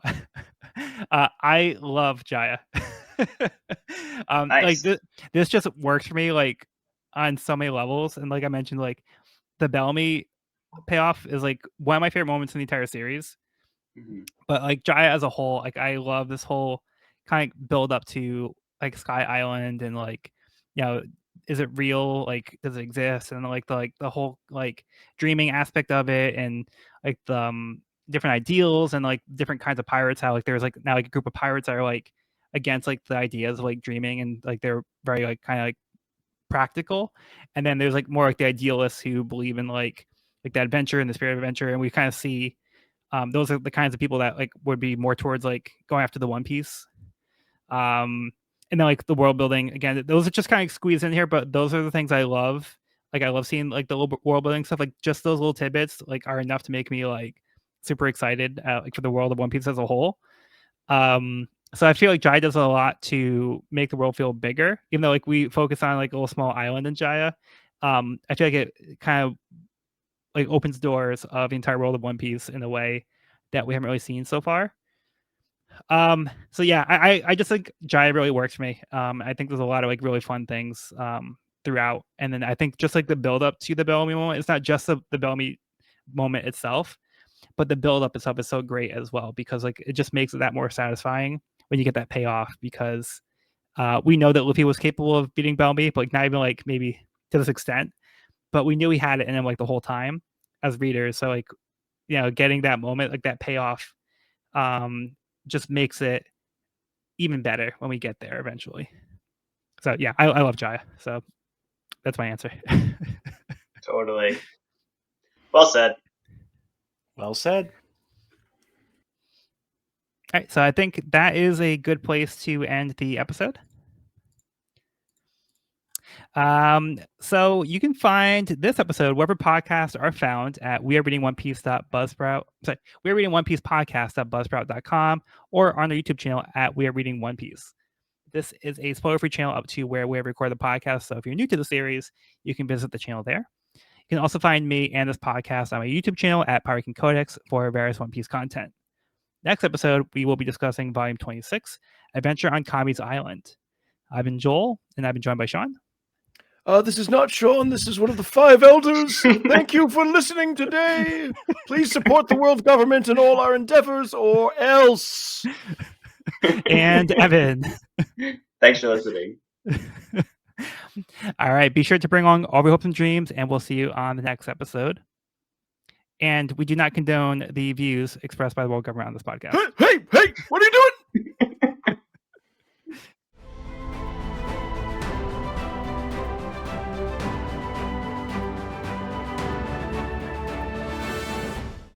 Speaker 1: I love Jaya.
Speaker 3: Nice.
Speaker 1: Like this just works for me like on so many levels, and like I mentioned, like the Bellamy payoff is like one of my favorite moments in the entire series.
Speaker 3: Mm-hmm.
Speaker 1: But like Jaya as a whole, like I love this whole kind of build up to like Sky Island, and like, you know, is it real? Like, does it exist? And like the whole like dreaming aspect of it, and like the different ideals and like different kinds of pirates. How like there's like now like a group of pirates that are like against like the ideas of like dreaming, and like they're very like kind of like practical. And then there's like more like the idealists who believe in like the adventure and the spirit of adventure, and we kind of see those are the kinds of people that like would be more towards like going after the One Piece. And then like the world building again, those are just kind of squeezed in here, but those are the things I love. Like I love seeing like the little world building stuff. Like just those little tidbits like are enough to make me like super excited like for the world of One Piece as a whole. So I feel like Jaya does a lot to make the world feel bigger, even though like we focus on like a little small island in Jaya. I feel like it kind of like opens doors of the entire world of One Piece in a way that we haven't really seen so far. So yeah, I just think Jaya really works for me. I think there's a lot of like really fun things throughout, and then I think just like the build up to the Bellamy moment, it's not just the Bellamy moment itself, but the build up itself is so great as well, because like it just makes it that more satisfying when you get that payoff, because we know that Luffy was capable of beating Bellamy, but like not even like maybe to this extent, but we knew he had it in him like the whole time as readers. So like, you know, getting that moment, like that payoff, just makes it even better when we get there eventually. So yeah, I love Jaya. So that's my answer.
Speaker 3: Totally. Well said.
Speaker 2: Well said.
Speaker 1: All right, so I think that is a good place to end the episode. So you can find this episode wherever podcasts are found at wearereadingonepiece.buzzsprout. Sorry, we're reading One Piece podcast.buzzsprout.com, or on the YouTube channel at We Are Reading One Piece. This is a spoiler-free channel up to where we record the podcast. So if you're new to the series, you can visit the channel there. You can also find me and this podcast on my YouTube channel at Pirate King Codex for various One Piece content. Next episode, we will be discussing Volume 26, Adventure on Kami's Island. I've been Joel, and I've been joined by Sean.
Speaker 2: This is not Sean. This is one of the 5 elders. Thank you for listening today. Please support the world government in all our endeavors, or else.
Speaker 1: And Evan.
Speaker 3: Thanks for listening.
Speaker 1: All right. Be sure to bring on all your hopes and dreams, and we'll see you on the next episode. And we do not condone the views expressed by the world government on this podcast.
Speaker 2: Hey, what are you doing?